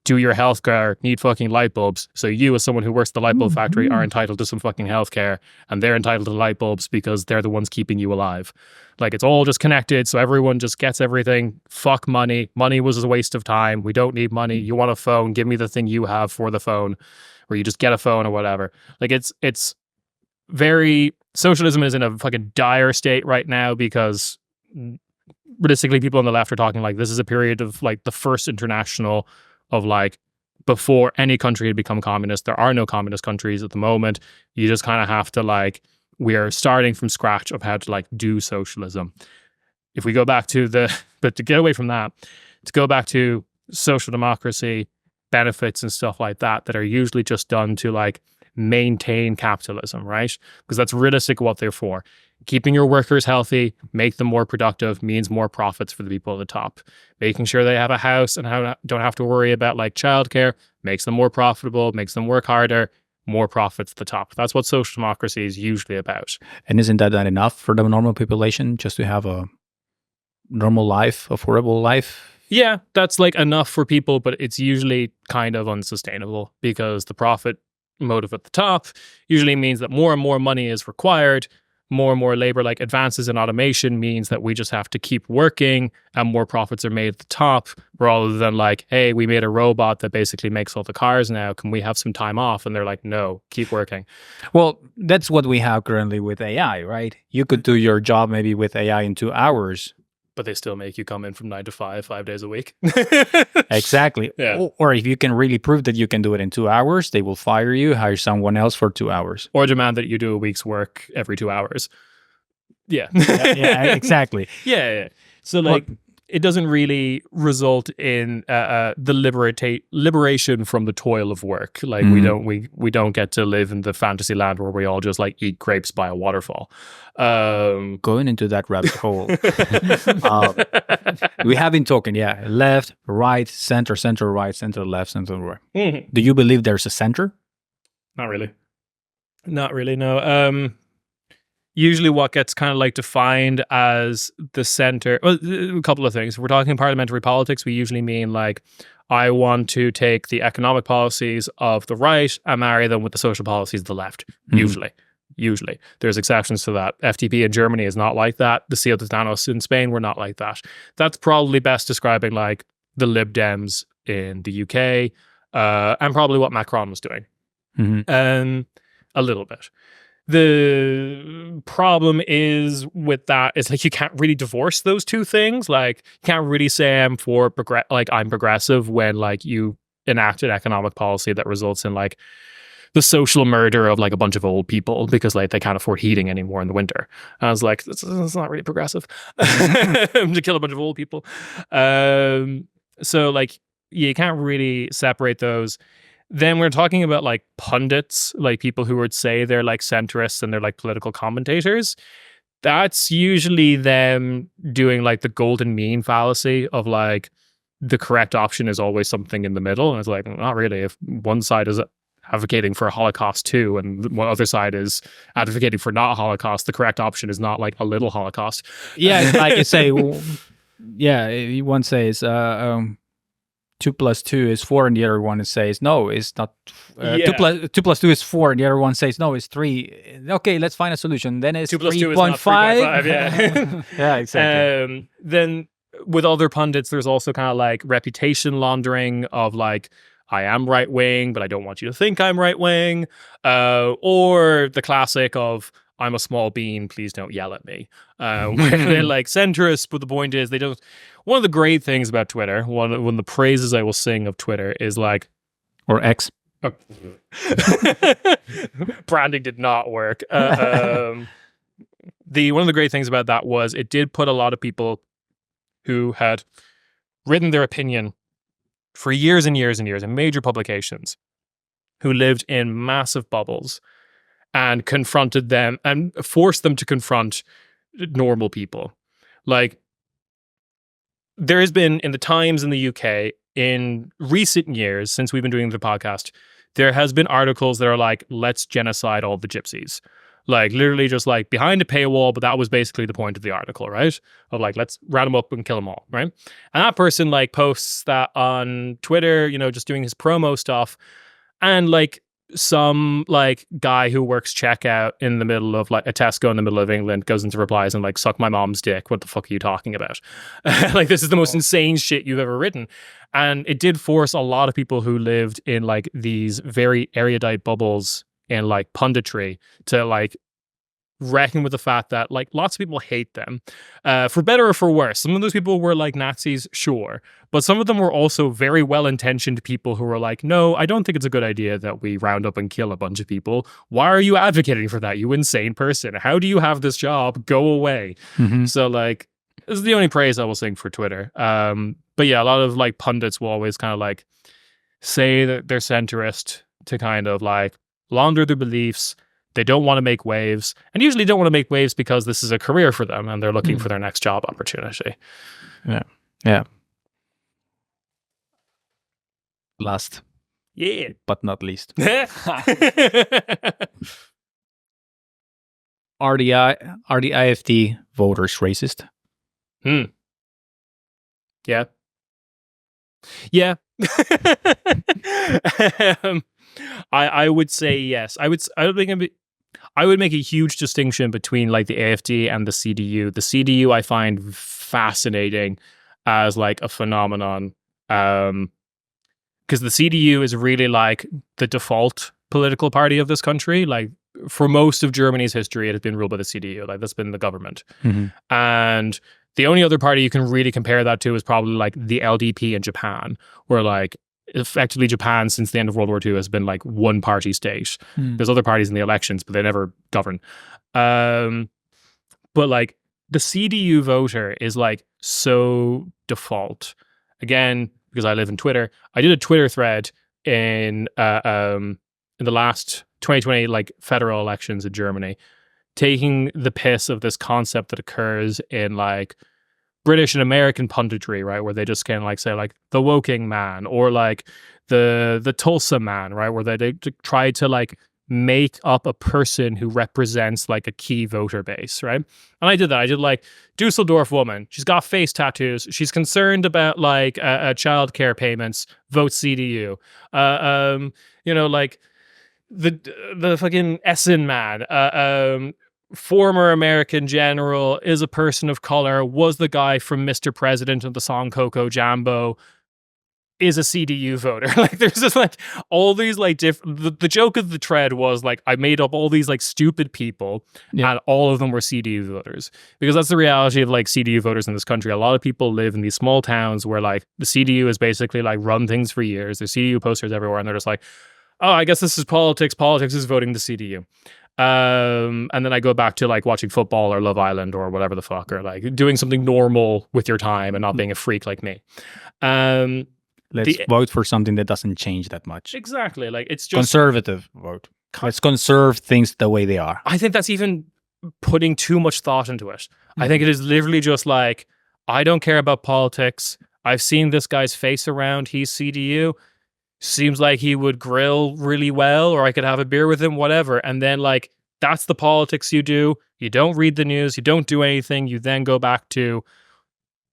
do your healthcare need fucking light bulbs. So you, as someone who works at the light bulb factory, are entitled to some fucking healthcare, and they're entitled to light bulbs because they're the ones keeping you alive. Like it's all just connected. So everyone just gets everything. Fuck money. Money was a waste of time. We don't need money. You want a phone? Give me the thing you have for the phone, or you just get a phone or whatever. Like it's very, socialism is in a fucking dire state right now, because realistically people on the left are talking like this is a period of like the first international of like before any country had become communist. There are no communist countries at the moment. You just kind of have to like, we are starting from scratch of how to like do socialism. If we go back to but to get away from that, to go back to social democracy, benefits and stuff like that are usually just done to like maintain capitalism, right? Because that's realistic what they're for. Keeping your workers healthy, make them more productive, means more profits for the people at the top. Making sure they have a house and don't have to worry about like childcare makes them more profitable, makes them work harder, more profits at the top. That's what social democracy is usually about. And isn't that enough for the normal population just to have a normal life, affordable life? Yeah, that's like enough for people, but it's usually kind of unsustainable, because the profit motive at the top usually means that more and more money is required. More and more labor, like advances in automation, means that we just have to keep working and more profits are made at the top, rather than like, hey, we made a robot that basically makes all the cars now. Can we have some time off? And they're like, no, keep working. Well, that's what we have currently with AI, right? You could do your job maybe with AI in 2 hours. But they still make you come in from 9 to 5, 5 days a week. Exactly. Yeah. Or if you can really prove that you can do it in 2 hours, they will fire you, hire someone else for 2 hours. Or demand that you do a week's work every 2 hours. Yeah. Yeah, exactly. Yeah. So like, it doesn't really result in the liberation from the toil of work. Like we don't get to live in the fantasy land where we all just like eat grapes by a waterfall. Going into that rabbit hole. We have been talking, left, right, center, center, right, center, left, center, right. Mm-hmm. Do you believe there's a center? Not really, no. Usually what gets kind of like defined as the center, well, a couple of things. If we're talking parliamentary politics, we usually mean like, I want to take the economic policies of the right and marry them with the social policies of the left. Mm-hmm. Usually. There's exceptions to that. FDP in Germany is not like that. The Ciudadanos in Spain were not like that. That's probably best describing like the Lib Dems in the UK, and probably what Macron was doing. Mm-hmm. A little bit. The problem is with that is like you can't really divorce those two things. Like you can't really say I'm progressive when like you enact an economic policy that results in like the social murder of like a bunch of old people because like they can't afford heating anymore in the winter. And I was like, that's not really progressive to kill a bunch of old people. So like you can't really separate those. Then we're talking about like pundits, like people who would say they're like centrists and they're like political commentators. That's usually them doing like the golden mean fallacy of like the correct option is always something in the middle. And it's like, not really. If one side is advocating for a Holocaust too, and one other side is advocating for not a Holocaust, the correct option is not like a little Holocaust. Yeah, like you say, one says, 2 plus 2 is 4, and the other one says no, it's not. 2 plus 2 is 4, and the other one says no, it's 3. Okay, let's find a solution. Then it's 2 plus 2 is not 3.5. Yeah, yeah, exactly. Then with other pundits, there's also kind of like reputation laundering of like, I am right wing, but I don't want you to think I'm right wing, or the classic of, I'm a small bean, please don't yell at me. Where they're like centrist, but the point is they don't. One of the great things about Twitter, one of the praises I will sing of Twitter is like, or X. Branding did not work. One of the great things about that was it did put a lot of people who had written their opinion for years and years and years in major publications, who lived in massive bubbles, and confronted them and forced them to confront normal people. Like, there has been, in the Times in the UK, in recent years, since we've been doing the podcast, there has been articles that are like, let's genocide all the gypsies. Like, literally just like behind a paywall, but that was basically the point of the article, right? Of like, let's round them up and kill them all, right? And that person like posts that on Twitter, you know, just doing his promo stuff. And like some like guy who works checkout in the middle of like a Tesco in the middle of England goes into replies and like, suck my mom's dick. What the fuck are you talking about? Like, this is the most insane shit you've ever written. And it did force a lot of people who lived in like these very erudite bubbles in like punditry to like reckon with the fact that like lots of people hate them, for better or for worse. Some of those people were like Nazis, sure, but some of them were also very well-intentioned people who were like, no, I don't think it's a good idea that we round up and kill a bunch of people. Why are you advocating for that, you insane person? How do you have this job? Go away. So like, this is the only praise I will sing for Twitter. But yeah, a lot of like pundits will always kind of like say that they're centrist to kind of like launder their beliefs. They don't want to make waves, and usually don't want to make waves because this is a career for them and they're looking for their next job opportunity. Yeah. Last, but not least, are the AFD voters racist? Yeah. I would say yes. I would make a huge distinction between like the AFD and the CDU. The CDU I find fascinating as like a phenomenon, because the CDU is really like the default political party of this country. Like, for most of Germany's history, it has been ruled by the CDU. Like, that's been the government. And the only other party you can really compare that to is probably like the LDP in Japan, where like effectively Japan since the end of World War II has been like one party state. There's other parties in the elections, but they never govern. But like the CDU voter is like so default. Again, because I live in Twitter, I did a Twitter thread in the last 2020 like federal elections in Germany, taking the piss of this concept that occurs in like British and American punditry, right, where they just kind of like say like the Woking man or like the Tulsa man, right, where they try to like make up a person who represents like a key voter base, right? And I did that. I did like Dusseldorf woman. She's got face tattoos. She's concerned about like child care payments. Vote CDU. You know, like the fucking Essen man. Former American general, is a person of color, was the guy from Mr. President of the song Coco Jambo, is a CDU voter. Like, there's just like all these like the joke of the thread was like, I made up all these like stupid people and all of them were CDU voters, because that's the reality of like CDU voters in this country. A lot of people live in these small towns where like the CDU has basically like run things for years. There's CDU posters everywhere and they're just like, oh, I guess this is politics. Politics is voting the CDU. And then I go back to like watching football or Love Island or whatever the fuck, or like doing something normal with your time and not being a freak like me. Let's vote for something that doesn't change that much. Exactly. Like, it's just conservative vote. Let's conserve things the way they are. I think that's even putting too much thought into it. I think it is literally just like, I don't care about politics. I've seen this guy's face around. He's CDU. Seems like he would grill really well, or I could have a beer with him, whatever. And then like, that's the politics you do. You don't read the news. You don't do anything. You then go back to,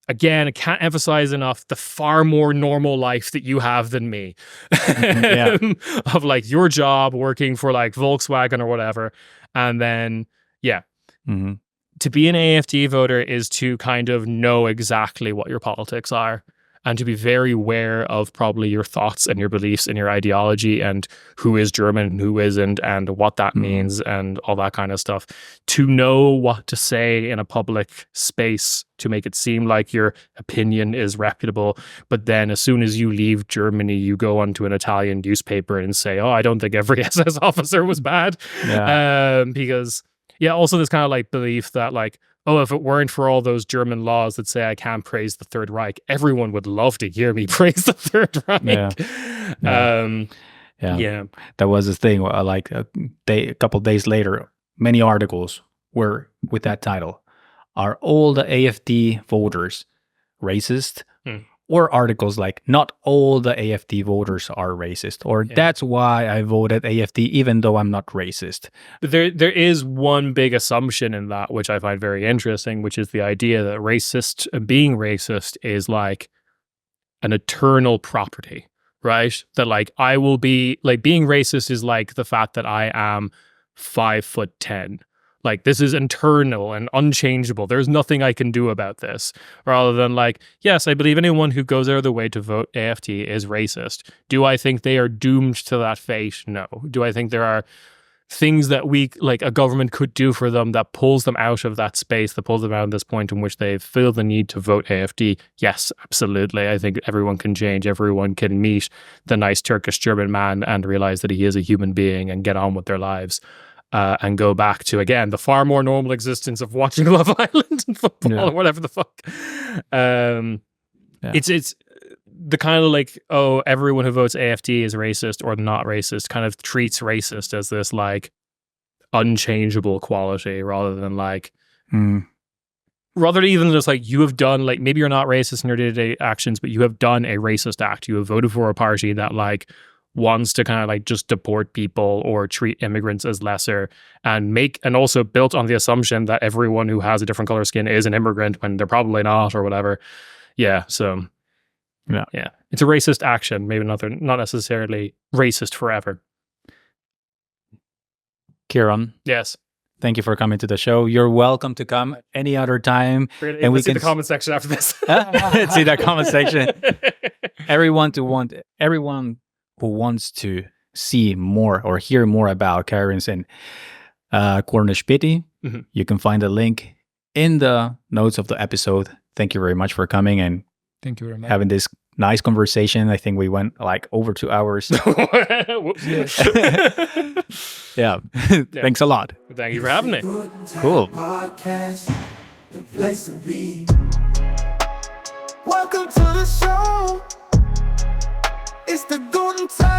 again, I can't emphasize enough, the far more normal life that you have than me. Of like your job working for like Volkswagen or whatever. And then, to be an AFD voter is to kind of know exactly what your politics are, and to be very aware of probably your thoughts and your beliefs and your ideology and who is German and who isn't and what that means and all that kind of stuff. To know what to say in a public space to make it seem like your opinion is reputable. But then as soon as you leave Germany, you go onto an Italian newspaper and say, oh, I don't think every SS officer was bad. Because, also this kind of like belief that like, oh, if it weren't for all those German laws that say I can't praise the Third Reich, everyone would love to hear me praise the Third Reich. That was the thing. Like a couple of days later, many articles were with that title. are all the AFD voters racist? Or articles like, not all the AFD voters are racist, or that's why I voted AFD even though I'm not racist. There is one big assumption in that, which I find very interesting, which is the idea that being racist is like an eternal property, right? That like I will be, like being racist is like the fact that I am 5'10". Like this is internal and unchangeable. There's nothing I can do about this. Rather than like, yes, I believe anyone who goes out of their way to vote AFD is racist. Do I think they are doomed to that fate? No. Do I think there are things that like a government could do for them that pulls them out of that space, that pulls them out of this point in which they feel the need to vote AFD? Yes, absolutely. I think everyone can change. Everyone can meet the nice Turkish German man and realize that he is a human being and get on with their lives. And go back to, again, the far more normal existence of watching Love Island and football or whatever the fuck. It's the kind of like, oh, everyone who votes AFD is racist or not racist, kind of treats racist as this like unchangeable quality rather than like, rather even just like you have done, like maybe you're not racist in your day-to-day actions, but you have done a racist act. You have voted for a party that like wants to kind of like just deport people or treat immigrants as lesser and also built on the assumption that everyone who has a different color skin is an immigrant when they're probably not or whatever. Yeah. So yeah. It's a racist action. Maybe not necessarily racist forever. Ciarán. Yes. Thank you for coming to the show. You're welcome to come any other time. And we can see the comment section after this. Let's see the comment section. Everyone who wants to see more or hear more about Ciarán's and Cornish Pity, you can find a link in the notes of the episode. Thank you very much for coming and thank you very much. Having this nice conversation. I think we went like over 2 hours. Yeah. Thanks a lot. Thank you for having me. Cool. Welcome to the show. It's the golden time.